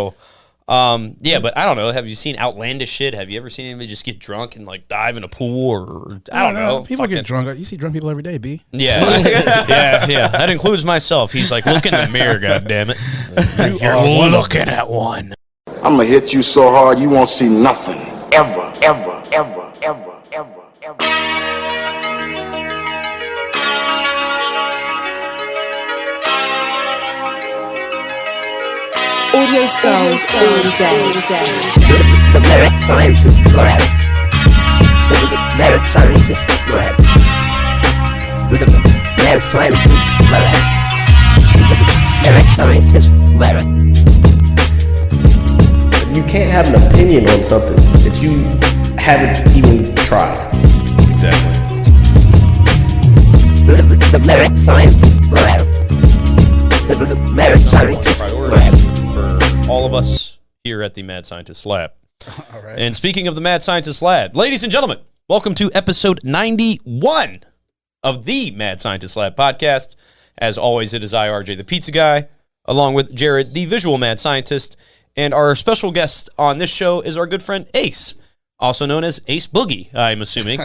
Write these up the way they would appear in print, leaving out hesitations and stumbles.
Yeah, but I don't know. Have you seen outlandish shit? Have you ever seen anybody just get drunk and like dive in a pool or I don't know? People get drunk. You see drunk people every day, B. Yeah, yeah. That includes myself. He's like, look in the mirror, goddammit. You're looking at one. I'm gonna hit you so hard you won't see nothing. Ever, ever, ever, ever, ever, ever. Audio Skulls all day. The merit scientist lab. The merit scientist lab. The merit scientist lab. The merit scientist lab. You can't have an opinion on something that you haven't even tried. Exactly. The merit scientist lab. The merit scientist lab. For all of us here at the Mad Scientist Lab. All right. And speaking of the Mad Scientist Lab, ladies and gentlemen, welcome to episode 91 of the Mad Scientist Lab podcast. As always, it is I, RJ, the pizza guy, along with Jared, the visual mad scientist. And our special guest on this show is our good friend Ace, also known as Ace Boogie, I'm assuming.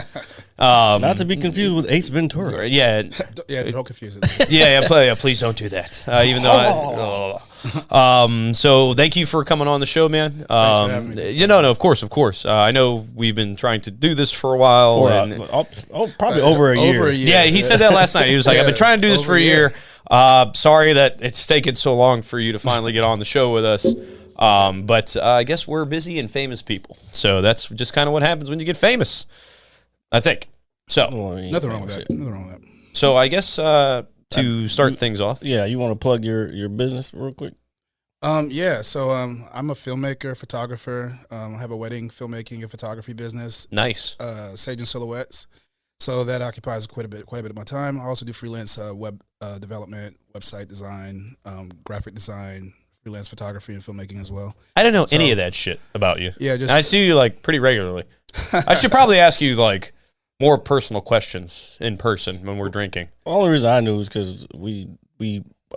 Not to be confused with Ace Ventura. Yeah. Don't confuse it. Yeah, please don't do that. Even though so thank you for coming on the show, man. Thanks for having me. No, of course. I know we've been trying to do this for a while. Probably over a year. Yeah, he said that last night. He was like, I've been trying to do this for a year. Sorry that it's taken so long for you to finally get on the show with us. But I guess we're busy and famous people. So that's just kind of what happens when you get famous, I think. So Nothing wrong with that. So I guess to start things off. Yeah, you want to plug your business real quick? Yeah, so I'm a filmmaker, photographer. I have a wedding filmmaking and photography business. Nice. Sage and Silhouettes. So that occupies quite a bit of my time. I also do freelance web development, website design, graphic design, freelance photography and filmmaking as well. I don't know any of that shit about you. Yeah, I see you like pretty regularly. I should probably ask you like more personal questions in person when we're drinking. The only reason I knew is because we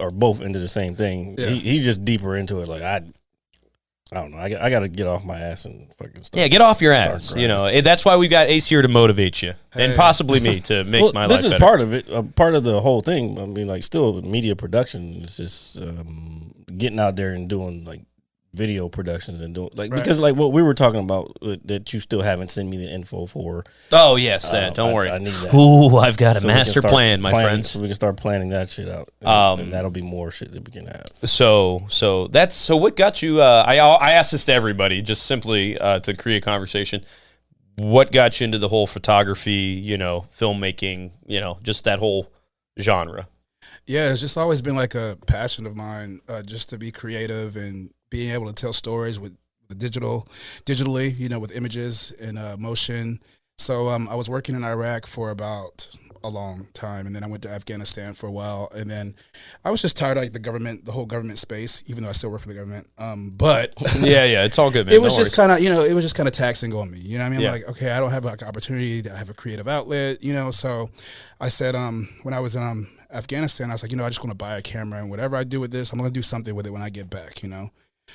are both into the same thing. Yeah. He's just deeper into it. Like I don't know. I got to get off my ass and fucking stuff. Yeah, get off your ass. You know, that's why we got Ace here to motivate you and possibly me to make my life better. This is part of it, part of the whole thing. I mean, like, still media production is just getting out there and doing like video productions and doing like because like what we were talking about that you still haven't sent me the info for. Oh yes, that. Don't worry. I need that. Ooh, I've got a master plan, my friends. So we can start planning that shit out. And that'll be more shit that we can have. So what got you? I asked this to everybody, just simply to create conversation. What got you into the whole photography, filmmaking, just that whole genre? Yeah, it's just always been like a passion of mine, just to be creative and being able to tell stories with the digitally, with images and motion. So I was working in Iraq for about a long time, and then I went to Afghanistan for a while, and then I was just tired of like the whole government space, even though I still work for the government. But yeah, it's all good, man. It was just kind of, it was just kind of taxing on me. You know what I mean? Yeah. Like, okay, I don't have like opportunity to have a creative outlet, So I said, when I was in Afghanistan, I was like, I just want to buy a camera, and whatever I do with this, I'm going to do something with it when I get back,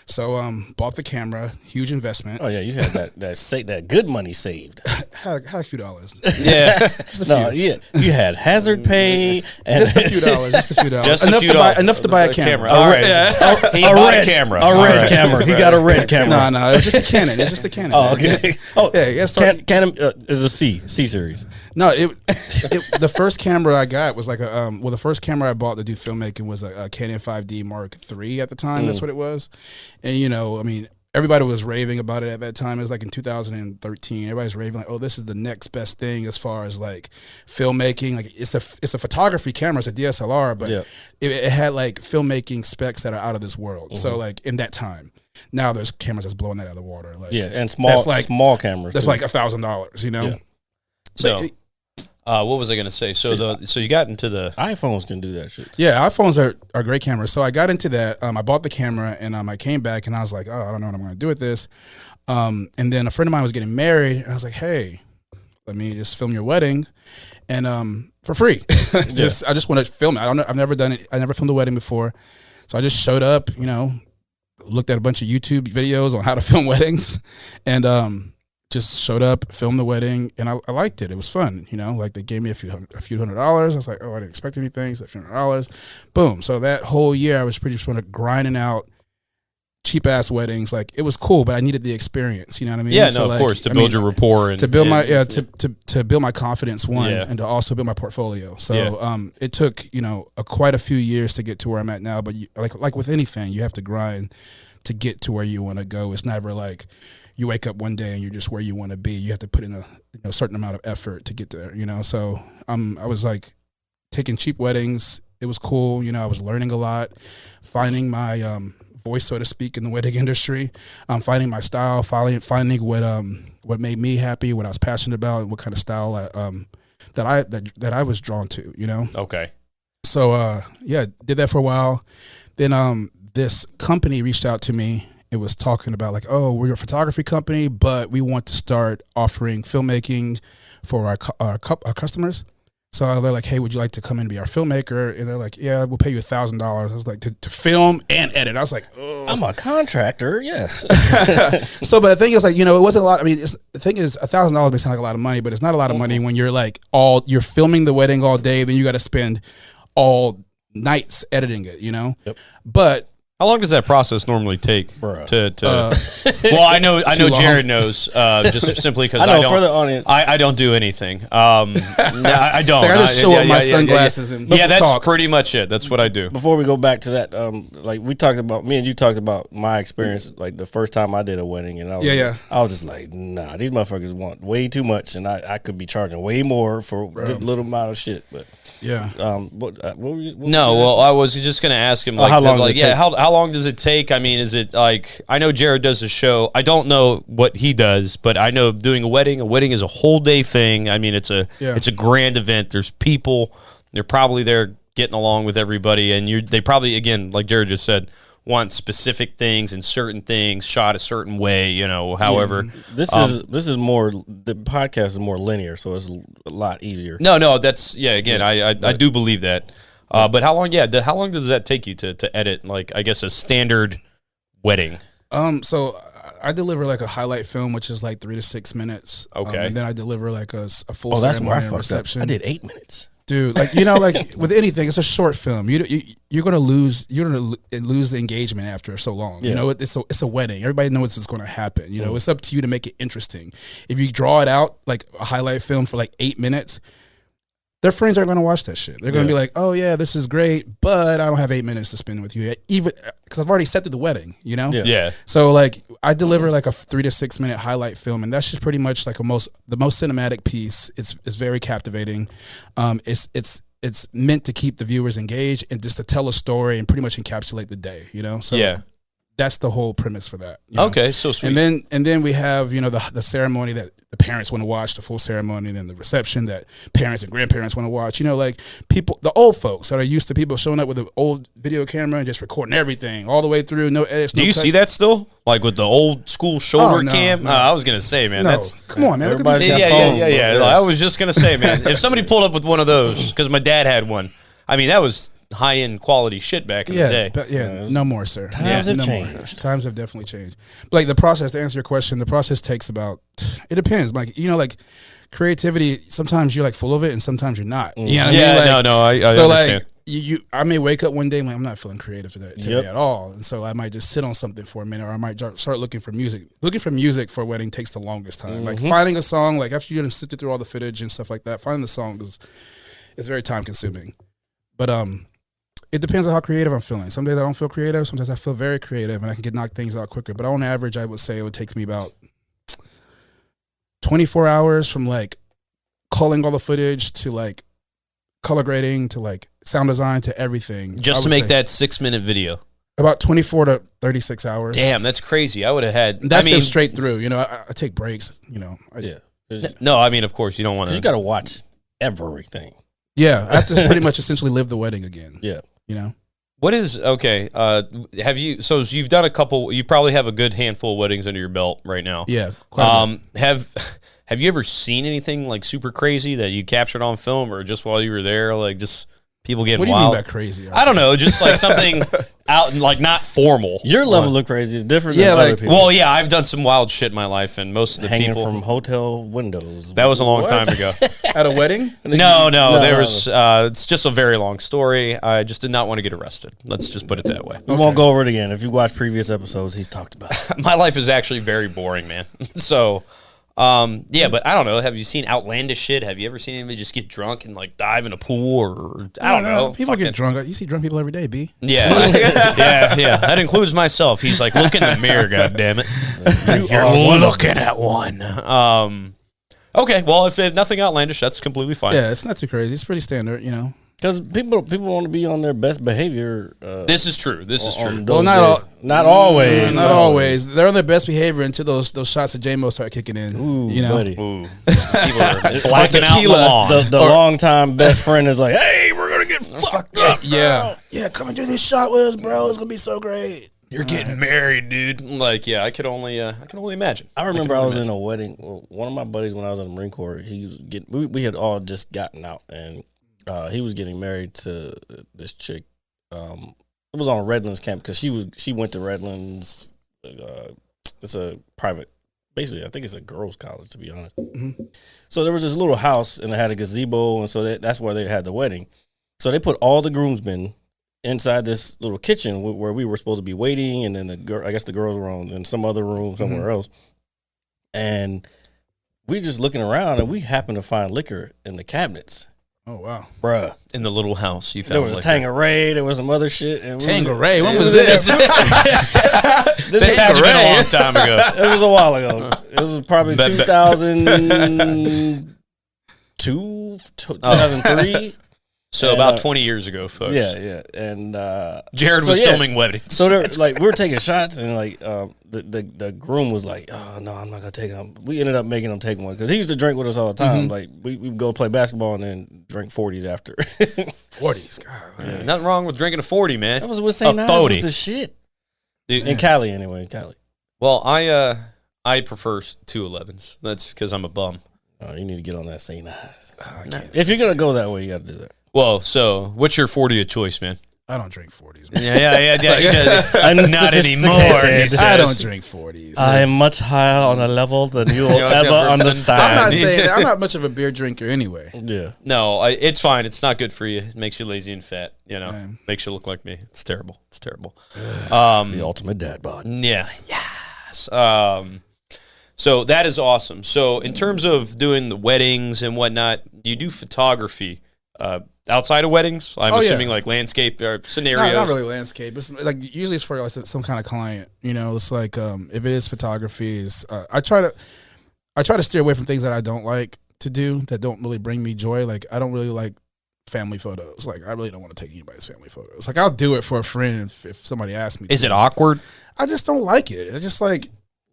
So bought the camera, huge investment. Oh yeah, you had that good money saved. had a few dollars. Yeah, just a few. Yeah, you had hazard pay and just a few dollars. Just enough to buy a camera. All right, he bought a camera. A red camera. He got a red camera. No, it's just a Canon. It's just a Canon. Oh, okay. Oh, yeah. Canon is a C series. No, the first camera I got was like the first camera I bought to do filmmaking was a Canon 5D Mark III at the time. That's what it was. And, everybody was raving about it at that time. It was like in 2013. Everybody's raving like, oh, this is the next best thing as far as like filmmaking. Like it's a photography camera. It's a DSLR, but it had like filmmaking specs that are out of this world. Mm-hmm. So like in that time. Now there's cameras that's blowing that out of the water. Like, and small cameras. That's like $1,000, Yeah. So what was I going to say? So you got into the iPhones can do that shit. Yeah, iPhones are great cameras. So I got into that. I bought the camera and I came back and I was like, oh, I don't know what I'm going to do with this. And then a friend of mine was getting married and I was like, hey, let me just film your wedding, and for free. I just want to film it. I've never done it. I never filmed a wedding before, so I just showed up. looked at a bunch of YouTube videos on how to film weddings, and just showed up, filmed the wedding, and I liked it. It was fun, you know. Like they gave me a few $100. I was like, oh, I didn't expect anything. So $100. Boom. So that whole year, I was pretty much grinding out cheap ass weddings. Like it was cool, but I needed the experience. You know what I mean? Yeah, so, of course, to build your rapport and to build my and- to build my confidence Yeah. and to also build my portfolio. So it took quite a few years to get to where I'm at now. But like with anything, you have to grind to get to where you want to go. It's never like you wake up one day and you're just where you want to be. You have to put in a certain amount of effort to get there. You know, so I was like taking cheap weddings. It was cool. You know, I was learning a lot, finding my voice, so to speak, in the wedding industry. Finding my style, finding what made me happy, what I was passionate about, and what kind of style that I was drawn to. You know. Okay. So did that for a while. Then this company reached out to me. It was talking about like, oh, we're a photography company, but we want to start offering filmmaking for our customers. So they're like, hey, would you like to come in and be our filmmaker? And they're like, yeah, we'll pay you $1,000. I was like, to film and edit. I was like, oh. I'm a contractor, yes. So, but the thing is, like, you know, it wasn't a lot. I mean, the thing is, $1,000 may sound like a lot of money, but it's not a lot of money when you're like you're filming the wedding all day, then you got to spend all nights editing it, you know? Yep. But How long does that process normally take? Bruh. Well, I know Too long. Jared knows, just simply because I know, don't. for the audience. I don't do anything. I don't. It's like I just show up my sunglasses and yeah, that's talk. pretty much it. That's what I do. Before we go back to that, like me and you talked about my experience, like the first time I did a wedding, and I was just like, nah, these motherfuckers want way too much, and I could be charging way more for this little amount of shit. But yeah. what were you? No, well, I was just going to ask him, like, how long does like, it yeah, take? how long does it take? I mean, is it like, I know Jared does a show. I don't know what he does, but I know doing a wedding is a whole day thing. I mean, it's a grand event. There's people, they're probably there getting along with everybody, and they probably, again, like Jared just said, want specific things and certain things shot a certain way, you know, however. This is more, the podcast is more linear, so it's a lot easier. No, that's, again, I do believe that. But how long does that take you to edit, like, I guess, a standard wedding? So I deliver like a highlight film, which is like 3 to 6 minutes. Okay. And then I deliver like a full That's where I ceremony and fucked reception. up. I did 8 minutes. Dude, like, you know, like with anything, it's a short film. You're gonna lose the engagement after so long. Yeah. You know, it's a wedding. Everybody knows what's going to happen. You know, it's up to you to make it interesting. If you draw it out like a highlight film for like 8 minutes, their friends aren't going to watch that shit. They're going to be like, oh yeah, this is great, but I don't have 8 minutes to spend with you, even because I've already set through the wedding. You know, Yeah. So like I deliver like a 3 to 6 minute highlight film, and that's just pretty much like the most cinematic piece. It's very captivating. It's meant to keep the viewers engaged and just to tell a story and pretty much encapsulate the day. You know, so that's the whole premise for that. You know? Okay, so sweet. And then we have the ceremony that the parents want to watch, the full ceremony, and then the reception that parents and grandparents want to watch. You know, like people, the old folks that are used to people showing up with an old video camera and just recording everything all the way through, no edits. Do no you cuts. see that still? Like with the old school shoulder Oh, no, cam? no. I was gonna say, man, No, that's come on, man. Look at Everybody's these- got yeah. phone, bro. I was just gonna say, man, if somebody pulled up with one of those, because my dad had one. I mean, that was high end quality shit back in the day. But no more, sir. Times have no changed. More. Times have definitely changed. But like the process, to answer your question, the process takes about. It depends. Like, you know, like creativity. Sometimes you're like full of it, and sometimes you're not. You know what I mean? Like, I so understand. like I may wake up one day and like, I'm not feeling creative today Yep. at all, and so I might just sit on something for a minute, or I might start looking for music. Looking for music for a wedding takes the longest time. Like finding a song, like after you're gonna sit through all the footage and stuff like that, finding the song is very time consuming. But it depends on how creative I'm feeling. Some days I don't feel creative. Sometimes I feel very creative, and I can knock things out quicker. But on average, I would say it would take me about 24 hours from like culling all the footage to like color grading to like sound design to everything. Just I to would make say that 6-minute video. about 24 to 36 hours. Damn, that's crazy. I would have had. That's I mean, just straight through. You know, I take breaks. You know, no, I mean, of course, you don't want Because you got to watch everything. yeah. I have to pretty much essentially live the wedding again. Yeah. You know. What is okay? Have you? So you've done a couple. You probably have a good handful of weddings under your belt right now. Yeah. quite a bit. Have you ever seen anything like super crazy that you captured on film, or just while you were there? Like just people getting What do you wild. mean by crazy? I don't know, just like something out and like not formal. Your level of crazy is different Yeah, than like- other people. Well, yeah, I've done some wild shit in my life, and most of the Hanging people from hotel windows. that was a long time ago. At a wedding? No, there no. was. It's just a very long story. I just did not want to get arrested. Let's just put it that way. We won't go over it again. If you watch previous episodes, he's talked about it. My life is actually very boring, man. So, yeah, but I don't know. Have you seen outlandish shit? Have you ever seen anybody just get drunk and like dive in a pool or I don't know? People get fucking- drunk. You see drunk people every day, B. Yeah, yeah. That includes myself. He's like, look in the mirror, God damn it. You're looking at one. Okay, well, if nothing outlandish, that's completely fine. Yeah, it's not too crazy. It's pretty standard, you know. Because people want to be on their best behavior. This is true. This is true. on Well, those not days. all- Not always. Not always. They're on their best behavior until those shots of J-Mo start kicking in. Ooh, you know, buddy. Ooh, people are blacking out the tequila. lawn. The longtime best friend is like, hey, we're going to get fucked up. yeah, come and do this shot with us, bro. It's gonna be so great. You're getting married, dude. Like, yeah, I can only imagine. I remember I was in a wedding. Well, one of my buddies when I was in the Marine Corps, he was we had all just gotten out, and he was getting married to this chick. It was on Redlands camp because she went to Redlands. It's a private, basically I think it's a girls' college, to be honest. Mm-hmm. So there was this little house and it had a gazebo, and so that's where they had the wedding. So they put all the groomsmen inside this little kitchen where we were supposed to be waiting, and then I guess the girls were in some other room somewhere else. And we just looking around, and we happened to find liquor in the cabinets. Oh wow, Bruh. In the little house, you found There was liquor. Tanqueray, there was some other shit. And Tanqueray. When was this? This had to be a long time ago. It was a while ago. It was probably 2002, 2003. So And, about 20 years ago, folks. Yeah. And Jared so, was yeah. filming weddings. So they're like, we were taking shots, and like the groom was like, "Oh no, I'm not gonna take it." We ended up making him take one because he used to drink with us all the time. Like we would go play basketball and then drink 40s after. 40s. God, man. Nothing wrong with drinking a 40, man. That was what St. A Ives 40. was the shit. Dude, In Cali, anyway, in Cali. well, I prefer 211s. That's because I'm a bum. Oh, you need to get on that St. Ives. If you're gonna go that way, you got to do that. Well, so what's your 40 of choice, man? I don't drink 40s. Man. Yeah. He does. I'm Not sophisticated. anymore. He says. I don't drink 40s. I am much higher on a level than you will don't ever ever understand. I'm not saying that. I'm not much of a beer drinker anyway. Yeah. No, it's fine. It's not good for you. It makes you lazy and fat. You know, Man. makes you look like me. It's terrible. It's terrible. The ultimate dad bod. Yeah. Yes. So that is awesome. So in terms of doing the weddings and whatnot, you do photography outside of weddings. I'm Oh, yeah. assuming like landscape or No, scenarios. not really landscape. It's like usually it's for like some kind of client. You know, it's like if it is photography, is I try to steer away from things that I don't like to do that don't really bring me joy. Like I don't really like family photos. Like I really don't want to take anybody's family photos. Like I'll do it for a friend if somebody asks me. Is to. it awkward? I just don't like it. It's just like.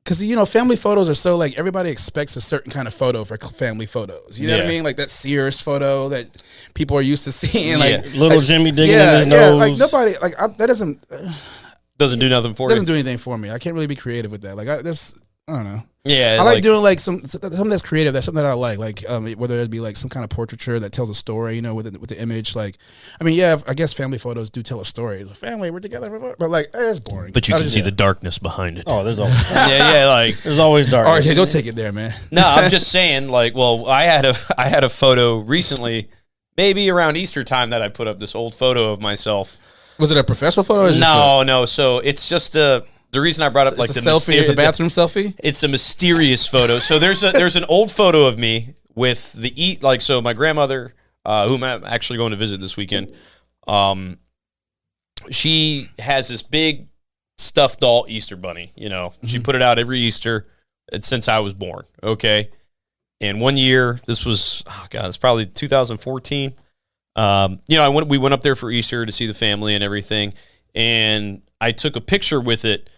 Because, you know, family photos are so, like, everybody expects a certain kind of photo for family photos. You know what I Yeah. mean? Like that Sears photo that people are used to seeing. Like, Yeah. Little Jimmy digging in his nose. like, nobody, like, that doesn't Doesn't do nothing for doesn't you. do anything for me. I can't really be creative with that. Like, I don't know. Yeah, I like doing, like, something that's creative. That's something that I like whether it be, like, some kind of portraiture that tells a story, you know, with the image. Like, I mean, yeah, I guess family photos do tell a story. It's a family, we're together. But, like, it's boring. But you I can just- see the darkness behind it. Oh, there's always Yeah, like there's always All right, darkness. yeah, go take it there, man. no, I'm just saying. Like, well, I had a photo recently, maybe around Easter time, that I put up this old photo of myself. Was it a professional photo? Or is it just No. So it's just the reason I brought up like it's the a selfie. It's a bathroom selfie. It's a mysterious photo. So there's an old photo of me with so my grandmother, whom I'm actually going to visit this weekend. She has this big stuffed doll Easter bunny. You know, she put it out every Easter since I was born. Okay, and one year, this was it's probably 2014. We went up there for Easter to see the family and everything, and I took a picture with it.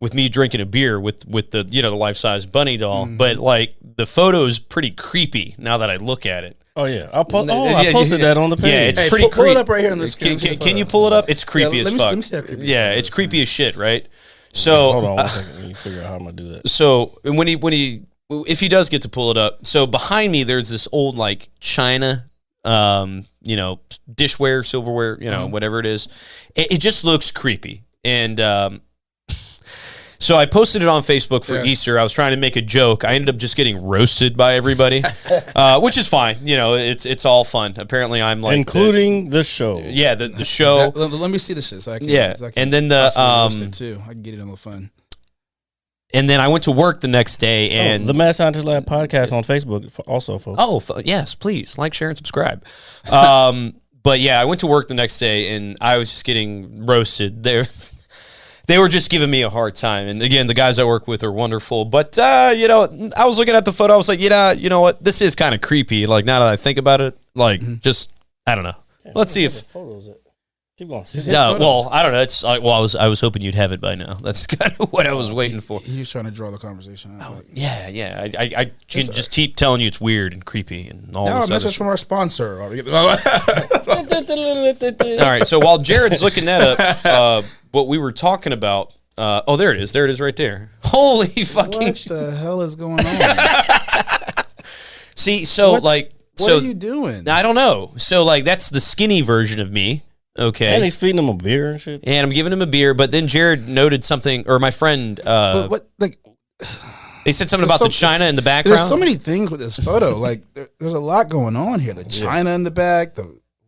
With me drinking a beer with the the life-size bunny doll, but like the photo is pretty creepy now that I look at it. Oh yeah, I posted that on the page. Yeah, it's Hey, pretty pull it creepy. up right here on the screen. Can you pull it up? It's creepy as let me- fuck. let me see how creepy this Yeah, photo it's is. creepy as shit, right? So Hold on one second. Let me figure out how I'm gonna do that. so when he if he does get to pull it up, so behind me there's this old like china you know, dishware, silverware, you know, whatever it is. It just looks creepy. And so I posted it on Facebook for Easter. I was trying to make a joke. I ended up just getting roasted by everybody, which is fine. You know, it's all fun. Apparently, I'm like including the show. Yeah, the show. Let me see the shit so I can. Yeah, so I can and then the roast it too. I can get it on the fun. And then I went to work the next day, and the Mad Scientist Lab podcast on Facebook also, folks. Oh, yes, please like, share, and subscribe. But yeah, I went to work the next day, and I was just getting roasted. They were just giving me a hard time. And again, the guys I work with are wonderful. But you know, I was looking at the photo. I was like, you know what? This is kind of creepy. Like now that I think about it, like just I don't know. Let's see if. Keep going. No, well, I don't know. It's like, well, I was hoping you'd have it by now. That's kind of what I was waiting for. He was trying to draw the conversation. Yeah. I can just keep telling you it's weird and creepy and all Now this a other message from our sponsor. All right, so while Jared's looking that up, what we were talking about. Oh, there it is. There it is right there. Holy fucking! What the hell is going on? See, so like, what are you doing? I don't know. So like, that's the skinny version of me. Okay. And he's feeding him a beer and shit. And I'm giving him a beer, but then Jared noted something, or my friend, But what like? they said something about the China in the background. There's so many things with this photo. Like, there's a lot going on here. The China in the back.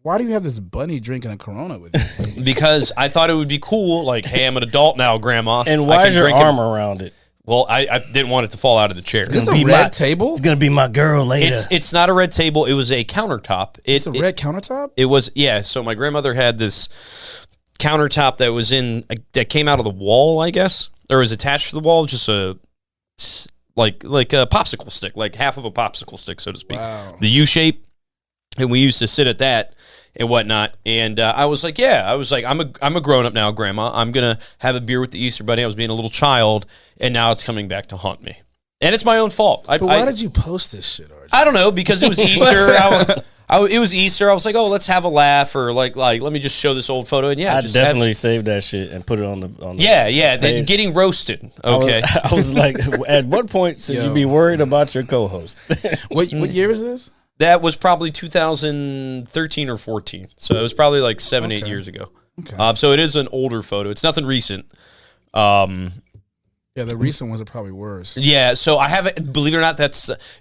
Why do you have this bunny drinking a Corona with you? Because I thought it would be cool. Like, hey, I'm an adult now, Grandma. And why is your arm around it? Well, I didn't want it to fall out of the chair. Is this a red table? It's gonna be my girl later. It's not a red table. It was a countertop. It's a red countertop? It was, yeah. So my grandmother had this countertop that was that came out of the wall, I guess, or was attached to the wall, just like a popsicle stick, like half of a popsicle stick, so to speak. Wow. The U shape, and we used to sit at that and whatnot. And I was like, I'm a grown up now, Grandma. I'm gonna have a beer with the Easter Bunny. I was being a little child, and now it's coming back to haunt me. And it's my own fault. But why did you post this shit, RJ? I don't know, because it was Easter. It was Easter. I was like, oh, let's have a laugh, or like let me just show this old photo. And yeah, I definitely saved that shit and put it on the yeah. Then getting roasted. Okay, I was like, at what point should you be worried about your co-host? What year is this? That was probably 2013 or 14. So it was probably like 7-8 years ago. Okay. So it is an older photo. It's nothing recent. Yeah, the recent ones are probably worse. Yeah, so I haven't, believe it or not,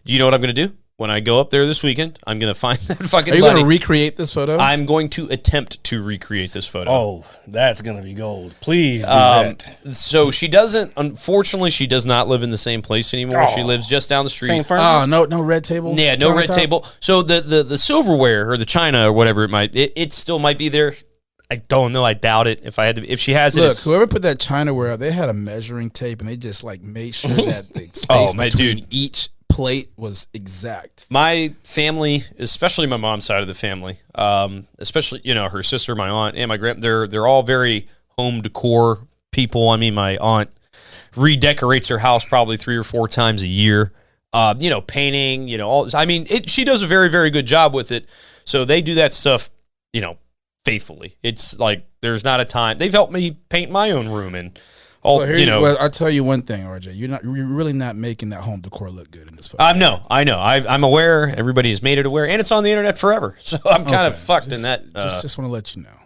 you know what I'm going to do? When I go up there this weekend, I'm going to find that fucking Are you bunny. going to recreate this photo? I'm going to attempt to recreate this photo. Oh, that's going to be gold. Please do that. So she doesn't, unfortunately, she does not live in the same place anymore. She lives just down the street. Same furniture? Oh, no red table? Yeah, no red table. So the silverware or the china or whatever it still might be there. I don't know. I doubt it. If she has it, look, whoever put that Chinaware, they had a measuring tape and they just like made sure that the space between each plate was exact. My family, especially my mom's side of the family, especially her sister, my aunt, and my they're all very home decor people. I mean, my aunt redecorates her house probably 3 or 4 times a year. Painting. She does a very, very good job with it. So they do that stuff. Faithfully. It's like there's not a time. They've helped me paint my own room and all. Well, I'll tell you one thing, RJ. You're really not making that home decor look good in this photo. I know. I'm aware. Everybody has made it aware, and it's on the internet forever. So I'm kind of fucked in that. Just want to let you know.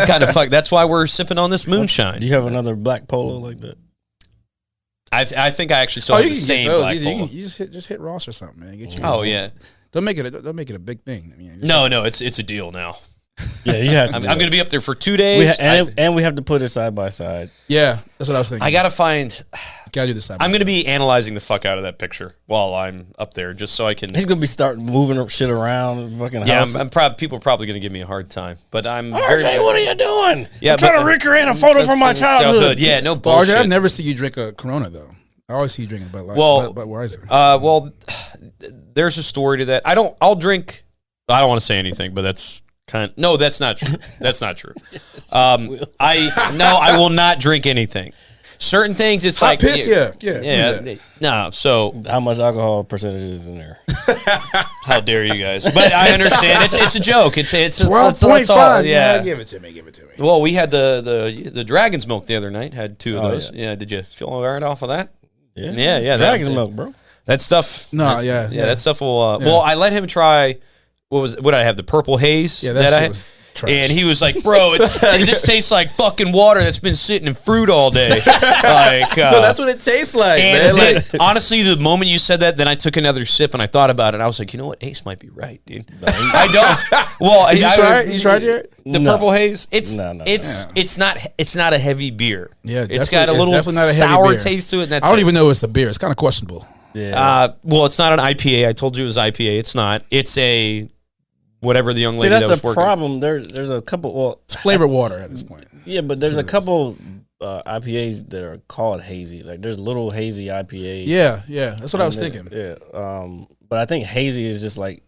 Kind of fucked. That's why we're sipping on this moonshine. Do you have another black polo like that? I think I actually still have the same black polo. You just hit Ross or something, man. Get you yeah. Don't make it a big thing. I mean, no, it's a deal now. Yeah, you have to. I'm going to be up there for 2 days, and we have to put it side by side. Yeah, that's what I was thinking. I got to find. Gotta do this side. I'm going to be analyzing the fuck out of that picture while I'm up there, just so I can. He's going to be starting moving shit around. In the fucking house. I'm people are probably going to give me a hard time, but I'm. RJ, what are you doing? Yeah, I'm trying to recreate a photo from my childhood. Yeah, no bullshit. RJ, I've never seen you drink a Corona though. I always see you drinking Bud Light. Budweiser. There's a story to that. I'll drink. I don't want to say anything, but that's no, that's not true. That's not true. I will not drink anything. Certain things, it's hot like piss. Yeah. No, so how much alcohol percentage is in there? How dare you guys? But I understand. It's a joke. It's 12.5. Yeah, give it to me. Well, we had the Dragon's Milk the other night. Had 2 of those. Yeah. Did you feel all right off of that? Yeah. Yeah. Dragon's Milk, bro. That stuff. No, yeah. That stuff will. Well, I let him try. What did I have? The purple haze. Yeah, that I shit was trash. And he was like, "Bro, this tastes like fucking water that's been sitting in fruit all day." Like, No, that's what it tastes like, and man. Like, honestly, the moment you said that, then I took another sip and I thought about it. I was like, you know what? Ace might be right, dude. I don't. Well, Did you try it? You tried it? The No. purple haze. It's No. it's not a heavy beer. Yeah, it's got a definitely- little definitely not a heavy sour beer. taste to it. And that's I don't it. even know it's a beer. It's kind of questionable. Well, it's not an IPA. I told you it was IPA. It's not. It's a whatever the young See, lady that's that was the working. problem. There's a couple. Well, It's flavored water at this point. yeah, but there's a couple IPAs that are called hazy. Like there's little hazy IPA. Yeah, that's what I was And thinking. Yeah. But I think hazy is just like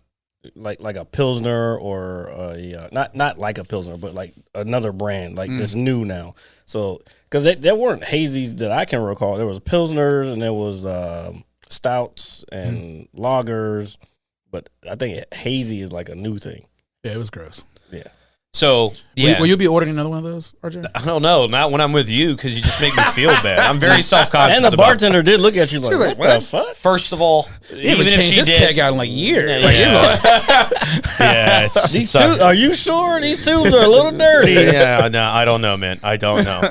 a pilsner or not like a pilsner, but like another brand like that's new now. So because there weren't hazies that I can recall. There was pilsners and there was stouts and lagers, but I think hazy is like a new thing. Yeah, it was gross. Yeah. So yeah, Will you be ordering another one of those, RJ? I don't know. Not when I'm with you because you just make me feel bad. I'm very self-conscious. And the about it. bartender did look at you like, was like, what the fuck? First of all, He even haven't if changed she his did, keg out in like years. yeah, it's These sorry. two, are you sure these tubes are a little dirty? Yeah, no, I don't know, man. I don't know.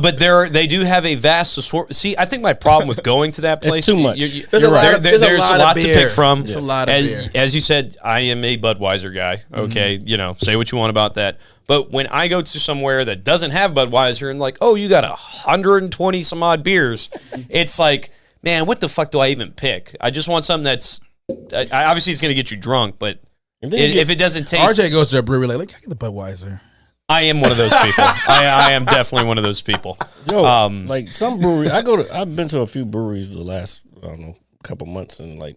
But they do have a vast assortment. See, I think my problem with going to that place too much. There's a lot of- there's there's a a lot of lot to beer. pick from. It's a lot of beer. As you said, I am a Budweiser guy. Okay, say what you want about that. But when I go to somewhere that doesn't have Budweiser and like, oh, you got 120 some odd beers, it's like, man, what the fuck do I even pick? I just want something that's obviously it's going to get you drunk, but if it doesn't taste, RJ goes to a brewery like, get the Budweiser. I am one of those people. I am definitely one of those people. Yo, like some brewery, I've been to a few breweries the last, I don't know, couple months, and like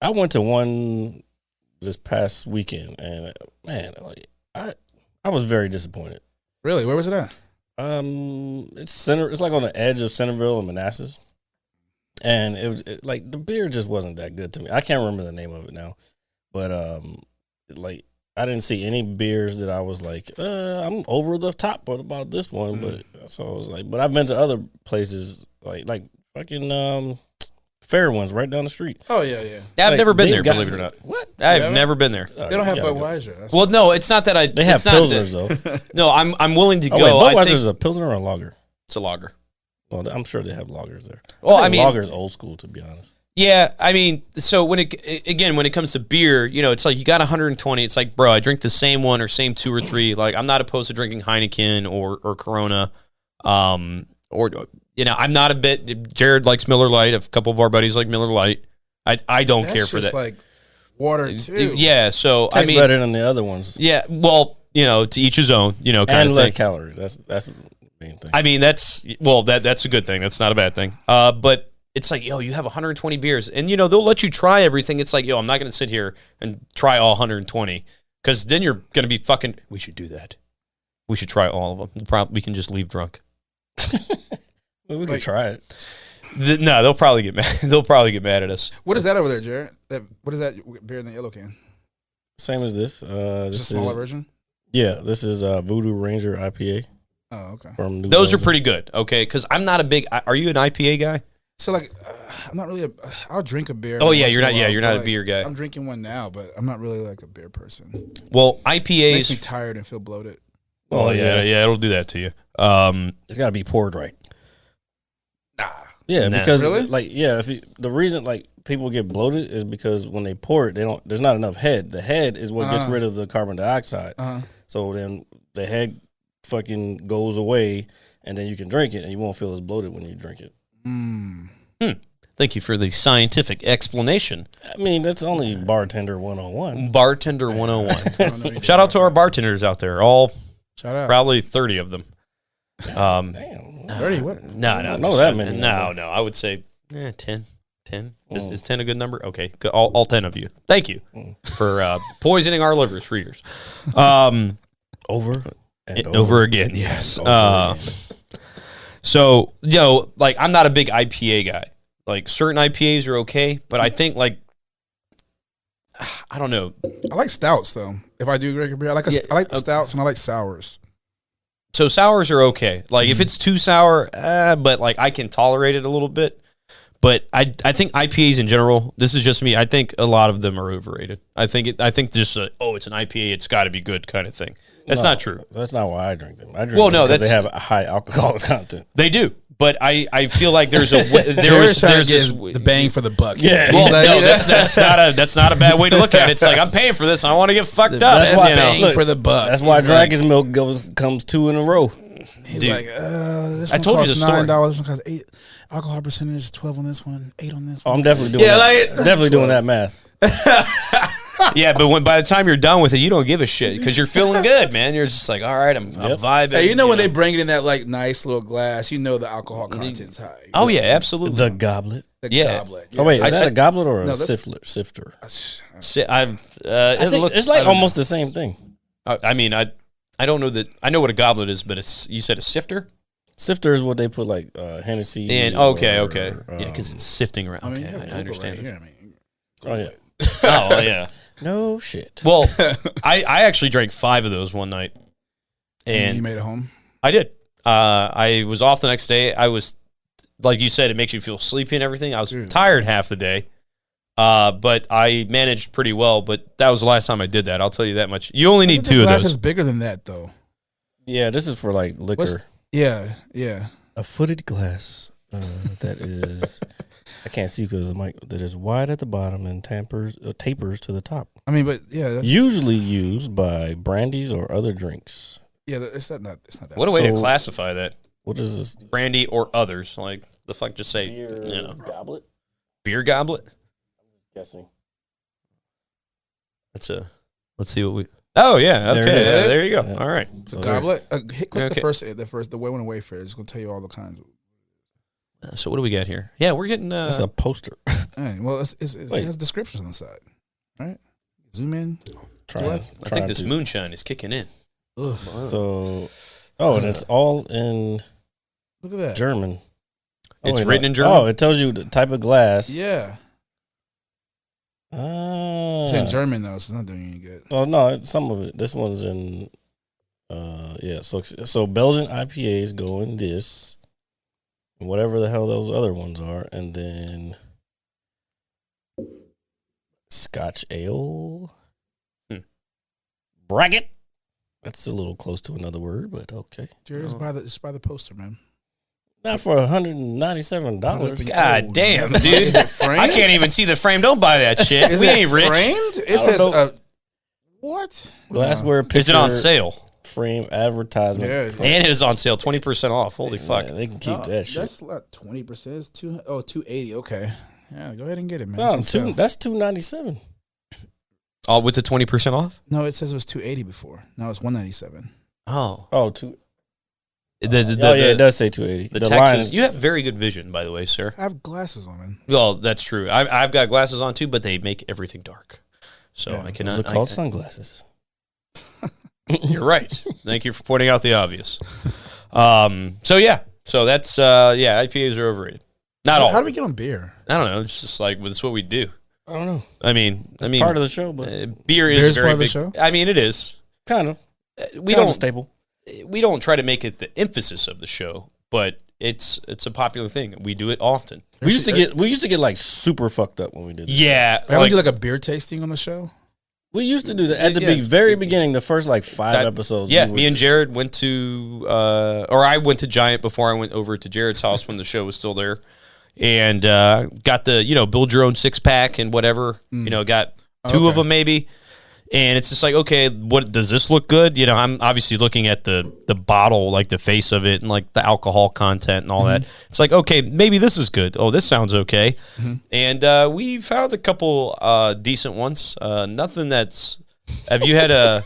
I went to one this past weekend, and man, like I was very disappointed. Really? Where was it at? It's like on the edge of Centerville and Manassas, and it was like the beer just wasn't that good to me. I can't remember the name of it now, but like I didn't see any beers that I was like, I'm over the top about this one. But so I was like, but I've been to other places like fucking fair ones right down the street. Oh, yeah. I've Like, never been they've there, got believe it or some- not. What? I've never been there. They don't have Yeah, Budweiser. That's Well, no, it's not that I. They have it's not pilsners that- though. No, I'm willing to Oh go. wait, I Budweiser's think a pilsner or a lager? it's a lager. Well, I'm sure they have lagers there. Well, think I mean- lager's old school, to be honest. Yeah, I mean, so when it comes to beer, it's like you got 120. It's like, bro, I drink the same one or same two or three. Like, I'm not opposed to drinking Heineken or Corona, or I'm not a bit. Jared likes Miller Lite. A couple of our buddies like Miller Lite. I don't That's care for just that. like water, too. Yeah, so Tastes I mean, better than the other ones, yeah. Well, to each his own. Kind and of less thing. calories. That's the main thing. I mean, that's a good thing. That's not a bad thing. But it's like, you have 120 beers, and they'll let you try everything. It's like, I'm not going to sit here and try all 120 because then you're going to be fucking. We should do that. We should try all of them. We can just leave drunk. Well, we can try it. No, they'll probably get mad. They'll probably get mad at us. What is that over there, Jared? What is that beer in the yellow can? Same as this. Just This a smaller is, version? yeah, this is Voodoo Ranger IPA Oh, okay. from New Those are Belgium. pretty good. Okay, because I'm not a big. Are you an IPA guy? So, like, I'm not really I'll drink a beer. Oh every yeah, once you're in not. a Yeah, while, you're but, not a like, beer guy. I'm drinking one now, but I'm not really like a beer person. Well, Makes me IPAs. tired and feel bloated. Oh yeah, it'll do that to you. It's got to be poured right. Yeah, Nah. because Really? like the reason like people get bloated is because when they pour it, there's not enough head. The head is what gets rid of the carbon dioxide. So then the head fucking goes away, and then you can drink it, and you won't feel as bloated when you drink it. Thank you for the scientific explanation. I mean, that's only bartender 101. Bartender 101. Shout out to our bartenders out there. All Shout out. probably 30 of them. Damn. 30, what? No, don't know that many. No, I would say 10. 10? Is 10 a good number? Okay, good. All 10 of you. Thank you for poisoning our livers for years. Over and Over again, yes. Over again. So, like, I'm not a big IPA guy. Like, certain IPAs are okay, but I think, like, I don't know. I like stouts, though. If I do drink a beer, I like the stouts and I like sours. So sours are okay. Like if it's too sour, but like I can tolerate it a little bit. But I think IPAs in general, this is just me. I think a lot of them are overrated. I think just it's an IPA, it's got to be good kind of thing. That's not true. That's not why I drink them. I drink Well, them no, because that's- they have a high alcohol content. They do, but I feel like there's a Jared's trying there's to this get the bang for the buck. Yeah. Well, He's like, no, that's not a bad way to look at it. It's like I'm paying for this. I want to get fucked up. That's why you know? bang for the buck. That's why He's Dragon's Milk comes 2 in a row. He's Dude. like, this I one told you costs the story. $9. This one costs $8. Alcohol percentage is 12 on this one, 8 on this Oh, one. I'm definitely doing Yeah, that. like- Definitely doing that math. Yeah, but by the time you're done with it, you don't give a shit because you're feeling good, man. You're just like, all right, I'm vibing. Hey, you know when they bring it in that like nice little glass, you know the alcohol content's high. Oh yeah, absolutely. The goblet. The yeah. goblet. Oh wait, is that I- a goblet or a No, that's- sifter? I've, I it think looks. it's like I don't almost the same thing. know. I mean, I don't know that. I know what a goblet is, but you said a sifter. Sifter is what they put like Hennessy. And or, okay, yeah, because it's sifting around. I mean, Okay, you have I Google understand. right here. I mean, Oh yeah. Oh yeah. No shit. Well, I actually drank 5 of those one night, and you and made it home. I did. I was off the next day. I was, like you said, it makes you feel sleepy and everything. I was tired half the day, but I managed pretty well. But that was the last time I did that. I'll tell you that much. You only need 2 of glass those. is bigger than that though. Yeah, this is for like liquor. What's- Yeah. A footed glass that is, I can't see because of the mic, that is wide at the bottom and tapers to the top. I mean, but yeah, that's, Usually used by brandies or other drinks. yeah. It's not that. What a way to So- classify that. What is this? Brandy or others. Like, the fuck, just say, you know, Goblet? beer goblet? Guessing. Let's see what we, oh, yeah, There okay, it is. yeah, there you go. Yeah. All right. It's a goblet. Click Okay. the first, the way when away for it. It's gonna tell you all the kinds of. So what do we got here? Yeah, we're getting, It's a poster. All right, well, it Wait. has descriptions on the side, right? Zoom in. I think this moonshine is kicking in. Ugh. So, and it's all in Look at that. German. It's wait, written no. in German? Oh, it tells you the type of glass. Yeah, Ah. it's in German though, so it's not doing any good. Oh no, some of it. This one's in. Yeah. So Belgian IPAs go in this, whatever the hell those other ones are, and then Scotch ale. Bracket. That's a little close to another word, but okay. Jerry's just buy the poster, man. Not for $197. God damn, dude. Is it framed? I can't even see the frame. Don't buy that shit. Is We it ain't rich. framed? It I don't says know. what? Glassware picture. Is it on sale? Frame advertisement. Yeah. And it is on sale, 20% off. Holy fuck. Yeah, they can keep that shit. That's like 20%. It's $280. Okay. Yeah, go ahead and get it, man. No, It's on sale. that's $297. All with the 20% off? No, it says it was $280 before. Now it's $197. Oh. Oh, two. Yeah, It does say 280. The The Texas. line- You have very good vision, by the way, sir. I have glasses on, man. Well, that's true. I've got glasses on too, but they make everything dark. So Yeah. I Those cannot. are called sunglasses. You're right. Thank you for pointing out the obvious. So yeah. So that's IPAs are overrated. Not all. How do we get on beer? I don't know. It's just like it's what we do. I don't know. I mean, Part of the show, but beer is Beer's very part of the big. show? I mean, it is. kind of. We Kind of a don't staple. we don't try to make it the emphasis of the show, but it's a popular thing. We do it often. We used to get like super fucked up when we did this. Yeah, Are we do like a beer tasting on the show? We used to do that at the Yeah. very beginning, the first like 5 That- episodes. Yeah, we would- me and Jared went to, or I went to Giant before I went over to Jared's house when the show was still there, and got the build your own 6-pack and whatever. Got 2 of Okay. them maybe, and it's just like, okay, what does this look good? I'm obviously looking at the bottle, like the face of it, and like the alcohol content and all that. It's like, okay, maybe this is good. Oh, this sounds okay, and we found a couple decent ones. Nothing that's. Have you had a?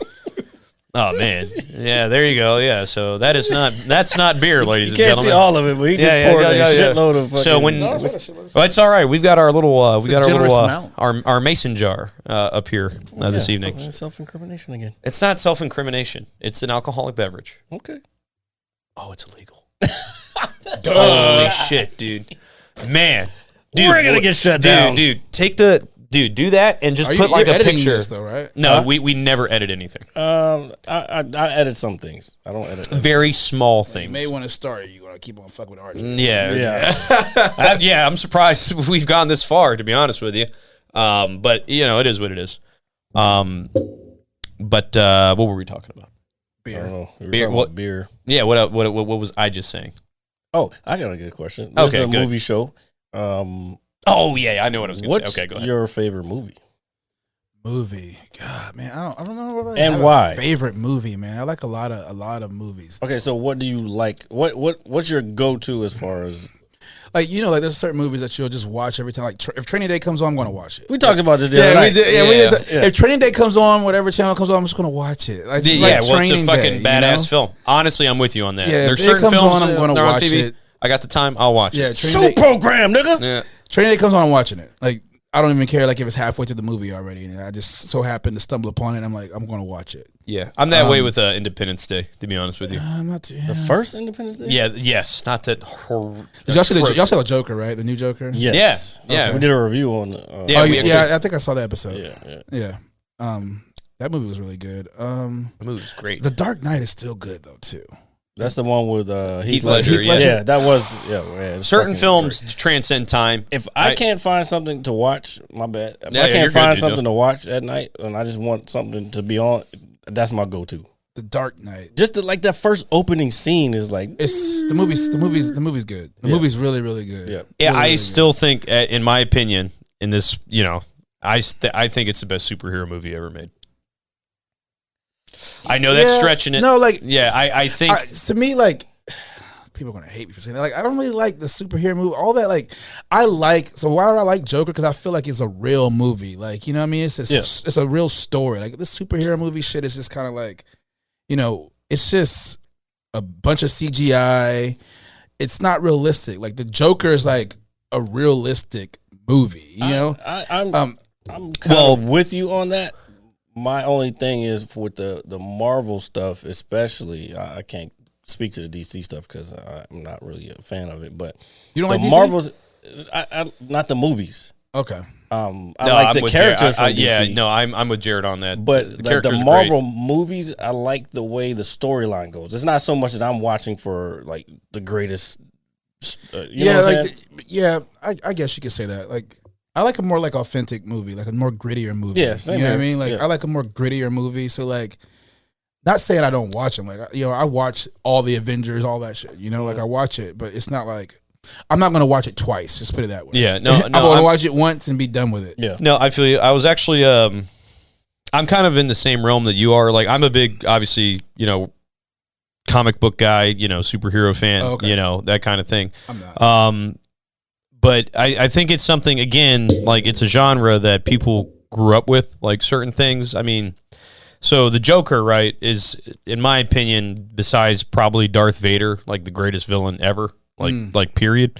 Oh man, yeah, there you go. Yeah, so that's not beer, ladies You and can't gentlemen. see all of it, but he just poured a shitload of fucking. So well, it's all right. We've got our little generous amount. our mason jar up here this evening. Self-incrimination again. It's not self-incrimination. It's an alcoholic beverage. Okay. Oh, it's illegal. Holy shit, dude. Man. Dude, We're gonna get shut down. Dude, do that and just Are put like you're a editing picture. this though, right? No, we never edit anything. I edit some things. I don't edit. Very small You things. may want to start. You want to keep on fucking with RJ. Yeah. I'm surprised we've gone this far, to be honest with you. But it is what it is. But what were we talking about? I don't know. We were Beer. talking What? about beer. Yeah. What was I just saying? Oh, I got a good question. This Okay, is a good. movie show. Oh yeah, I know what I was going to What's say. Okay, go ahead. your favorite movie? Movie, God, man, I don't know what I And have why? a favorite movie, man. I like a lot of movies. Okay, so what do you like? What's your go-to as far as? Like there's certain movies that you'll just watch every time. Like if Training Day comes on, I'm gonna watch it. We talked about this the other Yeah, we night. did. Yeah. If Training Day comes on, whatever channel comes on, I'm just gonna watch it. Like, just like It's a Training fucking Day, badass film. Honestly, I'm with you on that. Yeah, There's if it certain comes films on, I'm gonna they're on watch TV. it. I got the time, I'll watch Yeah, it. Training Day, program, nigga. Yeah. Training Day comes on, I'm watching it. Like I don't even care like if it's halfway through the movie already, and I just so happen to stumble upon it. I'm like, I'm gonna watch it. Yeah, I'm that way with Independence Day, to be honest with you. I'm not too. The first Independence Day. Yeah, yes, not that. Did y'all see the Joker, right? The new Joker. Yes. Yeah. We did a review on. Yeah, Oh, we yeah, actually- I think I saw that episode. Yeah. Yeah. That movie was really good. The movie's great. The Dark Knight is still good though too. That's the one with Heath Ledger, yeah. Yeah, that was it's Certain fucking films great. transcend time. If I can't find something to watch, my bad. If Yeah, I you're can't good, find dude, something though. to watch at night, and I just want something to be on, that's my go-to. The Dark Knight. Just like that first opening scene is like It's the movie's good. The movie's really, really good. Yeah. Yeah, Really, I really still think, in my opinion, in this, I think it's the best superhero movie ever made. I know that's Yeah, stretching it. No, like Yeah, I think. to me, like people are gonna hate me for saying that. Like I don't really like the superhero movie. All that, like I like. So why do I like Joker? Because I feel like it's a real movie. Like you know what I mean? It's a real story. Like this superhero movie shit is just kind of like, it's just a bunch of CGI. It's not realistic. Like the Joker is like a realistic movie. You know? I'm kind of with you on that. My only thing is with the Marvel stuff, especially. I can't speak to the DC stuff because I'm not really a fan of it. But You don't the like DC? Marvels, I not the movies. Okay. I No, like I'm the with characters Jared. from DC. Yeah, no, I'm with Jared on that. But the the characters are Marvel great. movies, I like the way the storyline goes. It's not so much that I'm watching for like the greatest. You know what I'm saying? I guess you could say that. Like, I like a more like authentic movie, like a more grittier movie. Yeah, same you know what I here. mean? Like, Yeah. I like a more grittier movie. So, like, not saying I don't watch them. Like, I watch all the Avengers, all that shit. Like I watch it, but it's not like I'm not gonna watch it twice. Just put it that way. Yeah, no, I'm no, gonna watch it once and be done with it. Yeah. No, I feel you. I was actually, I'm kind of in the same realm that you are. Like, I'm a big, obviously, comic book guy, superhero fan, Oh, okay. that kind of thing. I'm not. But I think it's something, again, like it's a genre that people grew up with, like certain things. I mean, so the Joker, right, is, in my opinion, besides probably Darth Vader, like the greatest villain ever. Like period.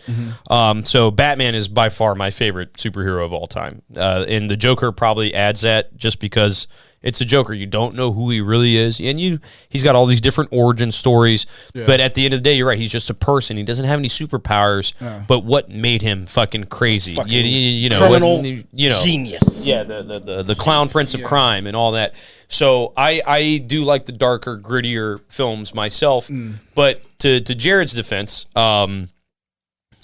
So Batman is by far my favorite superhero of all time, and the Joker probably adds that just because it's a Joker. You don't know who he really is, and he's got all these different origin stories. Yeah. But at the end of the day, you're right. He's just a person. He doesn't have any superpowers. Yeah. But what made him fucking crazy? Criminal genius. Yeah, the clown prince of crime and all that. So I do like the darker, grittier films myself. But to Jared's defense,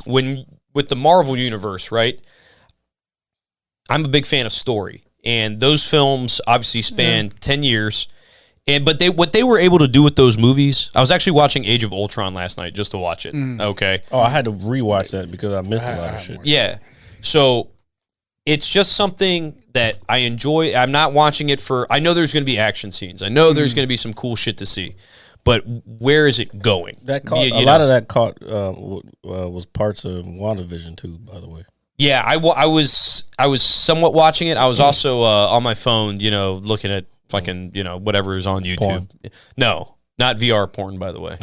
when with the Marvel universe, right? I'm a big fan of story, and those films obviously span 10 years. But what they were able to do with those movies, I was actually watching Age of Ultron last night just to watch it. Okay. Oh, I had to rewatch that because I missed a lot of shit. Yeah. So it's just something that I enjoy. I'm not watching it for, I know there's going to be action scenes. I know there's going to be some cool shit to see. But where is it going? That caught You a know? lot of that caught was parts of WandaVision too, by the way. Yeah, I was somewhat watching it. I was also on my phone, looking at fucking, whatever is on YouTube. Porn. No, not VR porn, by the way.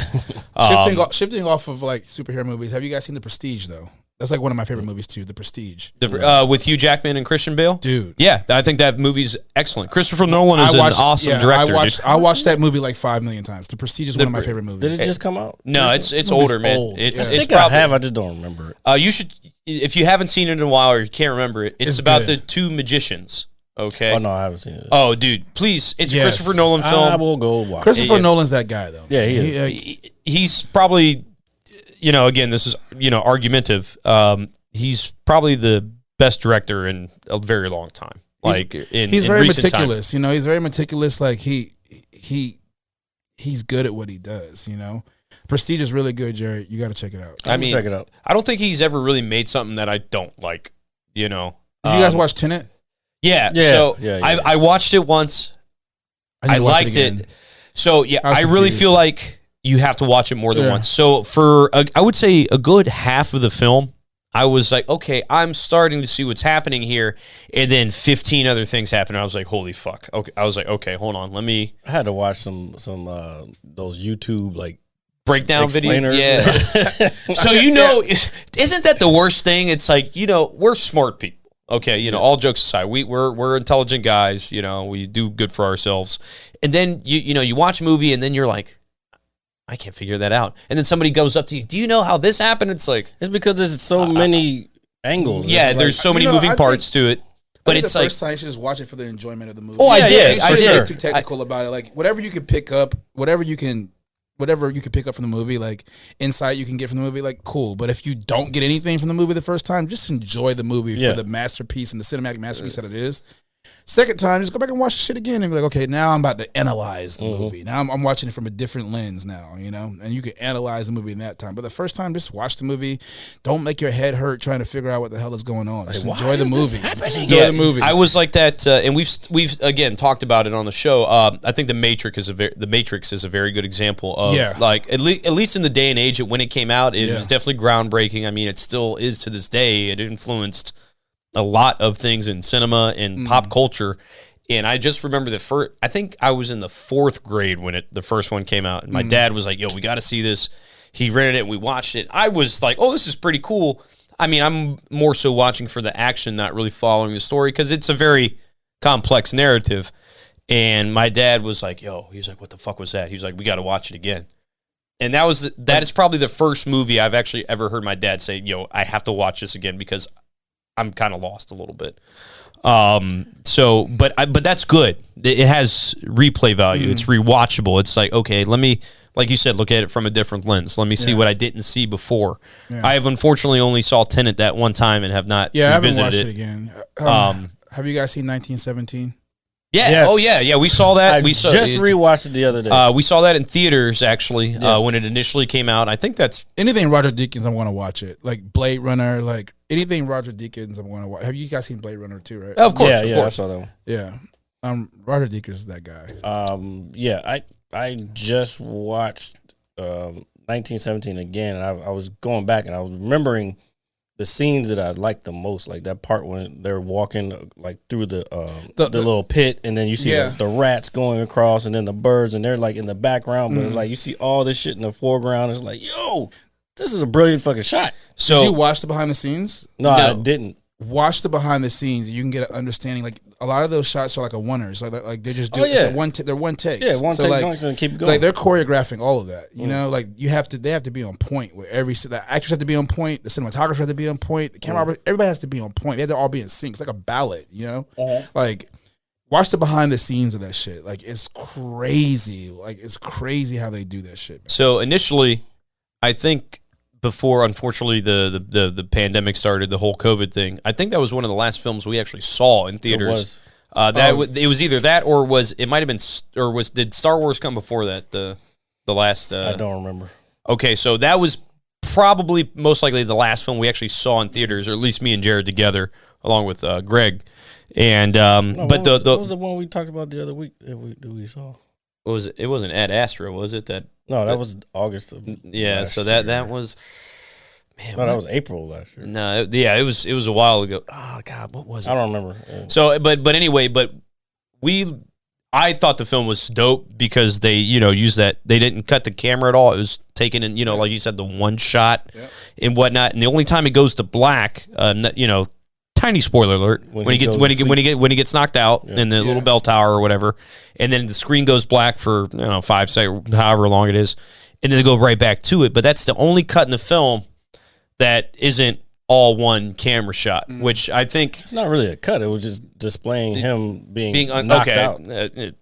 Shifting off of like superhero movies, have you guys seen The Prestige though? That's like one of my favorite movies too, The Prestige. With Hugh Jackman and Christian Bale? Dude. Yeah, I think that movie's excellent. Christopher Nolan is an awesome director. I watched that movie like 5 million times. The Prestige is one of my favorite movies. Did it just come out? No, it's movie's older, man. old. It's Yeah. I it's think probably I have. I just don't remember it. you should, if you haven't seen it in a while or you can't remember it. It's It's about good. the two magicians. Okay. Oh no, I haven't seen it. Oh, dude, please! It's a Yes. Christopher Nolan I film. will go watch. Christopher Yeah. Nolan's that guy though. Yeah, he is. He's probably, again, this is argumentative. He's probably the best director in a very long time. He's very meticulous. Time. He's very meticulous. Like he's good at what he does. Prestige is really good, Jared. You got to check it out. Check it out. I don't think he's ever really made something that I don't like. Did you guys watch Tenet? Yeah. I watched it once. I liked it. So I really feel like you have to watch it more than once. So for I would say a good half of the film, I was like, okay, I'm starting to see what's happening here, and then 15 other things happened. And I was like, holy fuck. Okay, I was like, okay, hold on, let me. I had to watch some those YouTube breakdown explainers. Videos. Yeah. So isn't that the worst thing? It's like we're smart people. Okay, all jokes aside, we're intelligent guys. We do good for ourselves, and then you watch a movie, and then you're like, I can't figure that out. And then somebody goes up to you, do you know how this happened? It's like... It's because there's so many angles. Yeah, there's so many moving parts to it. But it's the first time you should just watch it for the enjoyment of the movie. Oh, I did. I did. Get too technical about it. Like, whatever you can pick up, whatever you can pick up from the movie, like, insight you can get from the movie, like, cool. But if you don't get anything from the movie the first time, just enjoy the movie for the masterpiece and the cinematic masterpiece that it is. Second time, just go back and watch the shit again and be like, okay, now I'm about to analyze the movie. Now I'm watching it from a different lens now, and you can analyze the movie in that time. But the first time, just watch the movie. Don't make your head hurt trying to figure out what the hell is going on. Just enjoy the movie. Enjoy the movie. I was like that, and we've again talked about it on the show. I think The Matrix is a very good example of like at least in the day and age when it came out, it was definitely groundbreaking. I mean, it still is to this day. It influenced a lot of things in cinema and pop culture. And I just remember I think I was in the 4th grade when the first one came out. And my dad was like, yo, we got to see this. He rented it and we watched it. I was like, oh, this is pretty cool. I mean, I'm more so watching for the action, not really following the story because it's a very complex narrative. And my dad was like, yo, he was like, what the fuck was that? He was like, we got to watch it again. And that is probably the first movie I've actually ever heard my dad say, yo, I have to watch this again because I'm kind of lost a little bit. But that's good. It has replay value. It's rewatchable. It's like, okay, let me, like you said, look at it from a different lens. Let me see what I didn't see before. Yeah. I have unfortunately only saw Tenet that one time and have not revisited I haven't watched it again. Have you guys seen 1917? Yeah. Yes. Oh, yeah. We saw that. We just rewatched it the other day. We saw that in theaters, actually, when it initially came out. I think that's... Anything Roger Deakins, I want to watch it. Like Blade Runner, like anything Roger Deakins, I want to watch. Have you guys seen Blade Runner too, right? Of course. Yeah, I saw that one. Yeah. Roger Deakins is that guy. I just watched 1917 again, and I was going back, and I was remembering the scenes that I liked the most, like that part when they're walking like through the little pit, and then you see the rats going across, and then the birds, and they're like in the background, but it's like you see all this shit in the foreground. It's like, yo, this is a brilliant fucking shot. So, did you watch the behind the scenes? No, I didn't. Watch the behind the scenes. You can get an understanding. Like a lot of those shots are like a oneers. Like they just do. It's they're one takes. Yeah, one take like, and keep going. Like they're choreographing all of that. You know, like they have to be on point. Where the actors have to be on point. The cinematographer have to be on point. The camera, everybody has to be on point. They have to all be in sync. It's like a ballet. You know, like watch the behind the scenes of that shit. Like it's crazy. Like it's crazy how they do that shit. Man. So initially, I think. Before, unfortunately, the pandemic started, the whole COVID thing. I think that was one of the last films we actually saw in theaters. It was either that or it might have been did Star Wars come before that? The last. I don't remember. Okay, so that was probably most likely the last film we actually saw in theaters, or at least me and Jared together, along with Greg. And what was the one we talked about the other week that we saw? Was it? It wasn't Ad Astra, was it? That was August of so that was man. No, that was April last year. No, it was a while ago. Oh God, what was it? I don't remember. Yeah. So, but anyway, I thought the film was dope because they used that they didn't cut the camera at all. It was taken in like you said, the one shot and whatnot. And the only time it goes to black, tiny spoiler alert, when he gets knocked out in the little bell tower or whatever, and then the screen goes black for 5 seconds, however long it is, and then they go right back to it. But that's the only cut in the film that isn't all one camera shot, which I think it's not really a cut. It was just displaying him being knocked out. He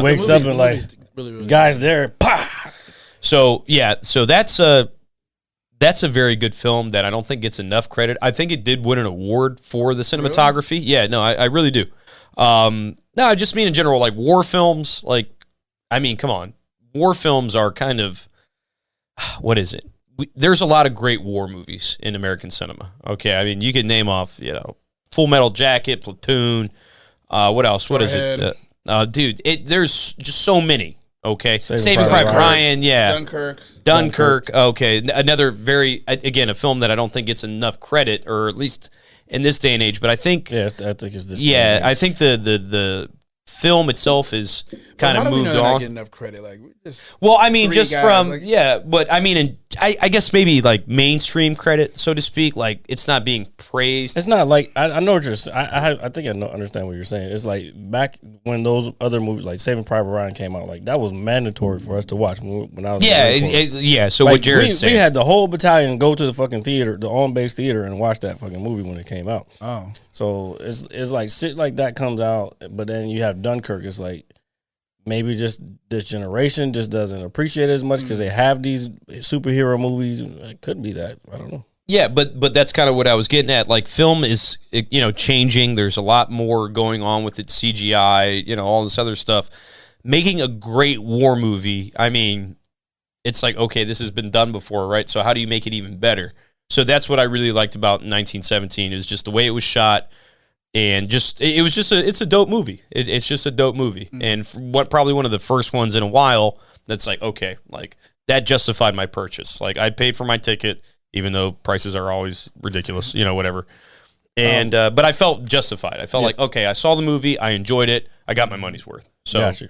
wakes up and like really, really guys there. Pah! So that's that's a very good film that I don't think gets enough credit. I think it did win an award for the cinematography. Really? Yeah, no, I really do. No, I just mean in general, like war films. Like, I mean, come on, war films are kind of what is it? There's a lot of great war movies in American cinema. Okay, I mean, you could name off, Full Metal Jacket, Platoon. What else? What is it? Dude, there's just so many. Okay, Saving Private Ryan. Yeah, Dunkirk. Okay, another a film that I don't think gets enough credit, or at least in this day and age. But I think, I think it's this. Yeah, I think the film itself is kind of moved on. Not getting enough credit, like well, I mean, just guys, from like, but I mean, I guess maybe like mainstream credit, so to speak. Like it's not being praised. It's not like I know what you're. I think I understand what you're saying. It's like back when those other movies, like Saving Private Ryan, came out. Like that was mandatory for us to watch when I was. Yeah. So like, what Jared's saying, we had the whole battalion go to the fucking theater, the on-base theater, and watch that fucking movie when it came out. Oh, so it's like shit like that comes out, but then you have Dunkirk. It's like maybe just this generation just doesn't appreciate it as much because they have these superhero movies. It could be that. I don't know. Yeah, but that's kind of what I was getting at. Like film is changing. There's a lot more going on with its CGI, all this other stuff. Making a great war movie, I mean, it's like, okay, this has been done before, right? So how do you make it even better? So that's what I really liked about 1917 is just the way it was shot. And it's a dope movie. It's just a dope movie. And probably one of the first ones in a while that's like, okay, like that justified my purchase. Like I paid for my ticket, even though prices are always ridiculous, whatever. And but I felt justified. I felt like, okay, I saw the movie, I enjoyed it, I got my money's worth. So, gotcha.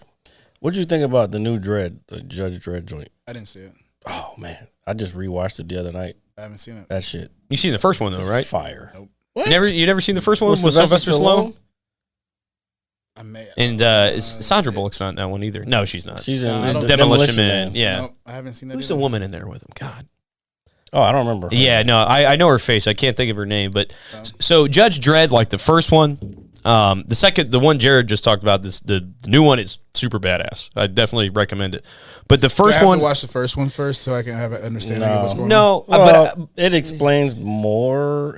What did you think about the new Dredd, the Judge Dredd joint? I didn't see it. Oh man, I just rewatched it the other night. I haven't seen it. That shit. You seen the first one though, right? Fire. Nope. What? You never seen the first one with with Sylvester Stallone? I may. And Sandra Bullock's not in that one either. No, she's not. She's in Demolition Man. Yeah. Nope, I haven't seen that. Who's the woman in there with him? God. Oh, I don't remember her. Yeah, no, I know her face. I can't think of her name. But so Judge Dredd, like the first one, the one Jared just talked about, the new one is super badass. I definitely recommend it. But the first one, to watch the first one first so I can have an understanding of what's going on. No, but it explains more.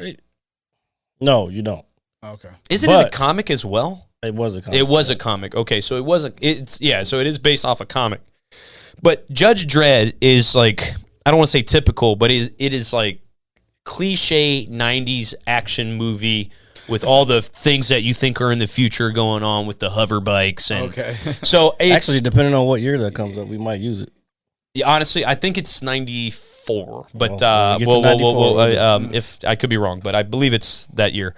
No, you don't. Okay. Isn't it a comic as well? It was a comic. It was a comic. Okay, so so it is based off a comic. But Judge Dredd is like, I don't want to say typical, but it is like cliche 90s action movie with all the things that you think are in the future going on with the hover bikes. And okay. So actually, depending on what year that comes up, we might use it. Yeah, honestly, I think it's 94, but if I could be wrong, but I believe it's that year.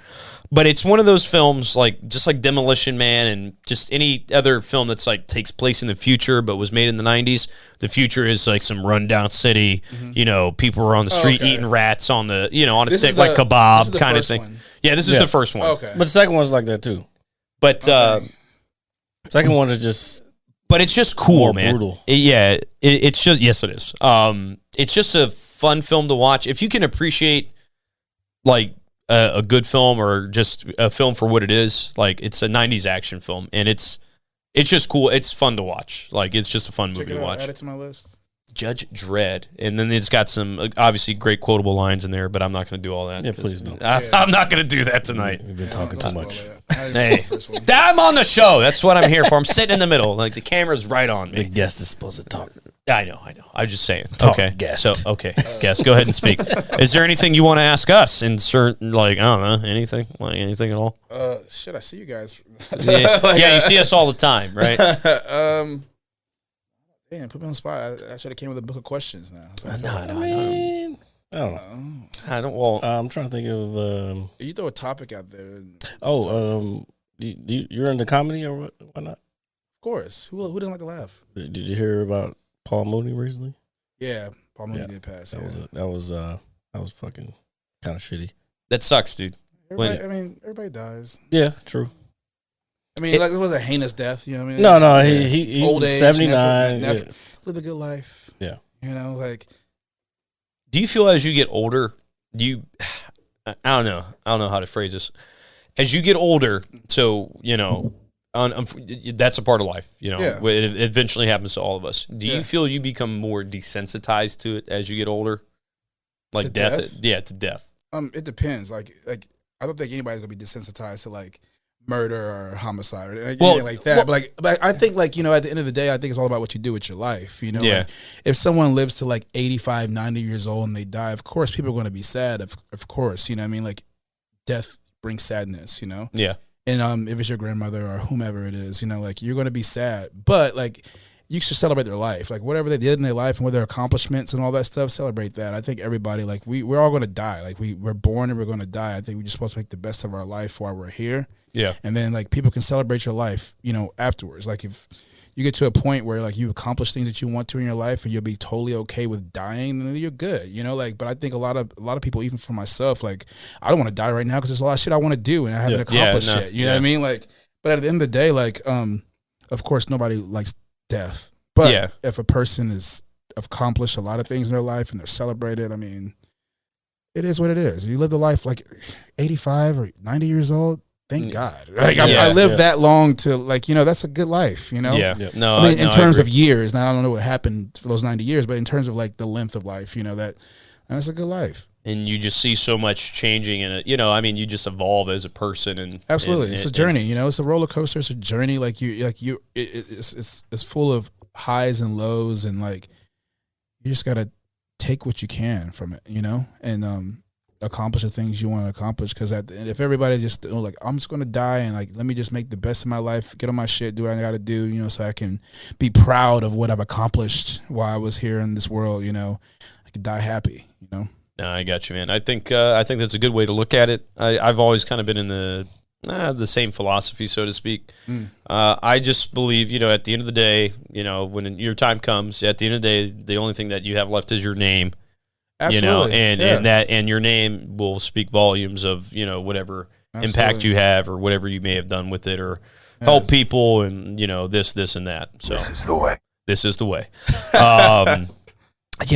But it's one of those films, like just like Demolition Man and just any other film that's like takes place in the future but was made in the 90s. The future is like some rundown city. People are on the street eating rats on the on a stick like kebab kind of thing. Yeah, this is the first one. Okay, but the second one's like that too. But second one is just. But it's just cool, more man. Brutal. It's just yes, it is. It's just a fun film to watch if you can appreciate like a good film or just a film for what it is. Like it's a 90s action film, and it's just cool. It's fun to watch. Like it's just a fun movie to watch. Add it to my list. Judge Dredd, and then it's got some obviously great quotable lines in there, but I'm not going to do all that. Yeah, please don't. I'm not going to do that tonight. We've been talking too much. Hey, I'm on the show. That's what I'm here for. I'm sitting in the middle, like the camera's right on me. The guest is supposed to talk. I know. I'm just saying. Talk, okay, guest. So guest, go ahead and speak. Is there anything you want to ask us? Insert like I don't know anything, like anything at all. Shit, I see you guys. Yeah, you see us all the time, right? Damn, put me on the spot. I should have came with a book of questions now. I don't know. Well, I'm trying to think of. You throw a topic out there. You're into comedy or what? Why not? Of course. Who doesn't like to laugh? Did you hear about Paul Mooney recently? Yeah, Paul Mooney did pass. That was fucking kind of shitty. that sucks, dude. Everybody dies. Yeah, true. I mean, like it was a heinous death. You know what I mean? No, he old was age, 79. live a good life. Yeah. Like. Do you feel as you get older, I don't know how to phrase this. As you get older, so that's a part of life. It eventually happens to all of us. Do you feel you become more desensitized to it as you get older? Like To death? death? Yeah, to death. It depends. Like I don't think anybody's gonna be desensitized to like murder or homicide or anything like that. But I think like, you know, at the end of the day, I think it's all about what you do with your life. You know, Yeah. like, if someone lives to like 85, 90 years old and they die, of course people are going to be sad. Of course, you know what I mean? Like death brings sadness, you know? Yeah. And if it's your grandmother or whomever it is, you know, like you're going to be sad, but like you should celebrate their life, like whatever they did in their life and what their accomplishments and all that stuff. Celebrate that. I think everybody, like we're all going to die. Like we're born and we're going to die. I think we're just supposed to make the best of our life while we're here. Yeah. And then like people can celebrate your life, you know, afterwards. Like if you get to a point where like you accomplish things that you want to in your life and you'll be totally okay with dying, then you're good, you know. Like, but I think a lot of people, even for myself, like I don't want to die right now because there's a lot of shit I want to do and I haven't accomplished yet. You know what I mean? Like, but at the end of the day, like, of course, nobody likes death. But if a person is accomplished a lot of things in their life and they're celebrated, I mean, it is what it is. You live the life like 85 or 90 years old. Thank God. Like I lived that long to like, you know, that's a good life, you know? Yeah. No, I mean, in terms of years, now I don't know what happened for those 90 years, but in terms of like the length of life, you know, that's a good life. And you just see so much changing in it. You know, I mean, you just evolve as a person and absolutely. It's a journey, you know, it's a roller coaster. It's a journey. It's full of highs and lows. And like, you just got to take what you can from it, you know? And, accomplish the things you want to accomplish, because if everybody just like, I'm just going to die and like let me just make the best of my life, get on my shit, do what I got to do, you know, so I can be proud of what I've accomplished while I was here in this world, you know, I could die happy, you know. No, I got you, man. I think that's a good way to look at it. I've always kind of been in the same philosophy, so to speak. I just believe, you know, at the end of the day, you know, when your time comes, at the end of the day, the only thing that you have left is your name. Absolutely. You know, and your name will speak volumes of, you know, whatever impact you have or whatever you may have done with it or help people and, you know, this and that. So This is the way. This is the way. Yeah,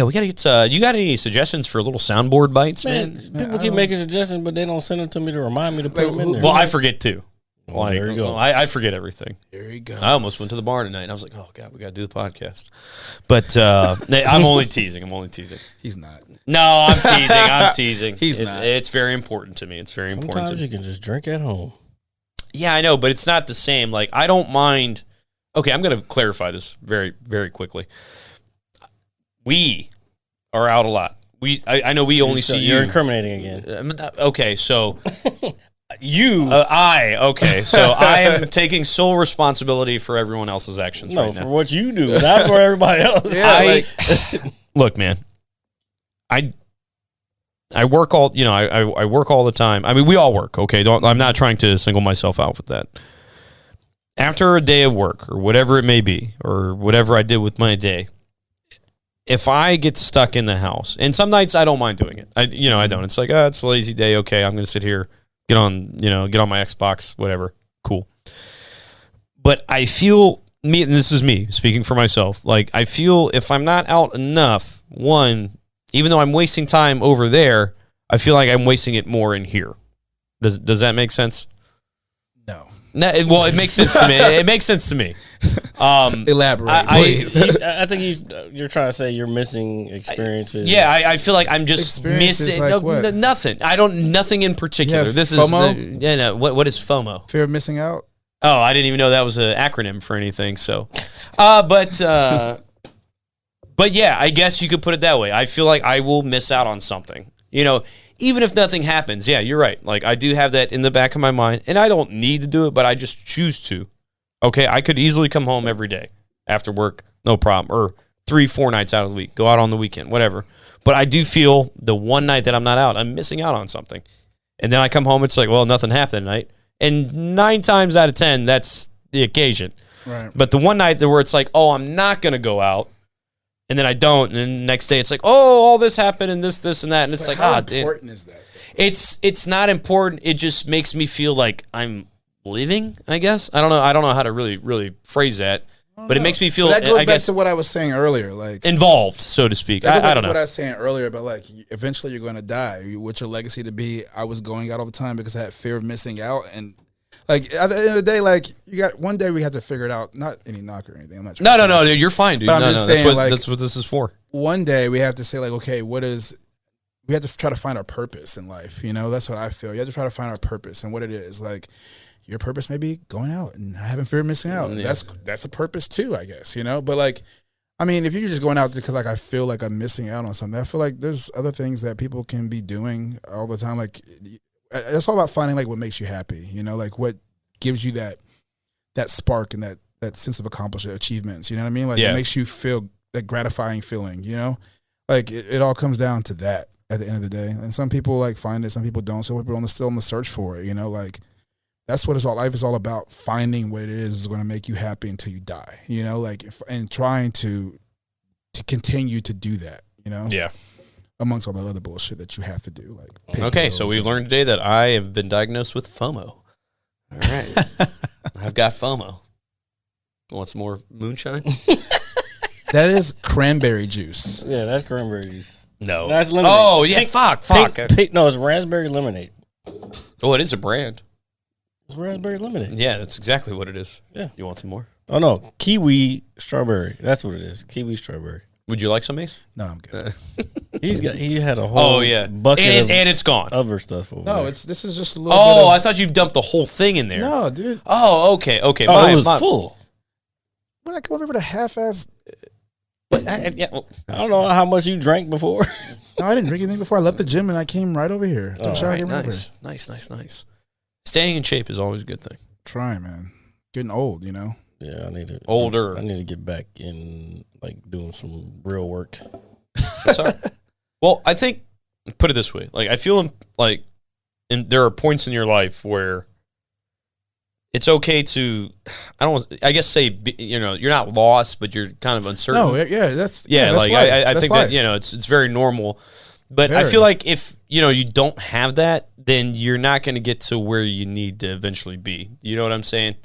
we gotta get. You got any suggestions for little soundboard bites, man? People keep making suggestions, but they don't send them to me to remind me to put them in there. Well, I forget too. Well, there you go. I forget everything. There you go. I almost went to the bar tonight, and I was like, "Oh God, we got to do the podcast." But I'm only teasing. He's not. No, I'm teasing. I'm teasing. He's not. It's very important to me. It's very important. Sometimes to you can just drink at home. Yeah, I know, but it's not the same. Like, I don't mind. Okay, I'm going to clarify this very, very quickly. We are out a lot. I know we only see you. You're incriminating again. Okay, so okay, so I am taking sole responsibility for everyone else's actions No, right now. for what you do, not for everybody else. Yeah, Look, man, I work all, you know, I work all the time. I mean, we all work, okay? I'm not trying to single myself out with that. After a day of work or whatever it may be, or whatever I did with my day, if I get stuck in the house, and some nights I don't mind doing it. I don't. It's like, it's a lazy day. Okay, I'm going to sit here, get on my Xbox, whatever. Cool. But I feel, and this is me speaking for myself, like I feel if I'm not out enough, one, even though I'm wasting time over there, I feel like I'm wasting it more in here. Does that make sense? No, well, it makes sense to me. It makes sense to me. Elaborate, please. I think you're trying to say you're missing experiences. Yeah, I feel like I'm just Experiences missing like what? Nothing. Nothing in particular. Yeah, This FOMO? is what is FOMO? Fear of missing out. Oh, I didn't even know that was an acronym for anything. So, but yeah, I guess you could put it that way. I feel like I will miss out on something. You know, even if nothing happens. Yeah, you're right. Like I do have that in the back of my mind, and I don't need to do it, but I just choose to. Okay, I could easily come home every day after work, no problem, or 3-4 nights out of the week, go out on the weekend, whatever. But I do feel the one night that I'm not out, I'm missing out on something. And then I come home, it's like, well, nothing happened tonight. And 9 times out of 10, that's the occasion. Right. But the one night where it's like, oh, I'm not going to go out, and then I don't, and then the next day it's like, oh, all this happened, and this, and that, and it's like, how important is that? It's not important. It just makes me feel like I'm living, I guess. I don't know how to really phrase that, but it makes me feel, But that goes I back guess, to what I was saying earlier, like involved, so to speak. I don't know. What I was saying earlier about like eventually you're going to die. What's your legacy to be? I was going out all the time because I had fear of missing out, and like at the end of the day, like you got one day we have to figure it out. Not any knock or anything. I'm not. No, dude, you're fine, dude. But I'm No, just that's saying, what like, that's what this is for. One day we have to say like, okay, what is we have to try to find our purpose in life. You know, that's what I feel. You have to try to find our purpose and what it is. Like, your purpose may be going out and having fear of missing out. Yeah. That's a purpose too, I guess, you know? But like, I mean, if you're just going out because like I feel like I'm missing out on something, I feel like there's other things that people can be doing all the time. Like, it's all about finding like what makes you happy, you know, like what gives you that spark and that sense of accomplishment, achievements, you know what I mean? Like, it makes you feel that gratifying feeling, you know? Like, it all comes down to that at the end of the day. And some people like find it, some people don't. Some people are still on the search for it, you know? Like, that's what life is all about, finding what it is going to make you happy until you die, you know? Like, and trying to continue to do that, you know? Yeah. Amongst all the other bullshit that you have to do. Like, Okay, so we learned today that I have been diagnosed with FOMO. All right. I've got FOMO. Want some more moonshine? That is cranberry juice. Yeah, that's cranberry juice. No. That's lemonade. Oh, yeah, fuck. No, it's raspberry lemonade. Oh, it is a brand. It's raspberry lemonade. Yeah, that's exactly what it is. Yeah. You want some more? Oh, no. Kiwi strawberry. That's what it is. Kiwi strawberry. Would you like some, Ace? No, I'm good. He had a whole bucket and it's gone. other stuff over No, there. this is just a little Oh, bit I thought you dumped the whole thing in there. No, dude. Oh, okay. Oh, it was full. When I come over with a half-ass... But I don't know how much you drank before. No, I didn't drink anything before. I left the gym and I came right over here. Took a shower, came right over here. Nice. Staying in shape is always a good thing. Trying, man. Getting old, you know? Yeah, I need to Older. I need to get back in like doing some real work. Sorry. Well, I think, put it this way, like I feel like there are points in your life where it's okay to, I guess say, you know, you're not lost, but you're kind of uncertain. No, yeah, that's like life. I That's think life. that, you know, it's very normal. But I Very. feel like if, you know, you don't have that, then you're not going to get to where you need to eventually be. You know what I'm saying?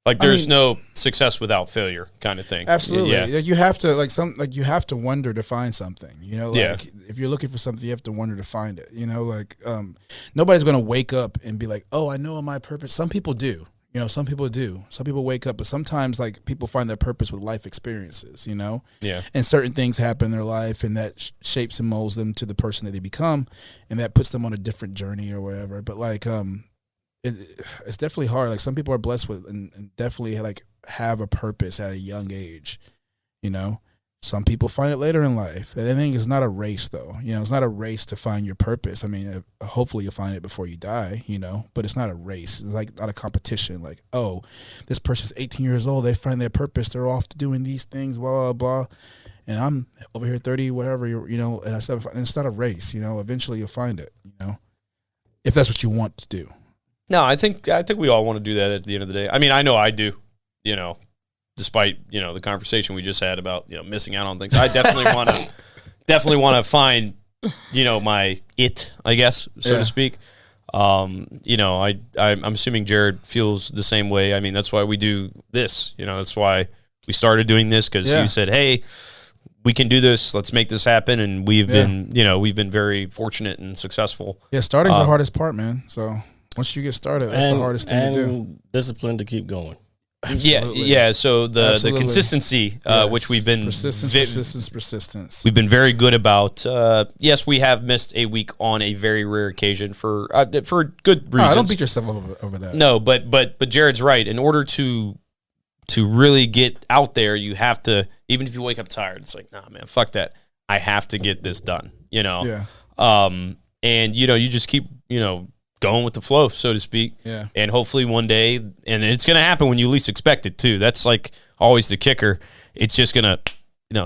Like there's no success without failure kind of thing. Absolutely. Yeah. You have to you have to wonder to find something. You know, like if you're looking for something, you have to wonder to find it. You know, like nobody's gonna wake up and be like, oh, I know my purpose. Some people do. You know, some people do. Some people wake up, but sometimes like people find their purpose with life experiences, you know? Yeah. And certain things happen in their life and that shapes and molds them to the person that they become, and that puts them on a different journey or whatever. But like it's definitely hard. Like some people are blessed with and definitely like have a purpose at a young age, you know? Some people find it later in life. I think it's not a race, though. You know, it's not a race to find your purpose. I mean, hopefully you'll find it before you die, you know, but it's not a race. It's like not a competition. Like, oh, this person's 18 years old. They find their purpose. They're off to doing these things, blah, blah, blah. And I'm over here 30, whatever, you know, and it's not a race, you know. Eventually you'll find it, you know, if that's what you want to do. No, I think we all want to do that at the end of the day. I mean, I know I do, you know. Despite, you know, the conversation we just had about, you know, missing out on things, I definitely want to find, you know, my it, I guess, so to speak. You know, I'm assuming Jared feels the same way. I mean, that's why we do this. You know, that's why we started doing this, because you said, hey, we can do this. Let's make this happen. And we've been very fortunate and successful. Yeah, starting's the hardest part, man. So once you get started, that's the hardest thing to do. Discipline to keep going. Absolutely. Yeah. So the consistency, Yes. which we've been persistence. We've been very good about. Yes, we have missed a week on a very rare occasion for good reasons. Don't beat yourself up over that. No, but Jared's right. In order to really get out there, you have to. Even if you wake up tired, it's like, nah, man, fuck that. I have to get this done. You know. Yeah. And you know, you just keep going with the flow, so to speak. Yeah. And hopefully one day, and it's going to happen when you least expect it too. That's like always the kicker. It's just going to,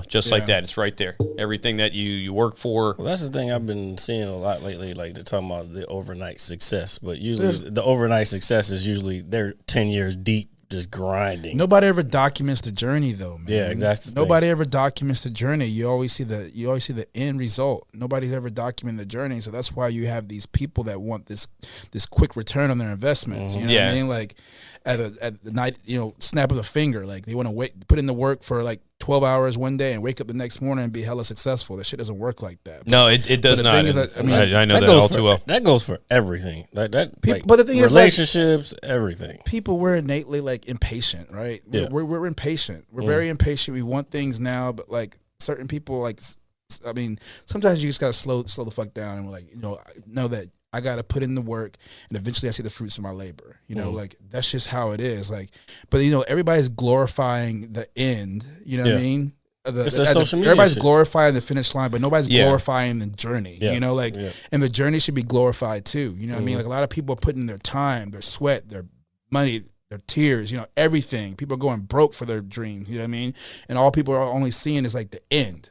just like that. It's right there. Everything that you work for. Well, that's the thing I've been seeing a lot lately. Like they're talking about the overnight success, but usually the overnight success is usually they're 10 years deep, just grinding. Nobody ever documents the journey, though, man. Yeah, exactly. Nobody ever documents the journey. You always see the end result. Nobody's ever documented the journey, so that's why you have these people that want this quick return on their investments. You know what I mean? Like at the night, snap of the finger. Like they want to put in the work for like 12 hours one day and wake up the next morning and be hella successful. That shit doesn't work like that. No, it does not. I know that all too well. That goes for everything. Like that. But the thing is, relationships, everything. People, we're innately like impatient, right? Yeah. We're impatient. We're very impatient. We want things now, but like certain people, like I mean, sometimes you just gotta slow the fuck down and like, know that I gotta put in the work, and eventually I see the fruits of my labor. Like that's just how it is. Like, but everybody's glorifying the end. You know what I mean? It's a social media everybody's shit. glorifying the finish line, but nobody's glorifying the journey. Yeah. And the journey should be glorified too. You know what I mean? Like a lot of people are putting their time, their sweat, their money, their tears, everything. People are going broke for their dreams. You know what I mean? And all people are only seeing is like the end.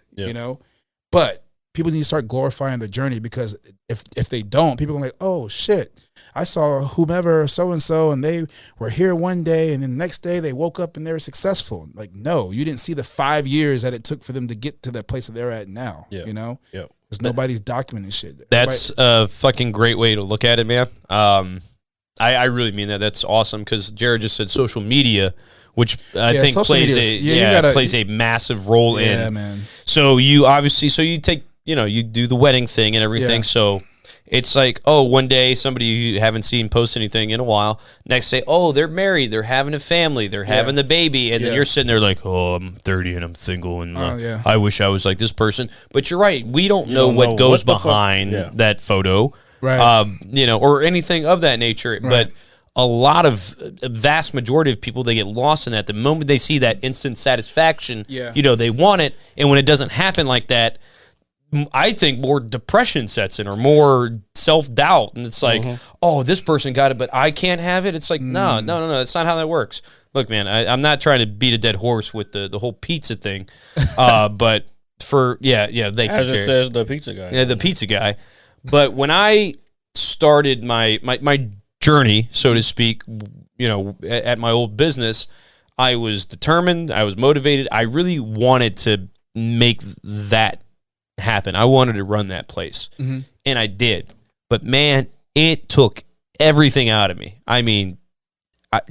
But people need to start glorifying the journey, because if they don't, people are like, oh shit, I saw whomever so and so, and they were here one day, and then the next day they woke up and they were successful. Like, no, you didn't see the 5 years that it took for them to get to that place that they're at now. Yeah. Because nobody's documenting shit. That's a fucking great way to look at it, man. I really mean that. That's awesome, because Jared just said social media, which I think plays a massive role in. Yeah, man. So you take, you do the wedding thing and everything. Yeah. So it's like, oh, one day somebody you haven't seen post anything in a while. Next day, oh, they're married, they're having a family, they're having the baby, and then you're sitting there like, oh, I'm 30 and I'm single, and I wish I was like this person. But you're right, we don't know what goes behind that photo, right? Or anything of that nature. Right. But a vast majority of people, they get lost in that. The moment they see that instant satisfaction, they want it, and when it doesn't happen like that, I think more depression sets in, or more self-doubt. And it's like, oh, this person got it, but I can't have it. It's like, no. That's not how that works. Look, man, I'm not trying to beat a dead horse with the whole pizza thing. But thank you, As it Jared. says, the pizza guy. Yeah, the pizza guy. But when I started my journey, so to speak, at my old business, I was determined, I was motivated. I really wanted to make that happen. I wanted to run that place, and I did. But man, it took everything out of me. I mean,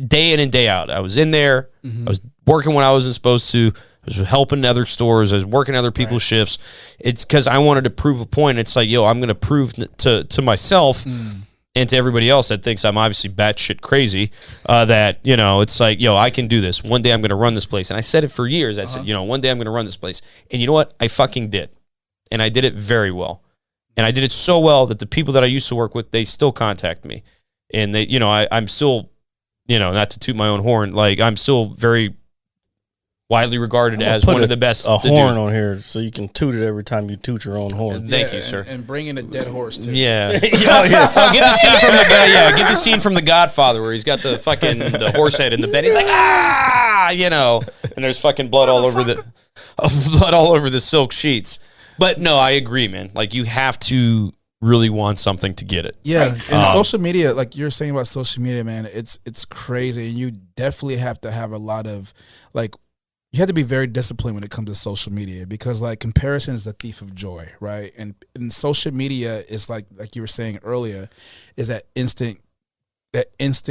day in and day out, I was in there. I was working when I wasn't supposed to. I was helping other stores. I was working other people's shifts. It's because I wanted to prove a point. It's like, I'm going to prove to myself and to everybody else that thinks I'm obviously batshit crazy, that, it's like, I can do this. One day I'm going to run this place. And I said it for years. I said, one day I'm going to run this place. And you know what? I fucking did. And I did it very well. And I did it so well that the people that I used to work with, they still contact me. And they, I'm still, not to toot my own horn, like I'm still very widely regarded as one of the best. A horn on here so you can toot it every time you toot your own horn. Thank you, sir. And bring in a dead horse too. Yeah. Get the scene from the guy. Yeah, get the scene from The Godfather where he's got the fucking the horse head in the bed. He's like, and there's fucking blood all over the silk sheets. But no, I agree, man. Like, you have to really want something to get it. Yeah, and social media, like you're saying about social media, man, it's crazy. And you definitely have to have a lot of, like, you have to be very disciplined when it comes to social media, because like comparison is the thief of joy, right? And social media is like you were saying earlier, is that instant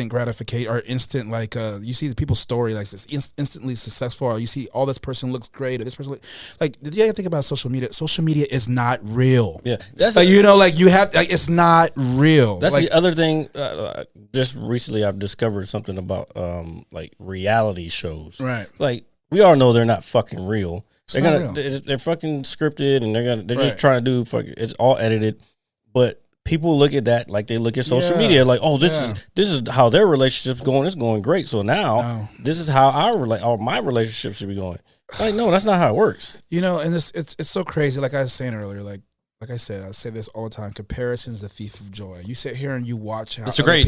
gratification, or instant, like you see the people's story, like this instantly successful, or you see, oh, this person looks great, or this person like you gotta think about social media. Social media is not real. Yeah, that's like, it's not real. That's like, the other thing. Just recently, I've discovered something about like reality shows. Right. Like, we all know they're not fucking real. Real. They're fucking scripted, and they're just trying to do it's all edited, but people look at that like they look at social media, like, oh, this is how their relationship's going. It's going great. So now this is how my relationship should be going. Like, no, that's not how it works. And it's so crazy. Like I was saying earlier, like I said, I say this all the time. Comparison is the thief of joy. You sit here and you watch how it's a very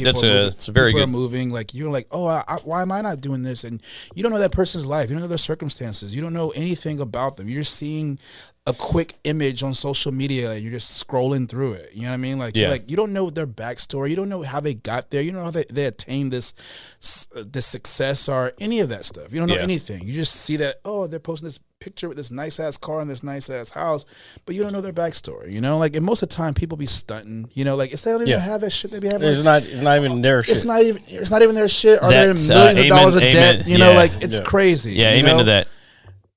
good moving. Like, you're like, oh, why am I not doing this? And you don't know that person's life. You don't know their circumstances. You don't know anything about them. You're seeing a quick image on social media, and you're just scrolling through it. You know what I mean? Like, like, you don't know their backstory. You don't know how they got there. You don't know how they attained this success or any of that stuff. You don't know anything. You just see that, oh, they're posting this picture with this nice ass car and this nice ass house, but you don't know their backstory. Like, and most of the time people be stunting. Like, if they don't even have that shit, they be having. It's not even their shit. It's not even their shit. Or they're in millions of dollars of debt. Like, it's crazy. Yeah, amen to that.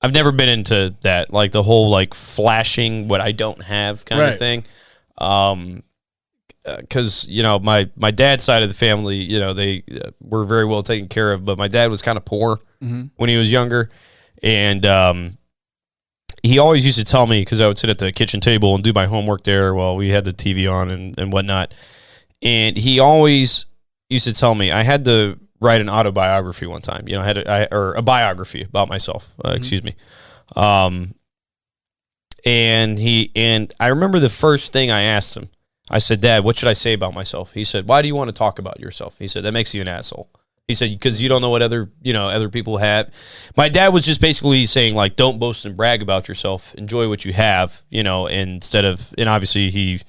I've never been into that, like the whole like flashing what I don't have kind of thing. Because my dad's side of the family, they were very well taken care of, but my dad was kind of poor when he was younger, and he always used to tell me, because I would sit at the kitchen table and do my homework there while we had the TV on and whatnot. And he always used to tell me I had to write an autobiography one time. You know, or a biography about myself. Excuse me. And I remember the first thing I asked him. I said, Dad, what should I say about myself? He said, why do you want to talk about yourself? He said, that makes you an asshole. He said, because you don't know what other people have. My dad was just basically saying, like, don't boast and brag about yourself. Enjoy what you have, and obviously he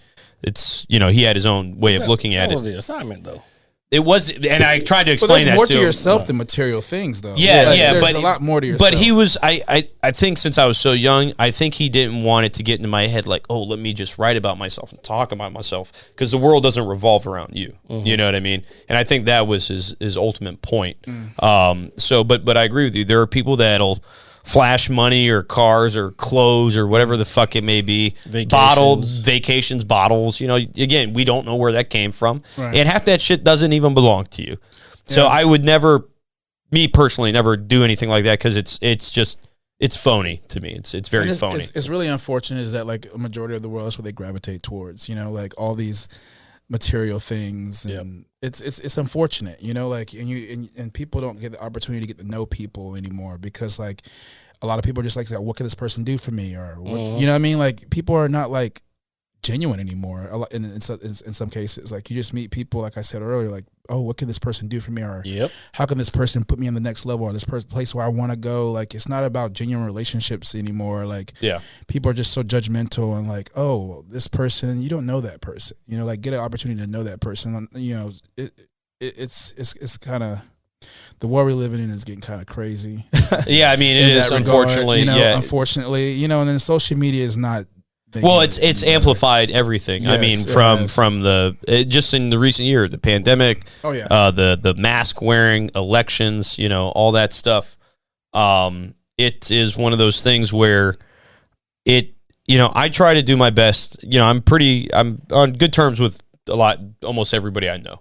had his own way of looking at That was it. the assignment, though. It was, and I tried to But explain there's that more to to him. yourself than material things, though. Yeah, There's but a lot more to yourself. But he was, I think since I was so young, I think he didn't want it to get into my head like, oh, let me just write about myself and talk about myself, because the world doesn't revolve around you. Mm-hmm. You know what I mean? And I think that was his ultimate point. But I agree with you. There are people that'll flash money or cars or clothes or whatever the fuck it may be. Vacations, bottles. Again, we don't know where that came from. Right. And half that shit doesn't even belong to you. So Yeah. I would never, me personally, never do anything like that, because it's phony to me. It's very And phony. It's really unfortunate is that like a majority of the world is what they gravitate towards. Like all these material things, and it's unfortunate. And people don't get the opportunity to get to know people anymore, because like a lot of people are just like, what can this person do for me, or what, you know what I mean? Like people are not like genuine anymore. A lot, in some cases, like you just meet people, like I said earlier, like, oh, what can this person do for me, or how can this person put me on the next level, or this place where I want to go. Like it's not about genuine relationships anymore. Like people are just so judgmental and like, oh, this person, you don't know that person. Like get an opportunity to know that person. It's kind of, the world we're living in is getting kind of crazy. Yeah, I mean, it is, unfortunately. Unfortunately, and then social media is not. Well, it's amplified everything. Yes, I mean, it from has. just in the recent year, the pandemic, the mask wearing, elections, all that stuff. It is one of those things where I try to do my best. I'm on good terms with almost everybody I know.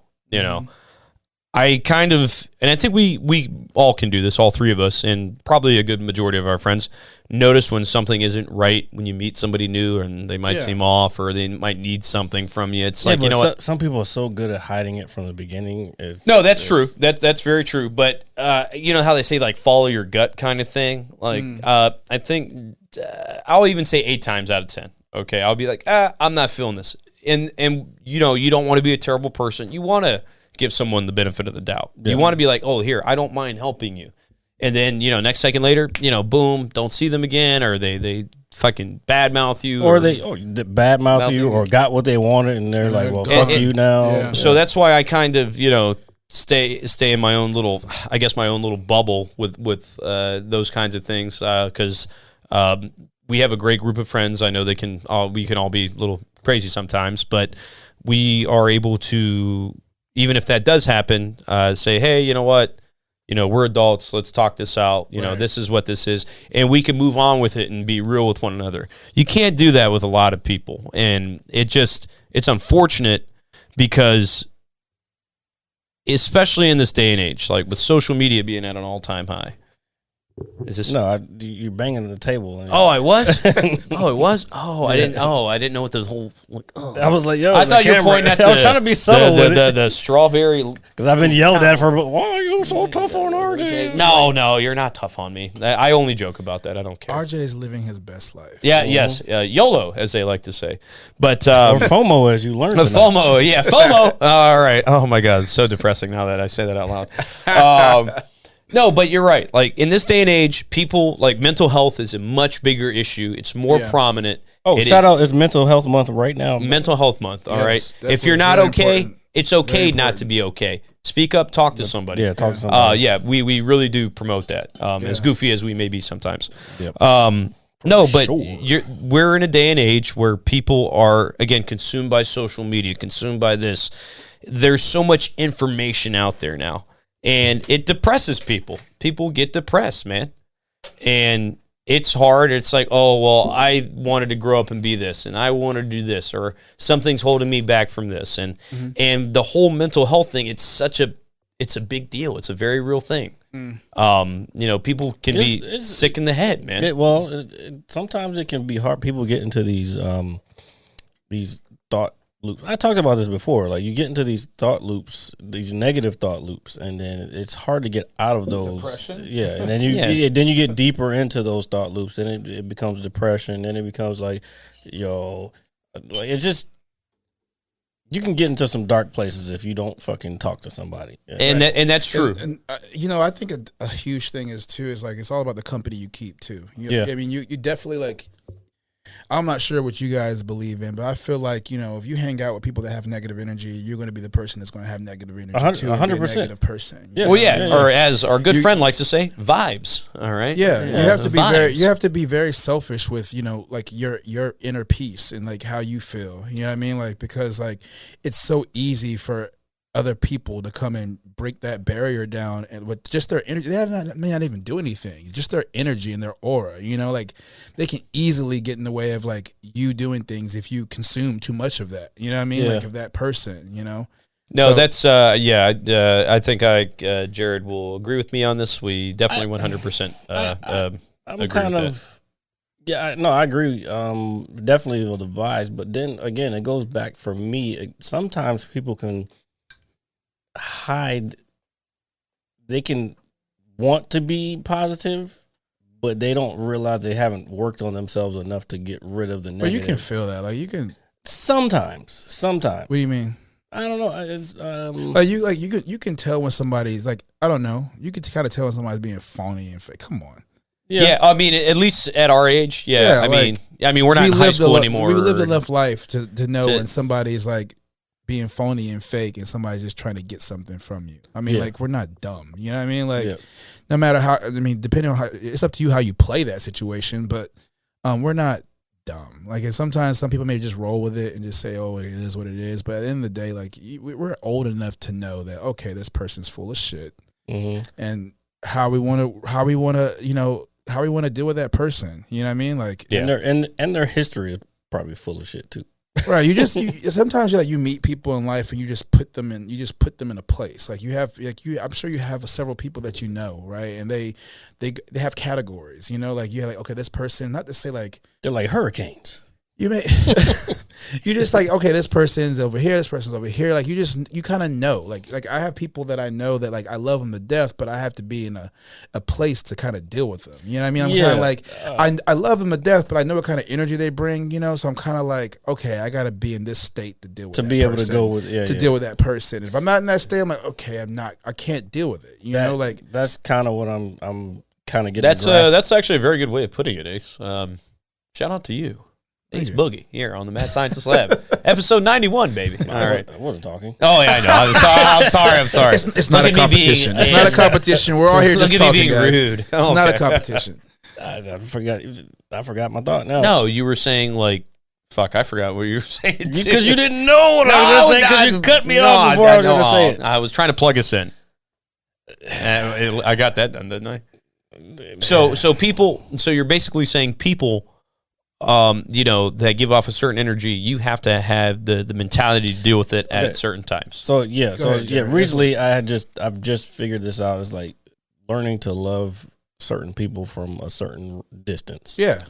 I kind of, and I think we all can do this, all three of us, and probably a good majority of our friends, notice when something isn't right when you meet somebody new and they might seem off, or they might need something from you. It's like, what? Some people are so good at hiding it from the beginning. No, that's true. That's very true. But you know how they say, like, follow your gut kind of thing? Like, I think I'll even say 8 times out of 10. Okay, I'll be like, I'm not feeling this. And you don't want to be a terrible person. You want to give someone the benefit of the doubt. Yeah. You want to be like, oh, here, I don't mind helping you. And then, next second later, boom, don't see them again, or they fucking badmouth you. Or they badmouth you, or got what they wanted, and they're like, well, fuck you now. Yeah. So that's why I kind of, stay in my own little, bubble with those kinds of things, because we have a great group of friends. I know we can all be a little crazy sometimes, but we are able to, even if that does happen, say, hey, you know what? We're adults. Let's talk this out. This is what this is. And we can move on with it and be real with one another. You can't do that with a lot of people. And it's unfortunate, because especially in this day and age, like with social media being at an all-time high. Is this you're banging the table. Oh, I was. Oh, it was. Oh, I didn't. Oh, I didn't know what the whole. I was like, yo, I thought you were pointing at. I was trying to be subtle with it. The strawberry. Because I've been yelled at for. Why are you so tough on RJ? No, you're not tough on me. I only joke about that. I don't care. RJ is living his best life. Yeah. Yes. YOLO, as they like to say. But or FOMO, as you learned. FOMO. Yeah. FOMO. All right. Oh my God, it's so depressing now that I say that out loud. No, but you're right. Like in this day and age, people, like, mental health is a much bigger issue. It's more prominent. Oh, shout out! It's Mental Health Month right now. Mental Health Month. All right. If you're not okay, important. It's okay not to be okay. Speak up. Talk to somebody. Yeah, talk to somebody. We really do promote that. As goofy as we may be sometimes. Yep. No, but we're in a day and age where people are, again, consumed by social media, consumed by this. There's so much information out there now. And it depresses people. People get depressed, man. And it's hard. It's like, oh, well, I wanted to grow up and be this, and I want to do this, or something's holding me back from this. And the whole mental health thing, it's a big deal. It's a very real thing. People can be It's- sick in the head, man. Sometimes it can be hard. People get into these thought loops. I talked about this before. Like you get into these thought loops, these negative thought loops, and then it's hard to get out of those. Depression? Yeah, and then then you get deeper into those thought loops. Then it becomes depression. Then it becomes like, it's just. You can get into some dark places if you don't fucking talk to somebody. And that's true. And I think a huge thing is like it's all about the company you keep too. I mean, you definitely like. I'm not sure what you guys believe in, but I feel like if you hang out with people that have negative energy, you're going to be the person that's going to have negative energy too. 100%. Be a negative person. Yeah. Or as our good friend likes to say, vibes. All right. Yeah, you have to be Vibes. you have to be very selfish with like your inner peace and like how you feel. You know what I mean? Like because like it's so easy for other people to come and break that barrier down, and with just their energy, they may not even do anything. Just their energy and their aura, like they can easily get in the way of like you doing things if you consume too much of that. You know what I mean? Yeah. Like of that person. No, So- that's I think Jared will agree with me on this. We definitely 100% I'm agree kind with of. Yeah, no, I agree. Definitely with the vibes, but then again, it goes back for me. Sometimes people can hide. They can want to be positive, but they don't realize they haven't worked on themselves enough to get rid of the But negative. you can feel that. Like you can. Sometimes. What do you mean? I don't know. It's You can tell when somebody's like, I don't know. You can kind of tell when somebody's being phony and fake. Come on. Yeah, I mean, at least at our age, Yeah, I like, mean, we're not in high school anymore. We lived enough life to know to- when somebody's like being phony and fake and somebody's just trying to get something from you. I mean, Yeah. like we're not dumb. You know what I mean? Like Yeah. no matter how, depending on how, it's up to you how you play that situation, but we're not dumb. Like, and sometimes some people may just roll with it and just say, oh, it is what it is. But at the end of the day, like we're old enough to know that, okay, this person's full of shit. Mhm. And how we want to deal with that person. You know what I mean? Like, Yeah. And their history is probably full of shit too. right. Sometimes you meet people in life and you just put them in a place. Like I'm sure you have several people that you know, right? And they have categories, like you're like, okay, this person, not to say like They're like hurricanes. you may you just like, okay, this person's over here, this person's over here. Like you kind of know. Like I have people that I know that like I love them to death, but I have to be in a place to kind of deal with them. You know what I mean? I'm kind of like I love them to death, but I know what kind of energy they bring. So I'm kind of like, okay, I got to be in this state to deal with To that be able to person, go with deal with that person. If I'm not in that state, I'm like, okay, I can't deal with it. Like That's kind of what I'm kind of getting. That's actually a very good way of putting it, Ace. Shout out to you. Ace you. Boogie here on the Mad Scientist Lab, episode 91, baby. All right. I wasn't talking. Oh yeah, I know. I'm sorry. it's not a Look at me being- competition. It's not a competition. We're all here Look just at me talking, being guys. rude. It's not a competition. I forgot my thought now. No, you were saying like, fuck, I forgot what you were saying. Because you didn't know what I was going to say because you cut me off before I was going to say it. I was trying to plug us in. I got that done, didn't I? So people. So you're basically saying people, that give off a certain energy. You have to have the mentality to deal with it at certain times. So yeah, ahead, Jared. recently I've just figured this out. It's like learning to love certain people from a certain distance. Yeah.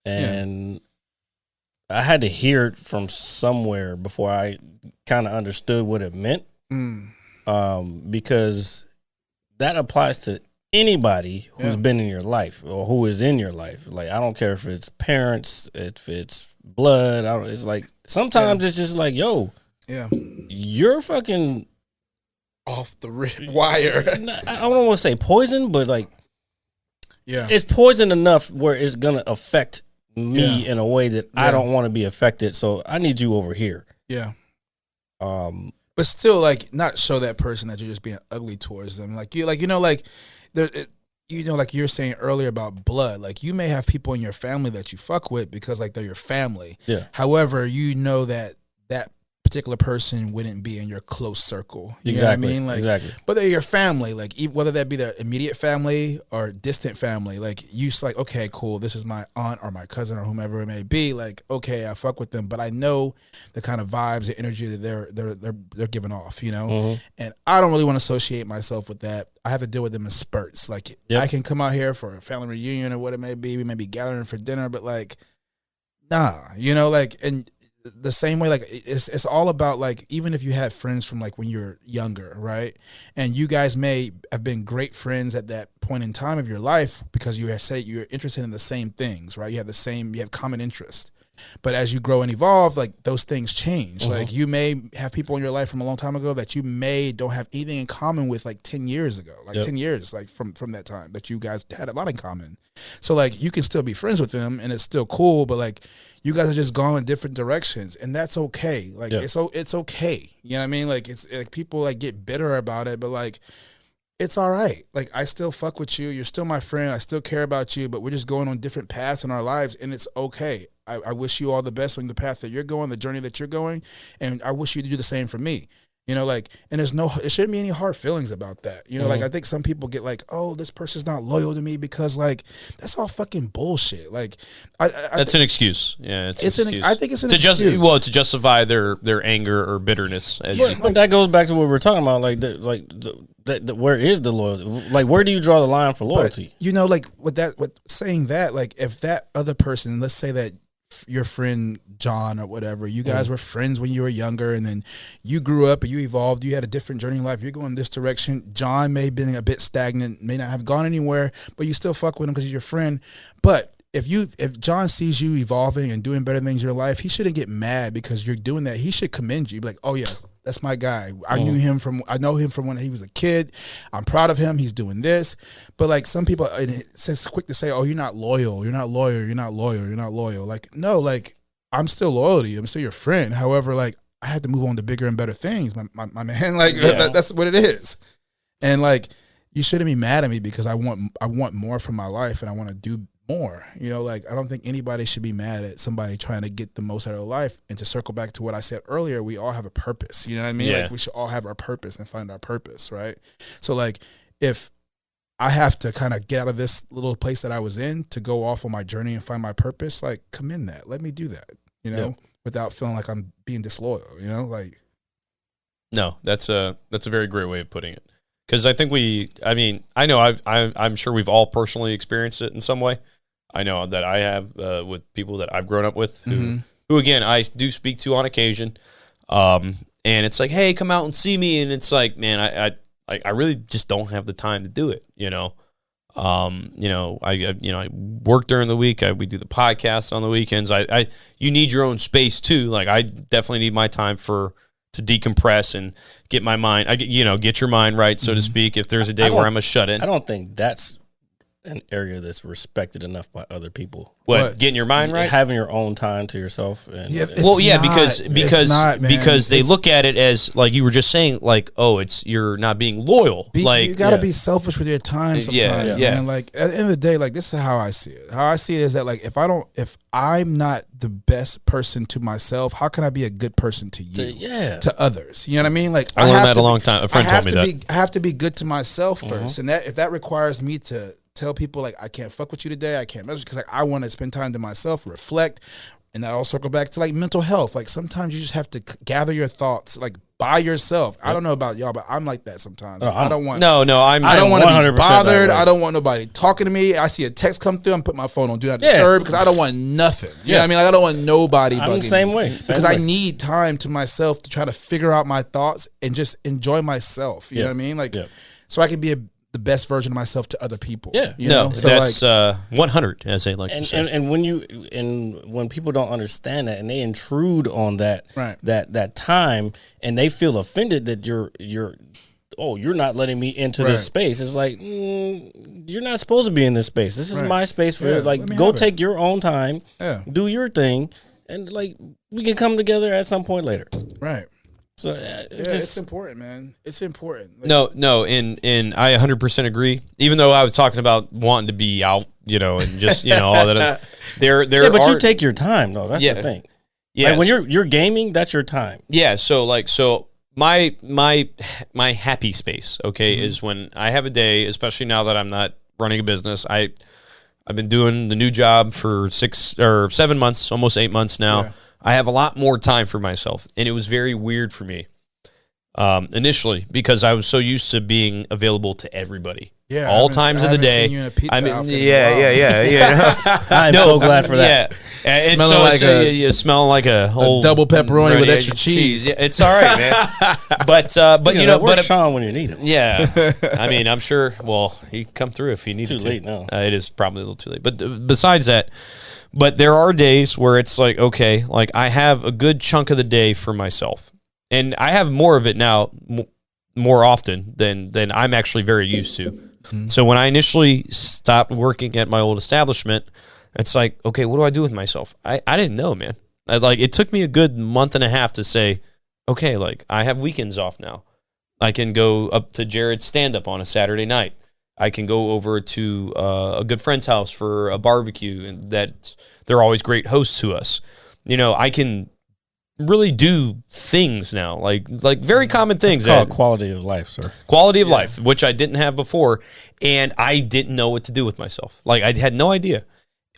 And I had to hear it from somewhere before I kind of understood what it meant. Because that applies to anybody who's been in your life or who is in your life. Like, I don't care if it's parents, if it's blood. It's like sometimes it's just like, yo, Yeah. you're fucking Off the wire. I don't want to say poison, but like Yeah. it's poison enough where it's gonna affect me in a way that I don't want to be affected. So I need you over here. Yeah. But still, like, not show that person that you're just being ugly towards them. Like like you're saying earlier about blood. Like, you may have people in your family that you fuck with because like they're your family. Yeah. However, that particular person wouldn't be in your close circle. You Exactly. know what I mean? Like, Exactly. but they're your family, like whether that be their immediate family or distant family, like you just like, okay, cool, this is my aunt or my cousin or whomever it may be. Like, okay, I fuck with them, but I know the kind of vibes, the energy that they're giving off, you know. And I don't really want to associate myself with that. I have to deal with them in spurts. Like, I can come out here for a family reunion or what it may be. We may be gathering for dinner, but like, nah, you know, like, and the same way, like it's all about like, even if you had friends from like when you're younger, right? And you guys may have been great friends at that point in time of your life because you say you're interested in the same things, right? You have common interest. But as you grow and evolve, like those things change. Like you may have people in your life from a long time ago that you may don't have anything in common with like 10 years ago, like 10 years, like from that time that you guys had a lot in common. So like you can still be friends with them and it's still cool, but like you guys are just going in different directions and that's okay. Like it's okay. You know what I mean? Like it's like people like get bitter about it, but like it's all right. Like I still fuck with you. You're still my friend. I still care about you, but we're just going on different paths in our lives and it's okay. I wish you all the best on the path that you're going, the journey that you're going, and I wish you to do the same for me. You know, like, and it shouldn't be any hard feelings about that. You know, like I think some people get like, oh, this person's not loyal to me because like that's all fucking bullshit. Like, that's an excuse. Yeah, it's an excuse. I think it's an excuse. To justify their anger or bitterness. But that goes back to what we were talking about. Where is the loyalty? Like, where do you draw the line for loyalty? But, you know, like with saying that, like if that other person, let's say that your friend John or whatever, you guys were friends when you were younger and then you grew up and you evolved, you had a different journey in life, you're going this direction. John may have been a bit stagnant, may not have gone anywhere, but you still fuck with him because he's your friend. But if John sees you evolving and doing better things in your life, he shouldn't get mad because you're doing that. He should commend you. Be like, oh yeah, that's my guy. I know him from when he was a kid. I'm proud of him. He's doing this. But like some people, it's quick to say, oh, you're not loyal. You're not loyal. You're not loyal. You're not loyal. Like, no, like I'm still loyal to you. I'm still your friend. However, like I had to move on to bigger and better things, my man. Like that's what it is. And like, you shouldn't be mad at me because I want more from my life and I want to do more. You know, like I don't think anybody should be mad at somebody trying to get the most out of their life. And to circle back to what I said earlier, we all have a purpose. You know what I mean? Yeah. Like we should all have our purpose and find our purpose, right? So like if I have to kind of get out of this little place that I was in to go off on my journey and find my purpose, like commend that. Let me do that, you know, without feeling like I'm being disloyal, you know, like. No, that's a very great way of putting it. Because I think I know I'm sure we've all personally experienced it in some way. I know that I have with people that I've grown up with who again, I do speak to on occasion. And it's like, hey, come out and see me. And it's like, man, I really just don't have the time to do it, you know. I work during the week. We do the podcast on the weekends. You need your own space too. Like I definitely need my time to decompress and get my mind, get your mind right, so to speak. If there's a day where I'm a shut in, I don't think that's an area that's respected enough by other people. What? Getting your mind right? Having your own time to yourself. And, because they look at it as, like you were just saying, like, oh, you're not being loyal. You got to be selfish with your time sometimes. Yeah. Man. Like at the end of the day, like this is how I see it. How I see it is that like if I'm not the best person to myself, how can I be a good person to you? To others. You know what I mean? Like I learned that a long time. A friend told me that. I have to be good to myself first, and that if that requires me to tell people like I can't fuck with you today, I can't message because like I want to spend time to myself, reflect, and that all circle back to like mental health. Like sometimes you just have to gather your thoughts like by yourself. I don't know about y'all, but I'm like that sometimes. I don't want to be bothered. I don't want nobody talking to me. I see a text come through, I'm putting my phone on do not disturb because I don't want nothing. You know what I mean? Like I don't want nobody bugging me. Same way. Because I need time to myself to try to figure out my thoughts and just enjoy myself. You know what I mean? Like so I can be the best version of myself to other people. You know? So that's 100, as they like to say. And when people don't understand that and they intrude on that that time and they feel offended that you're not letting me into this space. It's like you're not supposed to be in this space. This is my space for go take your own time, do your thing, and like we can come together at some point later. Right. So it's important, man. It's important. Like, no, and I 100% agree. Even though I was talking about wanting to be out, and just all that. But you take your time though. That's the thing. Yeah, Like when you're gaming, that's your time. Yeah, so my happy space, okay, is when I have a day, especially now that I'm not running a business. I've been doing the new job for 6 or 7 months, almost 8 months now. Yeah. I have a lot more time for myself, and it was very weird for me initially because I was so used to being available to everybody. Yeah, all times of the day. Seen you in a pizza outfit in a yeah. I'm so glad for that. Yeah. And Smelling so, like so a- you smell like a whole double pepperoni with bread, extra cheese. Yeah, it's all right, man. But you know, where's Sean when you need him? yeah. I mean, I'm sure. Well, he come through if he needed Too to. late now. It is probably a little too late. But besides that, but there are days where it's like, okay, like I have a good chunk of the day for myself, and I have more of it now, more often than I'm actually very used to. Mm-hmm. So when I initially stopped working at my old establishment, it's like, okay, what do I do with myself? I didn't know, man. It took me a good month and a half to say, okay, like I have weekends off now. I can go up to Jared's stand-up on a Saturday night. I can go over to a good friend's house for a barbecue, and that they're always great hosts to us. You know, I can really do things now, like very common things. It's called that- quality of life, sir. quality of life, which I didn't have before, and I didn't know what to do with myself. Like I had no idea.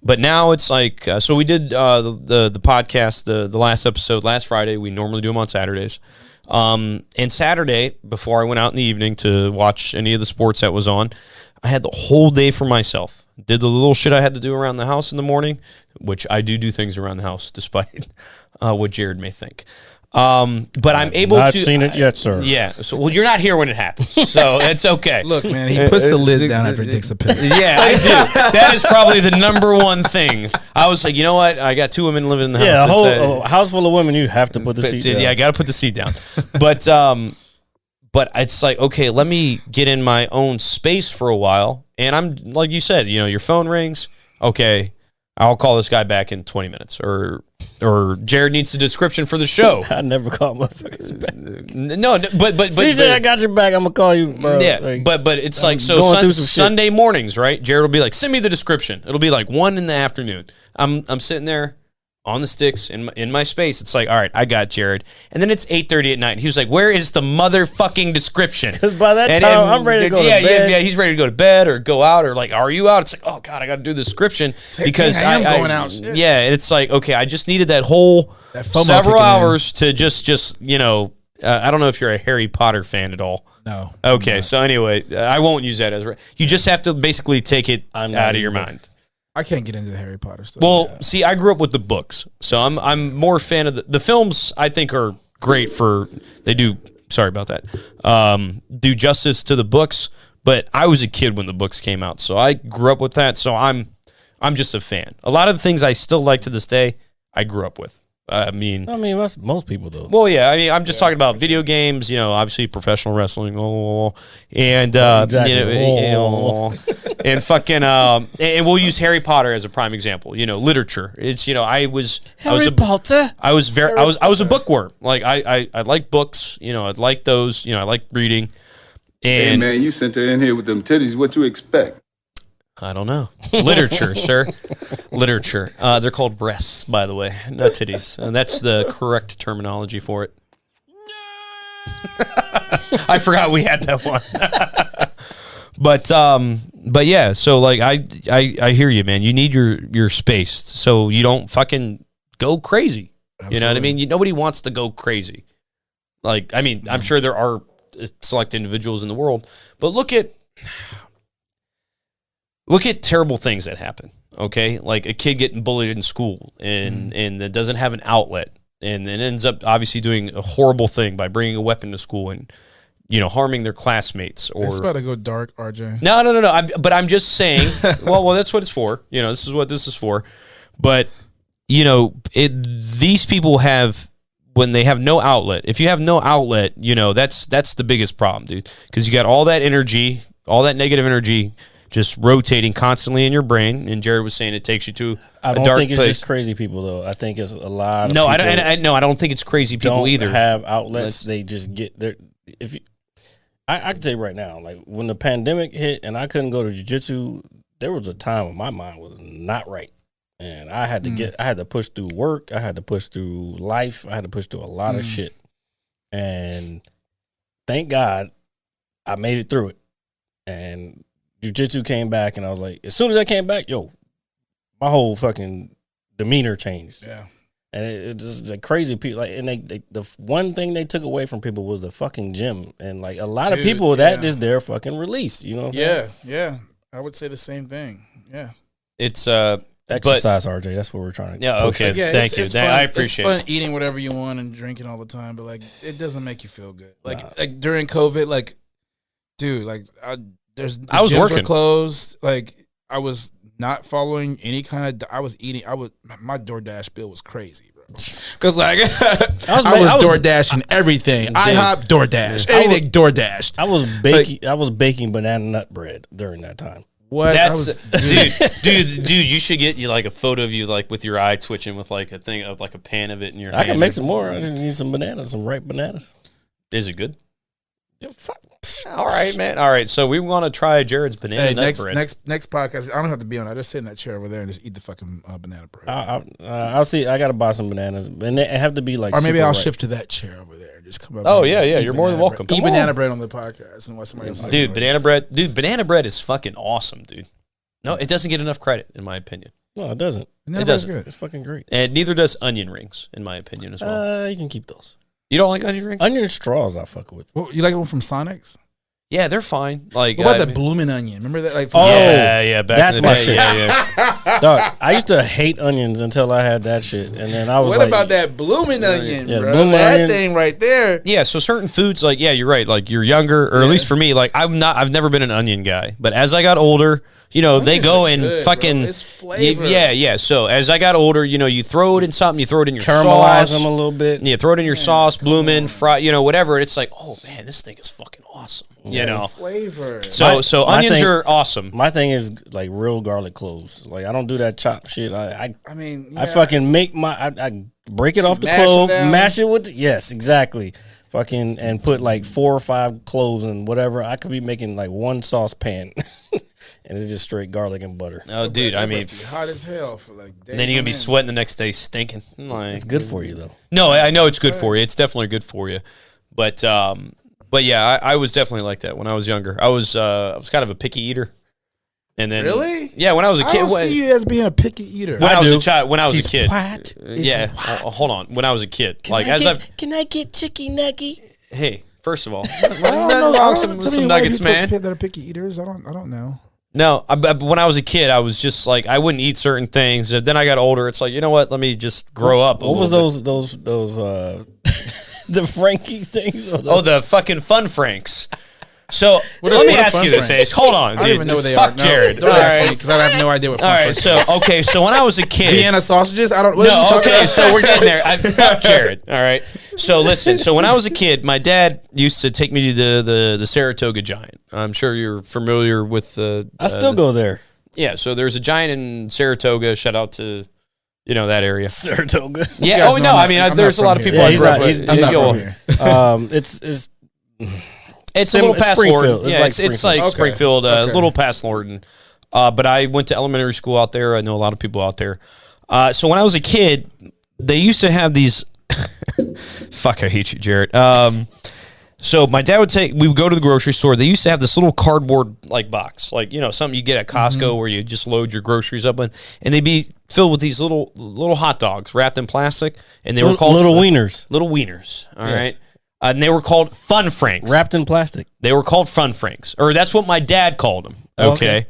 But now it's like, so we did the podcast, the last episode last Friday. We normally do them on Saturdays. And Saturday, before I went out in the evening to watch any of the sports that was on, I had the whole day for myself. Did the little shit I had to do around the house in the morning, which I do things around the house, despite what Jared may think. But I'm able Not to. seen it yet, sir. Yeah. So, well, you're not here when it happens, so it's okay. Look, man, he puts the lid down after he takes a piss. Yeah, I do. That is probably the number one thing. I was like, you know what? I got 2 women living in the house. Yeah, It's a house full of women, you have to put the seat down. Yeah, I got to put the seat down. But it's like, okay, let me get in my own space for a while. And I'm like you said, you know, your phone rings. Okay, I'll call this guy back in 20 minutes, or Jared needs a description for the show. I never call motherfuckers back. No, but CJ, I got your back. I'm gonna call you, bro. yeah, Like, but it's like, so going through some shit. Sunday mornings, right? Jared will be like, send me the description. It'll be like 1 p.m. I'm sitting there on the sticks in my space. It's like, all right, I got Jared. And then it's 8:30 at night. And he was like, where is the motherfucking description? Because by that time, I'm ready to go to bed. Yeah, he's ready to go to bed or go out, or like, are you out? It's like, oh God, I got to do the description because I am going out. Shit. Yeah, and it's like, okay, I just needed that whole That FOMO several kicking in. hours to just you know, I don't know if you're a Harry Potter fan at all. No. Okay, so anyway, I won't use that as you just have to basically take it I'm out not of your either. mind. I can't get into the Harry Potter stuff. Well, see, I grew up with the books, so I'm more a fan of the films. I think are great for they do. Sorry about that. Do justice to the books, but I was a kid when the books came out, so I grew up with that. So I'm just a fan. A lot of the things I still like to this day, I grew up with. I mean, that's most people though. well, yeah. I mean, I'm just talking about video games. You know, obviously professional wrestling. And Exactly. you know, and fucking and we'll use Harry Potter as a prime example. You know, literature. It's, you know, I was Potter. I was a bookworm. Like I like books. You know, I like those. You know, I like reading. Hey And man, you sent her in here with them titties. What you expect? I don't know. Literature, sir. Literature. They're called breasts, by the way, not titties. And that's the correct terminology for it. I forgot we had that one. But yeah, so like I hear you, man. You need your space so you don't fucking go crazy. Absolutely. You know what I mean? Nobody wants to go crazy. Like, I mean, I'm sure there are select individuals in the world, but look at terrible things that happen. Okay, like a kid getting bullied in school and that doesn't have an outlet, and then ends up obviously doing a horrible thing by bringing a weapon to school and, you know, harming their classmates. Or It's about to go dark, RJ. no. But I'm just saying. well, that's what it's for. You know, this is what this is for. But you know, these people have, when they have no outlet. If you have no outlet, you know, that's the biggest problem, dude. Because you got all that energy, all that negative energy, just rotating constantly in your brain. And Jared was saying it takes you to I a don't dark think it's place. just crazy people though. I think it's a lot of No, I people don't. I don't think it's crazy people don't either. have outlets. They just get their. If you, I can tell you right now, like when the pandemic hit and I couldn't go to jiu-jitsu, there was a time when my mind was not right. and I had to push through work. I had to push through life. I had to push through a lot of shit. And thank God I made it through it. And jiu-jitsu came back, and I was like, as soon as I came back, my whole fucking demeanor changed. Yeah. And it just like crazy people. Like, and they the one thing they took away from people was the fucking gym. And like a lot of people, that is their fucking release. You know what I'm saying? Yeah. I would say the same thing. Yeah. It's Exercise, RJ. That's what we're trying to. Yeah. Okay. Yeah, Thank you. it's fun. I appreciate It's it. fun eating whatever you want and drinking all the time, but like it doesn't make you feel good. Like during COVID, like, dude, like I was working. Were closed. Like I was not following any kind of. I was eating. My DoorDash bill was crazy, bro. Because like I was DoorDashing everything. IHOP, DoorDash, anything DoorDashed. I was baking banana nut bread during that time. What? That's dude. You should get you like a photo of you like with your eye twitching with like a thing of like a pan of it in your hand. I can make some more. I just need some bananas, some ripe bananas. Is it good? Yeah, fuck. All right, man. All right, so we want to try Jared's banana nut bread. Next podcast. I don't have to be on. I just sit in that chair over there and just eat the fucking banana bread. I'll see. I gotta buy some bananas, and they have to be like. Or maybe super I'll ripe. shift to that chair over there and just come up. Oh and yeah, just yeah. eat You're more than banana welcome. bread. Eat Come banana on. bread on the podcast and what somebody else. Dude, banana bread. Dude, banana bread is fucking awesome, dude. No, it doesn't get enough credit, in my opinion. No, it doesn't. Banana It bread's doesn't. good. It's fucking great. And neither does onion rings, in my opinion, as well. You can keep those. You don't like onion rings? Onion straws, I fuck with. Well, you like one from Sonic's? Yeah, they're fine. Like, What about I the mean- bloomin' onion? Remember that? Like, Oh, yeah. Back that's in the my day, shit. Yeah. Dog, I used to hate onions until I had that shit, and then I was what like, about that bloomin' onion, Yeah, the bro? bloomin' That onion. thing right there. Yeah, so certain foods, like, yeah, you're right. Like, you're younger, or at least for me, like, I've never been an onion guy. But as I got older, they Onions go are and good, fucking. bro. It's flavor. Yeah. So as I got older, you throw it in something, you throw it in your caramelize sauce. them a little bit. Yeah, throw it in your sauce, bloomin', fry, whatever. It's like, oh man, this thing is fucking awesome. Flavor. So My onions thing- are awesome. My thing is like real garlic cloves. Like I don't do that chop shit. I mean, fucking make I break it off the Mash it clove, down. mash it with yes, exactly. Fucking and put like 4 or 5 cloves and whatever. I could be making like one saucepan, and it's just straight garlic and butter. Oh, dude, I mean, Be hot as hell for like days. then you're gonna on be end. sweating the next day, stinking. Like, It's good for you though. no, I know it's good for you. It's definitely good for you. But yeah, I was definitely like that when I was younger. I was kind of a picky eater. And then Really? Yeah, when I was a I kid. don't see you as being a picky eater. When I was do. a child, when I was He's a kid. white. Yeah, hold on. When I was a kid, Can I get chicky nugget? hey, first of all, I don't know. nothing I wrong don't with know too some many white nuggets, people man. that are picky eaters. I don't know. No, but when I was a kid, I was just like I wouldn't eat certain things. Then I got older. It's like, you know what? Let me just grow up. What was those the Frankie things? Or Oh, the fucking Fun Franks. So let me what are ask Fun you this, Franks? Ace. Hold on, I don't dude. even know what they Fuck are. No, Jared. Don't All ask me right. because I have no idea what. All right. So so when I was a kid, Vienna sausages. I don't. What are you no, talking okay, about? so we're getting there. Fuck Jared. All right. So listen. So when I was a kid, my dad used to take me to the Saratoga Giant. I'm sure you're familiar with the. I still go there. Yeah. So there's a giant in Saratoga. Shout out to that area. Saratoga. Yeah. guys Oh know no. I'm I not- mean, I'm there's a not lot of from people. here. I grew up he's with. not- I'm not Yo, from here. It's It's a little It's past Springfield. Lord. It's Yeah, like it's Springfield. like Okay. Springfield, a Okay. little past Lorton. But I went to elementary school out there. I know a lot of people out there. So when I was a kid, they used to have these. Fuck, I hate you, Jared. So my dad we would go to the grocery store. They used to have this little cardboard like box, like something you get at Costco where you just load your groceries up in, and they'd be filled with these little hot dogs wrapped in plastic, and they were called little wieners Little wieners. All Yes. right. And they were called Fun Franks. wrapped in plastic. They were called Fun Franks, or that's what my dad called them. Okay. Okay.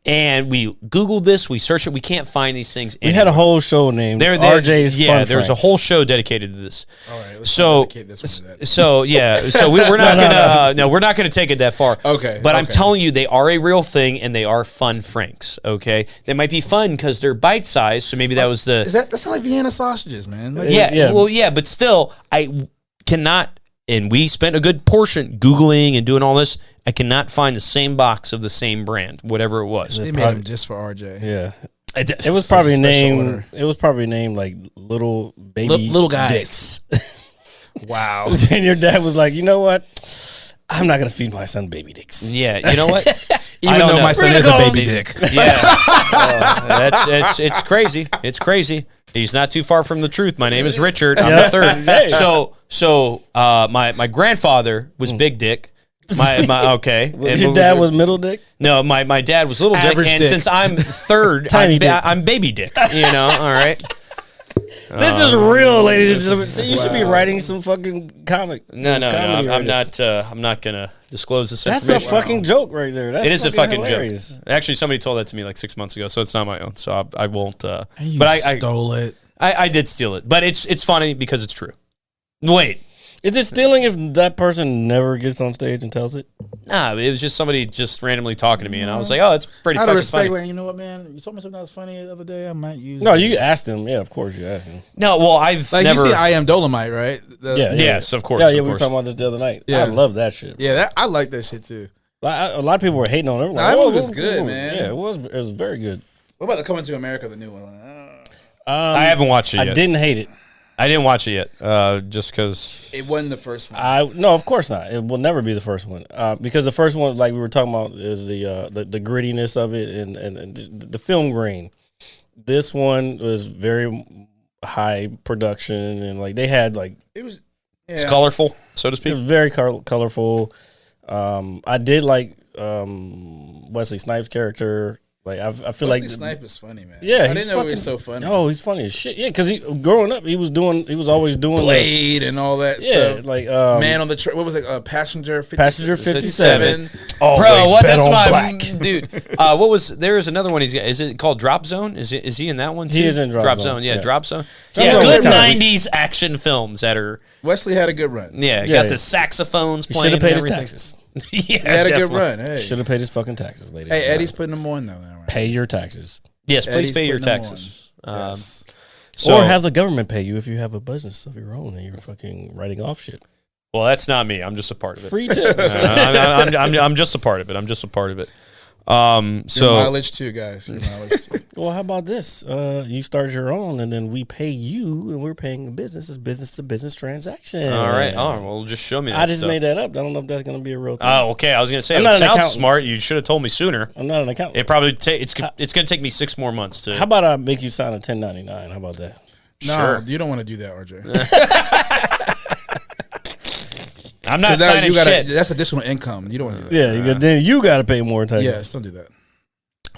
And we Googled this, we searched it, we can't find these things. We had a whole show named RJ's yeah, Fun there's a Franks. whole show dedicated to this. All right. Let's So, dedicate this one to that. so yeah, so we're not gonna we're not gonna take it that far. Okay, but I'm okay. telling you, they are a real thing, and they are Fun Franks. Okay, they might be fun because they're bite sized, so maybe that was the That's not like Vienna sausages, man. Like, yeah, well, yeah, but still, I cannot. And we spent a good portion Googling and doing all this. I cannot find the same box of the same brand, whatever it was. They made them just for RJ. Yeah. It It was probably special named. order. It was probably named like little baby Little guys. dicks. Wow. And your dad was like, you know what? I'm not gonna feed my son baby dicks. Yeah, you know what? Even though my son is a baby dick. Yeah, it's crazy. It's crazy. He's not too far from the truth. My name is Richard. I'm the third. Hey. So my grandfather was big dick. My okay. Your dad was middle dick. No, my dad was little dick, Average and dick. since I'm third, Tiny dick. I'm baby dick. You know, all right. This is real, ladies and gentlemen. See, you should be writing some fucking comic. No, some comedy I'm right there. not. I'm not gonna disclose this That's a information. fucking joke right there. That's It is a fucking hilarious. joke. Actually, somebody told that to me like 6 months ago, so it's not my own. So I won't. You But I stole it. I did steal it, but it's funny because it's true. Wait, Is it stealing if that person never gets on stage and tells it? nah, it was just somebody just randomly talking to me, and I was like, oh, that's pretty Out of fucking respect, funny. like, you know what, man? You told me something that was funny the other day. I might use. No, it. you asked him. Yeah, of course you asked him. No, well, I've like never. you see, I am Dolomite, right? Yeah. Yes, of course. Yeah, of we were course. talking about this the other night. Yeah. I love that shit. yeah. That I like that shit too. A lot of people were hating on it. Nah, that movie was good, man. Yeah, it was very good. What about the Coming to America, the new one? I haven't watched it I yet. didn't hate it. I didn't watch it yet, just because. It wasn't the first one. No, of course not. It will never be the first one because the first one, like we were talking about, is the grittiness of it and the film grain. This one was very high production and like they had like It was. It's colorful, so to it speak. was very colorful. I did like Wesley Snipes' character. Like I feel Wesley like Snipe is funny, man. yeah, I he's didn't know he was fucking- so funny. No, he's funny as shit. Yeah, because growing up, he was always doing Blade and all that yeah, stuff. like Man on the train. What was it? Passenger 57. Passenger 57. Bro, Always what? bet That's on my black. dude. What was? There is another one. He's got. Is it called Drop Zone? Is he in that one too? He is in Drop Zone, Yeah, yeah. Drop Zone. Drop Yeah, Zone good was kinda- '90s action films that are. Wesley had a good run. Yeah, Yeah, got yeah. the saxophones He playing. should have paid and his everything. taxes. Yeah, He had a good definitely. run. Hey, Should have paid his fucking taxes, ladies. hey, and gentlemen. Eddie's putting them on though. Now, right? Pay your taxes, Yes, please Eddie's pay your putting them taxes. on. Yes. So, or have the government pay you if you have a business of your own and you're fucking writing off shit. well, that's not me. I'm just a part of it. Free tips. I'm just a part of it. I'm just a part of it. Your So mileage too, guys. Your mileage too. Well, how about this? You start your own, and then we pay you, and we're paying the business. It's business to business transaction. all right. Well, just show me that. I just stuff. made that up. I don't know if that's going to be a real thing. Oh, okay. I was gonna say I'm it not an sounds accountant. smart. You should have told me sooner. I'm not an accountant. It probably it's gonna take me 6 more months to. How about I make you sign a 1099? How about that? No, Sure. you don't want to do that, RJ. I'm not 'Cause that- signing you gotta- shit. That's additional income. You don't want to do that. Yeah, then you got to pay more taxes. Yes, don't do that.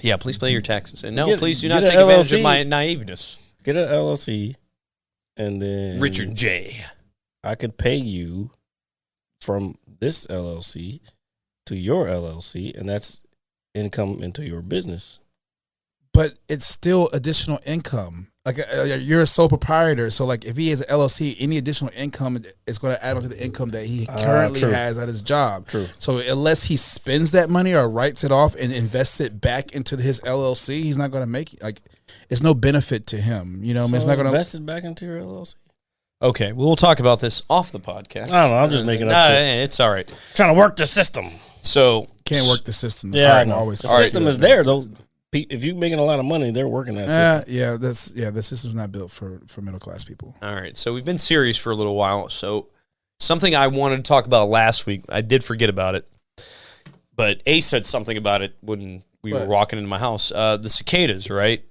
Yeah, please pay your taxes. And no, Get- please do get not an take advantage of LLC. my naiveness. Get an LLC, and then Richard J. I could pay you from this LLC to your LLC, and that's income into your business. But it's still additional income. Like you're a sole proprietor, so like if he has an LLC, any additional income is going to add on to the income that he currently true. has at his job. True. So unless he spends that money or writes it off and invests it back into his LLC, he's not going to make it. Like it's no benefit to him. You know, what I mean, it's not going to. invest it back into your LLC. Okay, we'll talk about this off the podcast. I don't know. I'm just making up Nah, shit. it's all right. Trying to work the system. So Can't work the system. The Yeah, I system know. always The fucks system you is up. there though. If you're making a lot of money, they're working that system. The system's not built for middle class people. all right, so we've been serious for a little while. So something I wanted to talk about last week, I did forget about it, but Ace said something about it when we were What? walking into my house. The cicadas, right?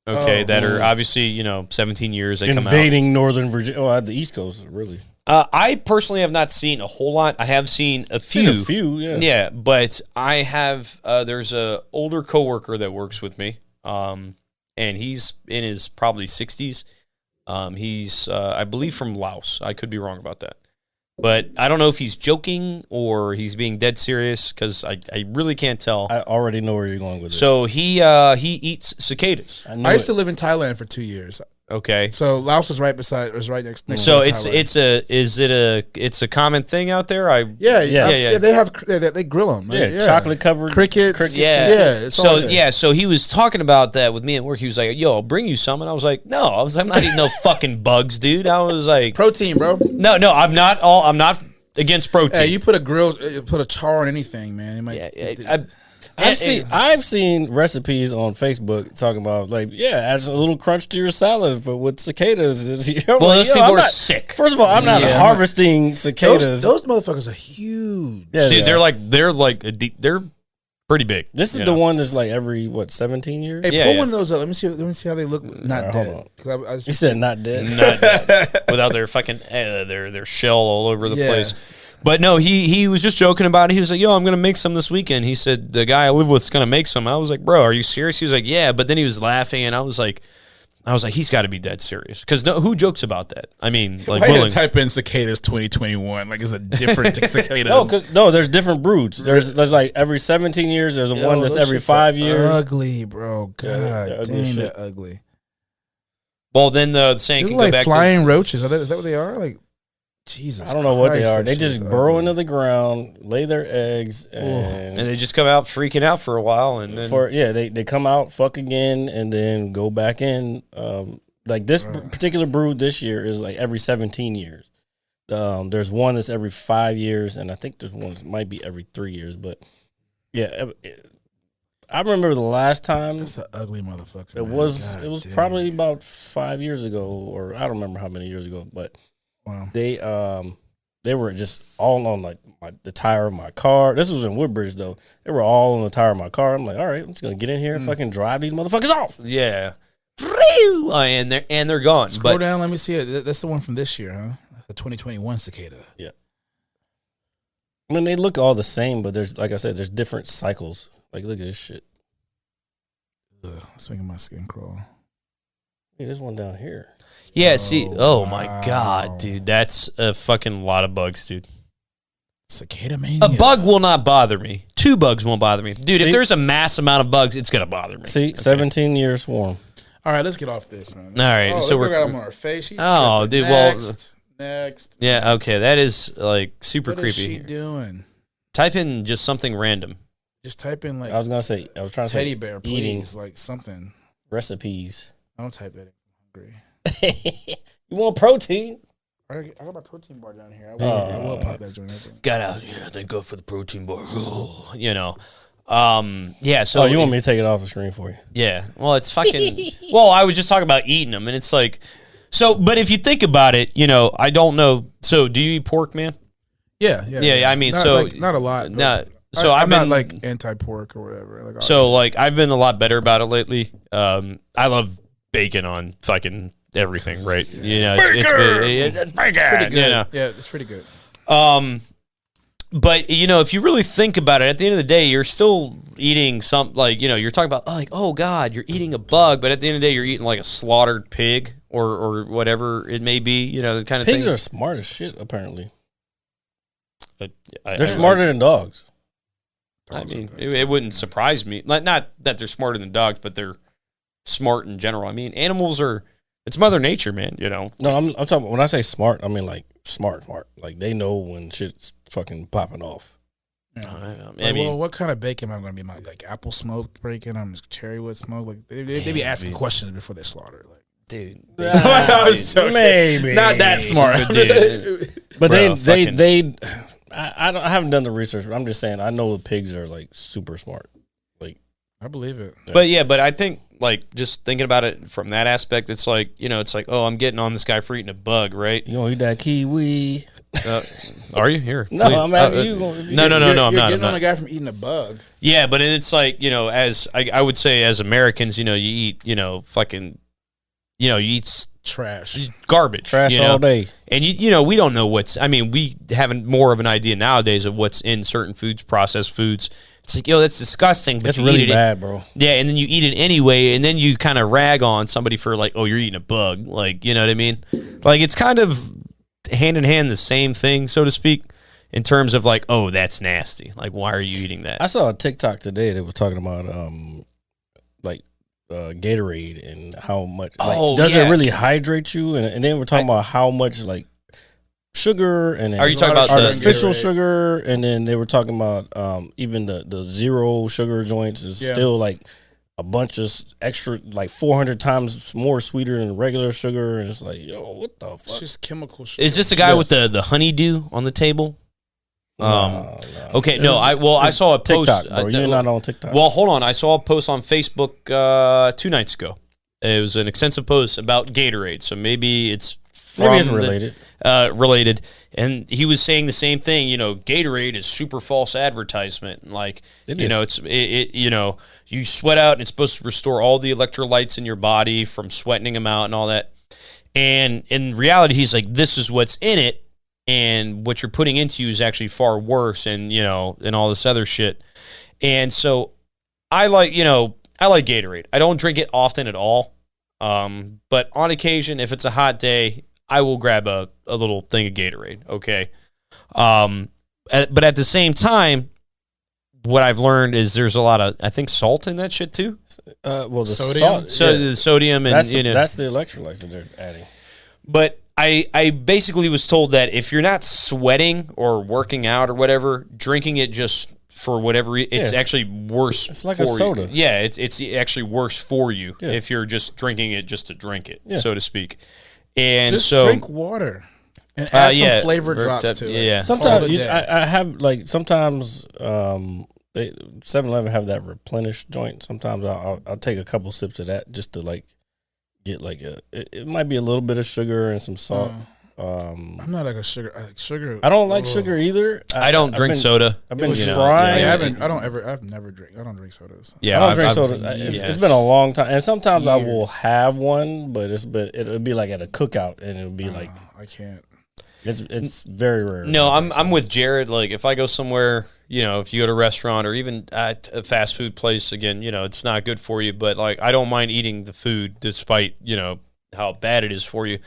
Okay, Oh. that are obviously 17 years they come out. Invading Northern Virginia. Oh, the East Coast, really. I personally have not seen a whole lot. I have seen a few. A few, yeah. Yeah, but I have. There's a older coworker that works with me, and he's in his probably 60s. He's, I believe, from Laos. I could be wrong about that, but I don't know if he's joking or he's being dead serious because I really can't tell. I already know where you're going with this. So he eats cicadas. I, knew I used it. to live in Thailand for 2 years. Okay. So Laos was right next. So to Thailand. it's a common thing out there. Yeah. They have they grill them. Yeah, chocolate covered crickets. Yeah. It's all there. So he was talking about that with me at work. He was like, "Yo, I'll bring you some," and I was like, "No, I'm not eating no fucking bugs, dude." I was like, Protein, bro. "No, I'm not against protein." Hey, you put a grill, you put a char on anything, man. It might, I've seen recipes on Facebook talking about like, add a little crunch to your salad with cicadas. Well, those people are sick. First of all, I'm not harvesting cicadas. Those motherfuckers are huge. Yeah, Dude, they're pretty big. This is the one that's like every 17 years. Hey, Yeah, pull yeah. one of those up. Let me see how they look. Not All right, dead. hold on. 'Cause I just You said not dead. Not dead. Without their fucking their shell all over the Yeah. place. But no, he was just joking about it. He was like, "Yo, I'm gonna make some this weekend." He said the guy I live with is gonna make some. I was like, "Bro, are you serious?" He was like, "Yeah," but then he was laughing, and I was like, he's got to be dead serious because who jokes about that? I mean, like, Why you willing. type in cicadas 2021? Like it's a different cicada. No, there's different broods. There's like every 17 years. There's one that's every 5 years. Ugly, bro. God they're ugly damn, shit. they're ugly. Well, then the saying They can look go like back flying roaches. Is that what they are? Like Jesus. I don't know what they Christ, are. that They shit just is burrow ugly. into the ground, lay their eggs, and they just come out freaking out for a while, and then they come out, fuck again, and then go back in. Like this particular brood this year is like every 17 years. There's one that's every 5 years, and I think there's one that might be every 3 years. But yeah, I remember the last time That's an ugly motherfucker. it man. was God it was damn. probably about 5 years ago, or I don't remember how many years ago, but Wow. they were just all on like the tire of my car. This was in Woodbridge though. They were all on the tire of my car. I'm like, all right, I'm just gonna get in here and fucking drive these motherfuckers off. yeah, and they're gone. Scroll But down. Let me see it. That's the one from this year, huh? That's the 2021 cicada. I mean, they look all the same, but there's, like I said, there's different cycles. Like, look at this shit. Ugh, it's making my skin crawl. Hey, there's one down here. yeah, see, my wow. God, dude, that's a fucking lot of bugs, dude. Cicada mania. A bug will not bother me. 2 bugs won't bother me, dude. See? If there's a mass amount of bugs, it's gonna bother me. See, 17 years swarm. All right, let's get off this, man. All right, Oh, so look, we got we're them on our face. She's Oh, tripping. dude, well- next. yeah, okay, that is like super What is creepy. she doing? Type in just something random. Just type in like I was trying to teddy say bear, eating please, like something. recipes. Don't type that. I'm hungry. You want protein? I got my protein bar down here. I Oh. will pop that joint open. Got out, then go for the protein bar. You know, yeah. So So you want me to take it off the screen for you? Yeah. Well, it's fucking. Well, I was just talking about eating them, and it's like, so. But if you think about it, I don't know. So, do you eat pork, man? Yeah. Yeah, I mean, not, so- like, not a lot. but Nah, so I'm I've not been- like anti-pork or whatever. Like, So, like, I've been a lot better about it lately. I love bacon on fucking everything, right? It's bacon. pretty good. Yeah. It's pretty good. But if you really think about it, at the end of the day, you're still eating some you're talking about oh God, you're eating a bug, but at the end of the day, you're eating like a slaughtered pig or whatever it may be. The kind of Pigs thing. are smart as shit, apparently. I- They're I- smarter than dogs. I mean, it wouldn't surprise me. Not that they're smarter than dogs, but they're smart in general. I mean, animals are. It's Mother Nature, man. No, I'm talking, when I say smart, I mean like smart. Like they know when shit's fucking popping off. I mean, well, what kind of bacon am I going to be? Like apple smoked bacon? I'm cherry wood smoked. Like they be asking questions before they slaughter. Like, dude. I was joking. Maybe not that smart. But I'm just- But Bro, they I haven't done the research, but I'm just saying I know the pigs are like super smart. Like I believe it. But I think just thinking about it from that aspect, it's like oh, I'm getting on this guy for eating a bug, right? you gonna eat that kiwi? Are you here? No, Please. I'm asking you. No. You're I'm not. getting I'm on not. a guy from eating a bug. Yeah, but it's like as I would say, as Americans, you eat fucking, you eat Trash. garbage, Trash all day. and we don't know what's. I mean, we have more of an idea nowadays of what's in certain foods, processed foods. It's like, that's disgusting. But It's you really eat it, bad, bro. Yeah, and then you eat it anyway, and then you kind of rag on somebody for like, oh, you're eating a bug, like, you know what I mean? Like, it's kind of hand in hand the same thing, so to speak, in terms of like, oh, that's nasty. Like, why are you eating that? I saw a TikTok today that was talking about Gatorade and how much does yeah. it really hydrate you? And then we're talking about how much like sugar and Are you talking about the artificial Gatorade? sugar? And then they were talking about even the zero sugar joints is still like a bunch of extra, like 400 times more sweeter than regular sugar. And it's like, yo, what the fuck? It's just chemical shit. Is this the guy with the honeydew on the table? Okay, no, I saw a post. TikTok, bro. You're not on TikTok. Well, hold on. I saw a post on Facebook 2 nights ago. It was an extensive post about Gatorade, so maybe it's related. Related, and he was saying the same thing. You know, Gatorade is super false advertisement. Like, you sweat out, and it's supposed to restore all the electrolytes in your body from sweating them out and all that. And in reality, he's like, this is what's in it, and what you're putting into you is actually far worse, and and all this other shit. And so, I like Gatorade. I don't drink it often at all, but on occasion, if it's a hot day, I will grab a little thing of Gatorade. Okay, but at the same time, what I've learned is there's a lot of, I think, salt in that shit too. The sodium? The sodium and that's the electrolytes that they're adding. But I basically was told that if you're not sweating or working out or whatever, drinking it just for whatever it's actually worse. It's like for a soda. You. Yeah, it's actually worse for you Yeah. if you're just drinking it just to drink it, Yeah. so to speak. And Just so drink water and add some flavor drops to it. Yeah. Sometimes All the day. I have sometimes 7-Eleven have that replenish joint. Sometimes I'll take a couple sips of that just to get it might be a little bit of sugar and some salt. I'm not like a sugar. I don't like sugar either. I don't drink soda. I've been Yeah, trying. I've never drink. I don't drink sodas. Yeah, I don't drink I've- soda. yes. It's been a long time, and sometimes I will Years. have one, but it'll be like at a cookout, and it'll be like I can't. it's very rare. No, I'm with Jared. Like, if I go somewhere, if you go to a restaurant or even at a fast food place, again, it's not good for you. But like, I don't mind eating the food despite how bad it is for you.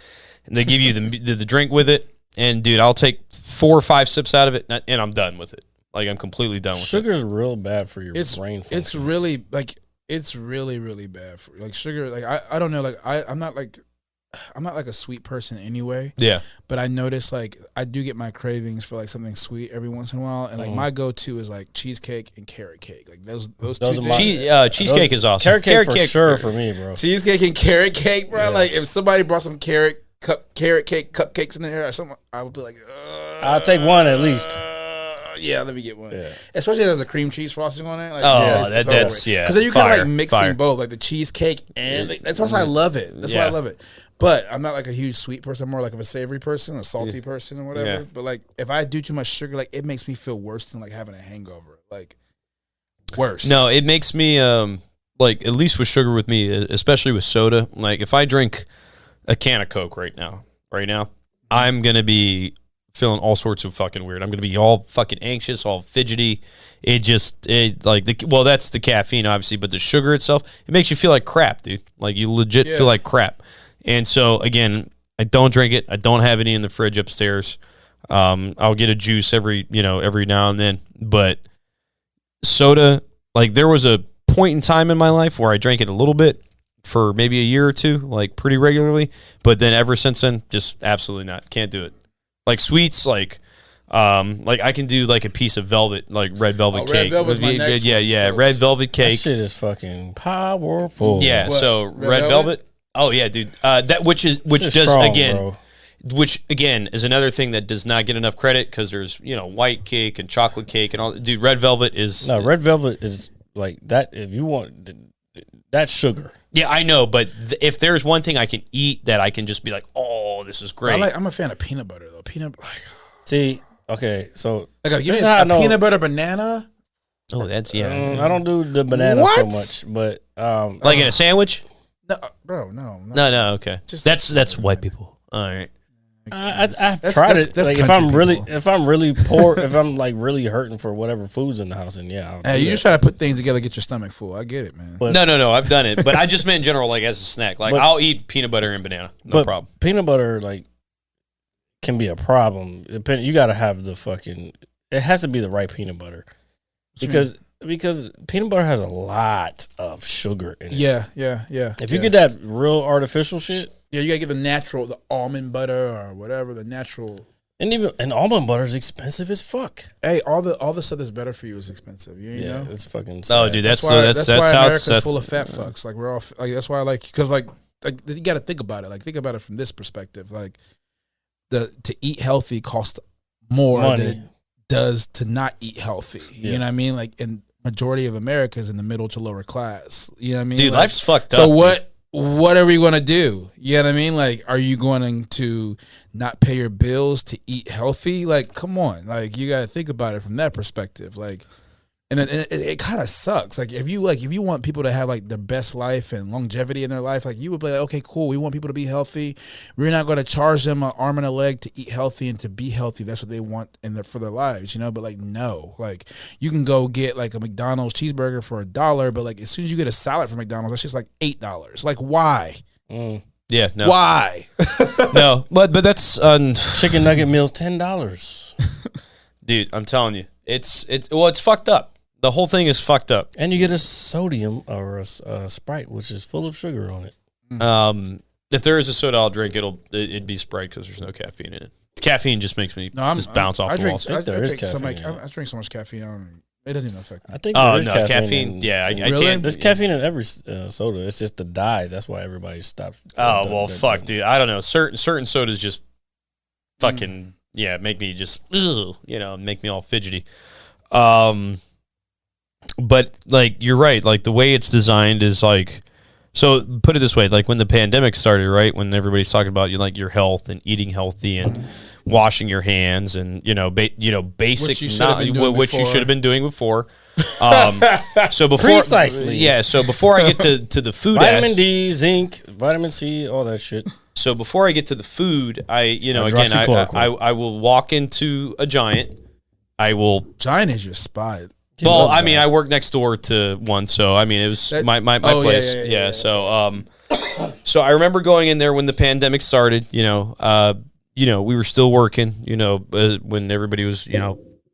And they give you the drink with it, and dude, I'll take 4 or 5 sips out of it, and I'm done with it. Like, I'm completely done with it. Sugar's real bad for your brain function. It's really it's really really bad for sugar. Like I don't know. Like I'm not like a sweet person anyway. Yeah. But I notice I do get my cravings for something sweet every once in a while, and my go-to is cheesecake and carrot cake. Like those Those two are things. my- Cheesecake is awesome. carrot cake for sure for me, bro. Cheesecake and carrot cake, bro. Like if somebody brought some carrot cake cupcakes in there or something, I would be like, I'll take one at least. Yeah, let me get one. Yeah. Especially if there's a cream cheese frosting on it. That's because then you fire, kind of mixing fire. both, like the cheesecake and that's why I love it. That's why I love it. But I'm not like a huge sweet person. I'm more like of a savory person, a salty person, or whatever. Yeah. But if I do too much sugar, it makes me feel worse than having a hangover. Worse. No, it makes me at least with sugar with me, especially with soda. Like, if I drink a can of Coke right now, I'm gonna be feeling all sorts of fucking weird. I'm gonna be all fucking anxious, all fidgety. That's the caffeine, obviously, but the sugar itself, it makes you feel like crap, dude. Like, you legit feel like crap. And so, again, I don't drink it. I don't have any in the fridge upstairs. I'll get a juice every now and then. But soda, there was a point in time in my life where I drank it a little bit for maybe a year or two, pretty regularly. But then ever since then, just absolutely not. Can't do it. Sweets, I can do a piece of velvet, red velvet cake. Red velvet's my next one. Yeah, So- red velvet That cake. shit is fucking powerful. Yeah, What? so Red red velvet? velvet. Oh yeah, dude. Which Shit's does strong, again. bro. Which again is another thing that does not get enough credit because there's white cake and chocolate cake and all. Dude, red velvet is No, red velvet is like that. If you want, that's sugar. Yeah, I know, but if there's one thing I can eat that I can just be like, oh, this is great. I'm a fan of peanut butter though. See, okay, so Give me This is how I a know- peanut butter banana. Oh, that's yeah. I don't do the banana so What? much, but Like in a sandwich? No, bro, no. No, okay. Just- That's white people. All right. I've That's- tried that's- it. that's Like if country I'm really people. poor, if I'm really hurting for whatever food's in the house, and yeah, I'll Hey, do you that. just try to put things together, get your stomach full. I get it, man. But- No, I've done it, but I just meant in general, as a snack. But- I'll eat peanut butter and banana, no But problem. Peanut butter can be a problem. You got to have the fucking. It has to be the right peanut butter, because peanut butter has a lot of sugar in it. Yeah. If you get that real artificial shit, you gotta get the almond butter or whatever, the natural. and almond butter is expensive as fuck. Hey, all the stuff that's better for you is expensive. You Yeah, know. it's fucking. Oh, sad. dude, That's why how America's it's full of fat fucks. We're all that's why because you got to think about it. Think about it from this perspective. To eat healthy costs more Money. than it does to not eat healthy. You Yeah. know what I mean? Like, in majority of America is in the middle to lower class. You know what I mean? Dude, Like, life's fucked up. So dude. what are we going to do? You know what I mean? Like, are you going to not pay your bills to eat healthy? Like, come on. Like, you got to think about it from that perspective. Like, and then it kind of sucks. Like, if you want people to have like the best life and longevity in their life, like, you would be like, okay, cool. We want people to be healthy. We're not going to charge them an arm and a leg to eat healthy and to be healthy. That's what they want for their lives, you know? But like, no, like, you can go get like a McDonald's cheeseburger for $1, but like, as soon as you get a salad from McDonald's, that's just like $8. Like, why? Yeah, no. Why? No, but that's Chicken nugget meals $10, dude, I'm telling you. It's fucked up. The whole thing is fucked up. and you get a sodium or a Sprite, which is full of sugar on it. If there is a soda I'll drink, it'd be Sprite because there's no caffeine in it. Caffeine just makes me just bounce off I the drink, walls. I think there is drink so much. caffeine in it. I drink so much caffeine. It doesn't even affect me. I think Oh there is no, caffeine. yeah, I Really? can't. There's caffeine in every soda. It's just the dyes. That's why everybody stops. Oh well, fuck, dude. I don't know. Certain sodas just fucking make me just make me all fidgety. But like you're right. Like the way it's designed is like. So put it this way: like when the pandemic started, right? When everybody's talking about your health and eating healthy and washing your hands and basic Which you should have been doing which you before. should have been doing before. So before Precisely. yeah. So before I get to the food, Vitamin D, zinc, vitamin C, all that shit. So before I get to the food, I will walk into a Giant. I will. Giant is your spot. Well, I mean, I work next door to one, so I mean, it was my place. yeah. So, so I remember going in there when the pandemic started. We were still working. When everybody was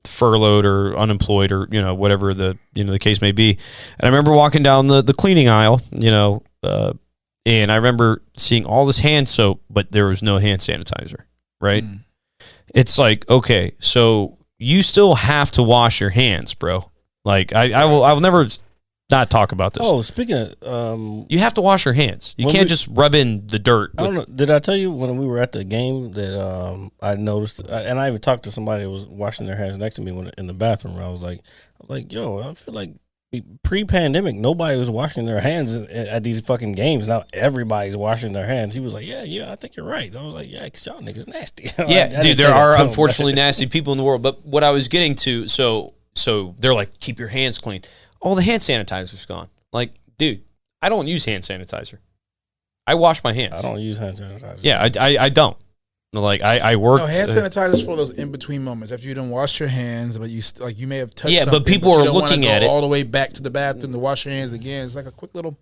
furloughed or unemployed or whatever the case may be. And I remember walking down the cleaning aisle. And I remember seeing all this hand soap, but there was no hand sanitizer. Right? It's like, okay, so you still have to wash your hands, bro. Like I will never not talk about this. Oh, speaking of, You have to wash your hands. You When can't we- just rub in the dirt. I don't know. Did I tell you when we were at the game that I noticed, and I even talked to somebody who was washing their hands next to me in the bathroom. I was like, yo, I feel like pre-pandemic, nobody was washing their hands at these fucking games. Now everybody's washing their hands. He was like, yeah, I think you're right. I was like, yeah, because y'all niggas nasty. I Yeah, didn't dude, say there that are to him, unfortunately nasty people in the world. But what I was getting to, so they're like, keep your hands clean. All the hand sanitizer's gone. Like, dude, I don't use hand sanitizer. I wash my hands. I don't use hand sanitizer. Yeah, I don't. Like I work. No, hand sanitizer is for those in between moments after you don't wash your hands, but you may have touched. Yeah, but something, people you are don't wanna looking go at it. all the way back to the bathroom to wash your hands again. It's like a quick little.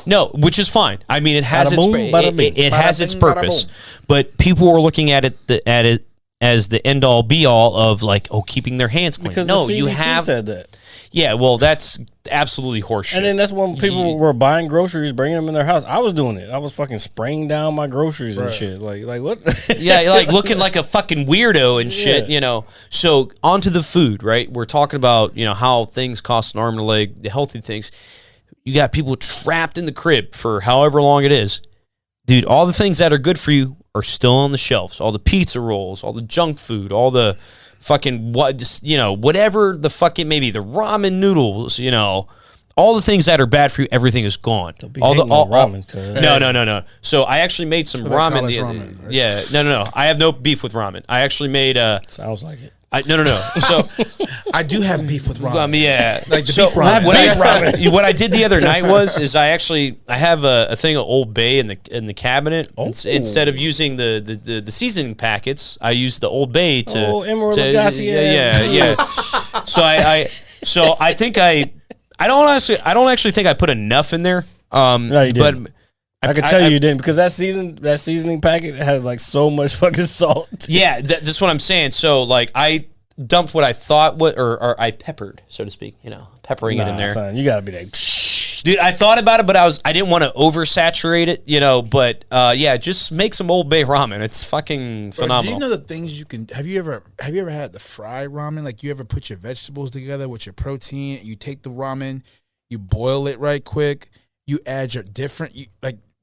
No, which is fine. I mean, it has Bada boom, bada bing. it has Bada its bing, bada purpose, boom. but people were looking at it as the end all be all of like, keeping their hands clean. Because No, the CDC you have. said that. Yeah, well, that's absolutely horseshit. And then that's when people were buying groceries, bringing them in their house. I was doing it. I was fucking spraying down my groceries and shit. Like what? Yeah, like looking like a fucking weirdo and shit, So onto the food, right? We're talking about, how things cost an arm and a leg, the healthy things. You got people trapped in the crib for however long it is. Dude, all the things that are good for you are still on the shelves. All the pizza rolls, all the junk food, all the fucking whatever the fucking maybe the ramen noodles, all the things that are bad for you, everything is gone. be All hating on ramen, cuz. No. So I actually made some that ramen. college ramen, right? Yeah, no. I have no beef with ramen. I actually made Sounds like it. no. So I do have beef with ramen. yeah, Like the so beef ramen. what I did the other night I have a thing of Old Bay in the cabinet. Instead of using the seasoning packets, I use the Old Bay to. Oh, Emerald to- Lagasse yeah. So I think I don't actually think I put enough in there. No, you but didn't. I can tell you didn't because that seasoning packet has like so much fucking salt. Yeah, that's what I'm saying. So like I dumped what I thought or I peppered, so to speak, peppering it in there. Son, you gotta be like, Dude, I thought about it, but I didn't want to oversaturate it, but just make some Old Bay ramen. It's fucking Bro, phenomenal. do you know the things you can? Have you ever had the fried ramen? Like, you ever put your vegetables together with your protein? You take the ramen, you boil it right quick. You add your different.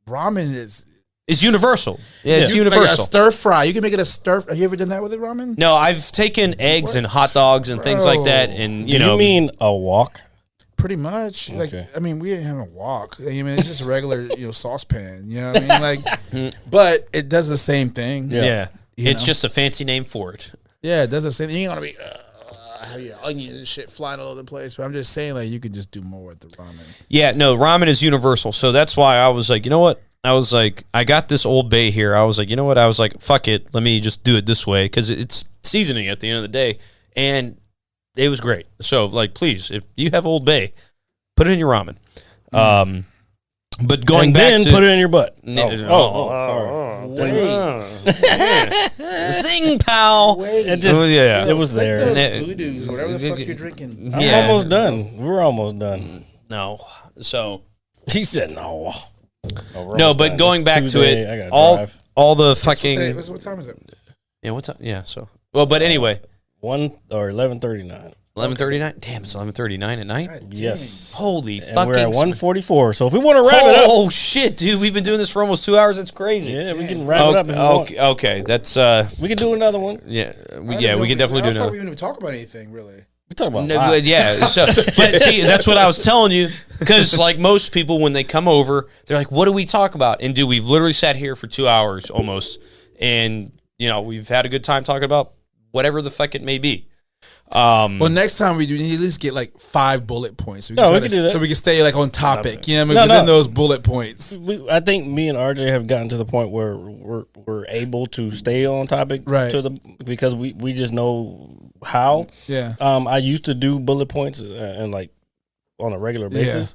Ramen is is universal. Yeah, it's Like a universal. stir fry. You can make it a stir. Have you ever done that with it, ramen? No, I've taken eggs and hot dogs and things like that, and Do you mean a wok? Pretty much. Like, Okay. I mean, we didn't have a wok. I mean, it's just a regular, saucepan. You know what I mean? Like, but it does the same thing. yeah, You it's know? just a fancy name for it. Yeah, it does the same thing. You ain't gonna be onions and shit flying all over the place. But I'm just saying, like, you can just do more with the ramen. Yeah, no, ramen is universal. So that's why I was like, you know what? I was like, I got this Old Bay here. I was like, you know what? I was like, fuck it. Let me just do it this way because it's seasoning at the end of the day. And it was great. So, like, please, if you have Old Bay, put it in your ramen. But going And back then to put it in your butt. Sorry. Sing, pal. It just, yeah. it was there. Voodoos, whatever the fuck you're drinking. I'm Yeah. almost done. We're almost done. No. So, He said no. no, but going back to it, all the fucking. What time is it? Yeah, what's up? Yeah, so. Well, but anyway. 11:39. 11:39. Damn, it's 11:39 at night. Yes. Holy And fucking! we're at 1:44. So if we want to wrap it up, Oh shit, dude, we've been doing this for almost 2 hours. It's crazy. yeah, we can wrap it up. If we want. Okay, that's We can do another one. yeah, we can definitely do I another. we didn't even talk about anything really. We talk about No, life. but yeah, so but see, that's what I was telling you because like most people when they come over, they're like, "What do we talk about?" And dude, we've literally sat here for 2 hours almost, and we've had a good time talking about whatever the fuck it may be. Well, next time we do, we need to at least get like 5 bullet points. So No, try we can do that. So we can stay like on topic. You know, what I mean? No, Within no. those bullet points. I think me and RJ have gotten to the point where we're able to stay on topic, Right. because we just know how. Yeah. I used to do bullet points and like on a regular basis,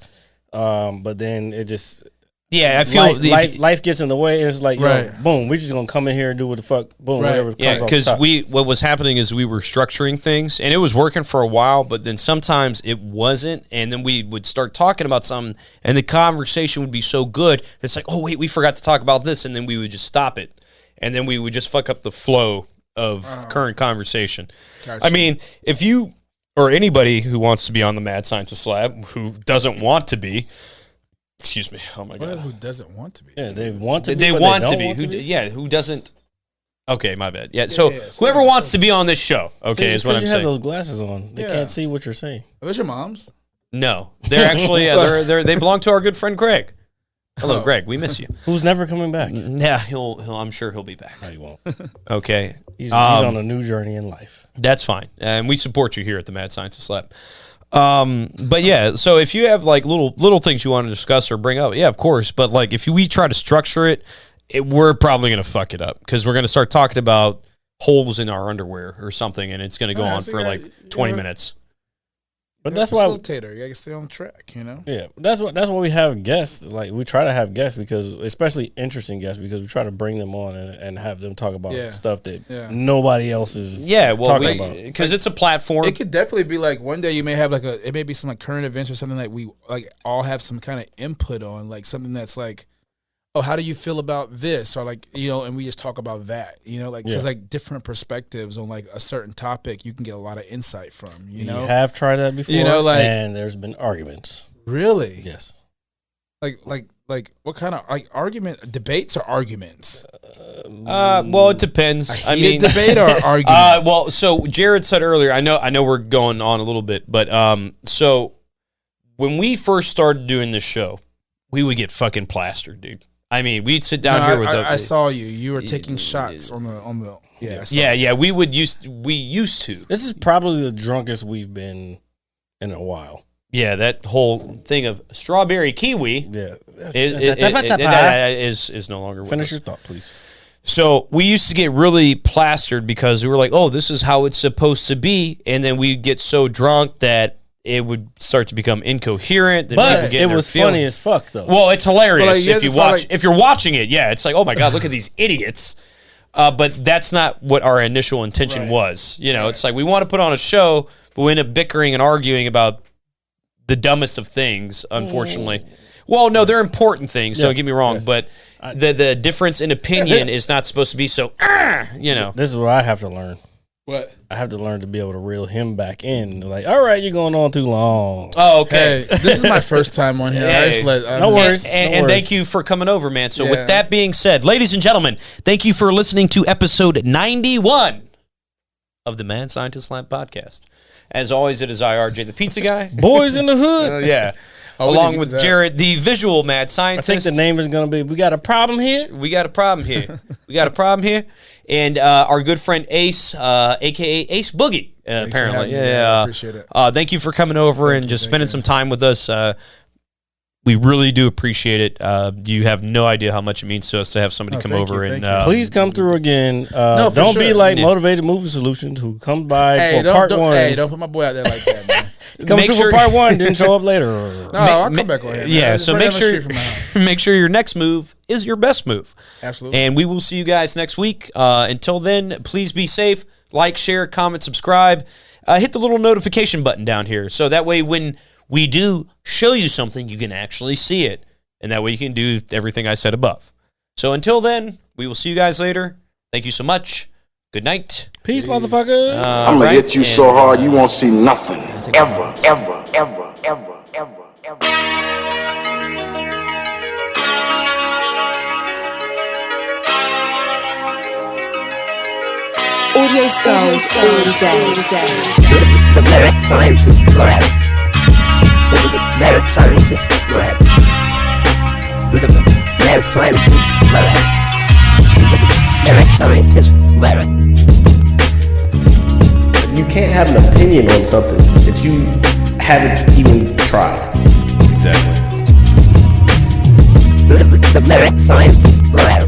but then it just Yeah, I feel life gets in the way. It's like, Right. boom, we just gonna come in here and do what the fuck, boom, Right. whatever. Yeah, comes off because the top. what was happening is we were structuring things, and it was working for a while, but then sometimes it wasn't, and then we would start talking about something, and the conversation would be so good, it's like, oh wait, we forgot to talk about this, and then we would just stop it, and then we would just fuck up the flow of current conversation. Gotcha. I mean, if you or anybody who wants to be on the Mad Scientist Lab who doesn't want to be. Excuse me. Oh my Well, god. who doesn't want to be? Yeah, they want to. They but want don't to be. want Who doesn't? Okay, my bad. Yeah. So yeah, whoever wants to be on this show, okay, is what I'm you saying. have those glasses on. They Yeah. can't see what you're saying. Are those your mom's? No, they're actually they belong to our good friend Greg. Hello, Greg. We miss you. Who's never coming back? Yeah, he'll. I'm sure he'll be back. No, he won't. Okay, He's on a new journey in life. that's fine, and we support you here at the Mad Scientist Lab. But yeah, so if you have like little things you want to discuss or bring up, yeah, of course. But like if we try to structure it, we're probably gonna fuck it up because we're gonna start talking about holes in our underwear or something, and it's gonna go Yeah, on so for you like gotta- 20 you gotta- minutes. But You're that's a why, facilitator. You gotta stay on track. You know. yeah, that's why we have guests. Like we try to have guests because, especially interesting guests, because we try to bring them on and have them talk about Yeah. stuff that Yeah. nobody else is. Yeah, well, talking about. because it's a platform. It could definitely be like one day you may have it may be some like current events or something that we like all have some kind of input on, like something that's like, oh, how do you feel about this? Or like, and we just talk about that, like, because Yeah. like different perspectives on like a certain topic, you can get a lot of insight from, We have tried that before, and there's been arguments. Really? Yes. Like what kind of like debates or arguments? Well, it depends. I mean, debate or argument? well, so Jared said earlier. I know we're going on a little bit, but so when we first started doing this show, we would get fucking plastered, dude. I mean, we'd sit down here with. I saw you. You were taking shots on the. Yeah. I saw Yeah. We used to. This is probably the drunkest we've been in a while. Yeah, that whole thing of strawberry kiwi Yeah. is no longer with Finish us. your thought, please. So we used to get really plastered because we were like, oh, this is how it's supposed to be. And then we'd get so drunk that it would start to become incoherent. Then people But get in it their was feelings. funny as fuck, though. Well, it's hilarious But, like, you if have you to feel watch. like- If you're watching it, yeah, it's like, oh my god, look at these idiots. But that's not what our initial intention Right. was. It's like we want to put on a show, but we end up bickering and arguing about the dumbest of things. Unfortunately, well, no, they're important things. Don't Yes, get me wrong, yes. but the difference in opinion is not supposed to be so. This is what I have to learn. What? I have to learn to be able to reel him back in. Like, all right, you're going on too long. Oh, okay. Hey, this is my first time on here. I just No worries. And thank you for coming over, man. So with that being said, ladies and gentlemen, thank you for listening to episode 91 of the Mad Scientist Lab podcast. As always, it is IRJ, the pizza guy. Boys in the hood. Yeah. Oh, Along with Jared, the visual mad I scientist. think the name is going to be, we got a problem here. We got a problem here. And our good friend Ace, a.k.a. Ace Boogie, apparently. I appreciate it. Thank you for coming over and just spending some time with us. We really do appreciate it. You have no idea how much it means to us to have somebody come over. Thank and you. Please come through again. for Don't be sure. like Motivated Movie Solutions who come by Hey, for part one. Hey, don't put my boy out there like that, man. Come Make through sure- for part one, didn't show up later. No, I'll come back on here. Man. Yeah, It's so right make down the sure street from my house. make sure your next move is your best move. Absolutely. And we will see you guys next week. Until then, please be safe. Like, share, comment, subscribe. Hit the little notification button down here. So that way when we do show you something, you can actually see it. And that way you can do everything I said above. So until then, we will see you guys later. Thank you so much. Good night. Peace, motherfuckers. I'm gonna hit you so hard you won't see nothing. Ever, ever, ever, ever, ever, ever. Audio Skulls all day. The Merit Scientist Lab. The Merit Scientist Lab. The Merit Scientist Lab. The Merit Scientist Lab. You can't have an opinion on something that you haven't even tried. Exactly. The Merit Scientist Lab.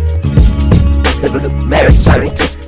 The Merit Scientist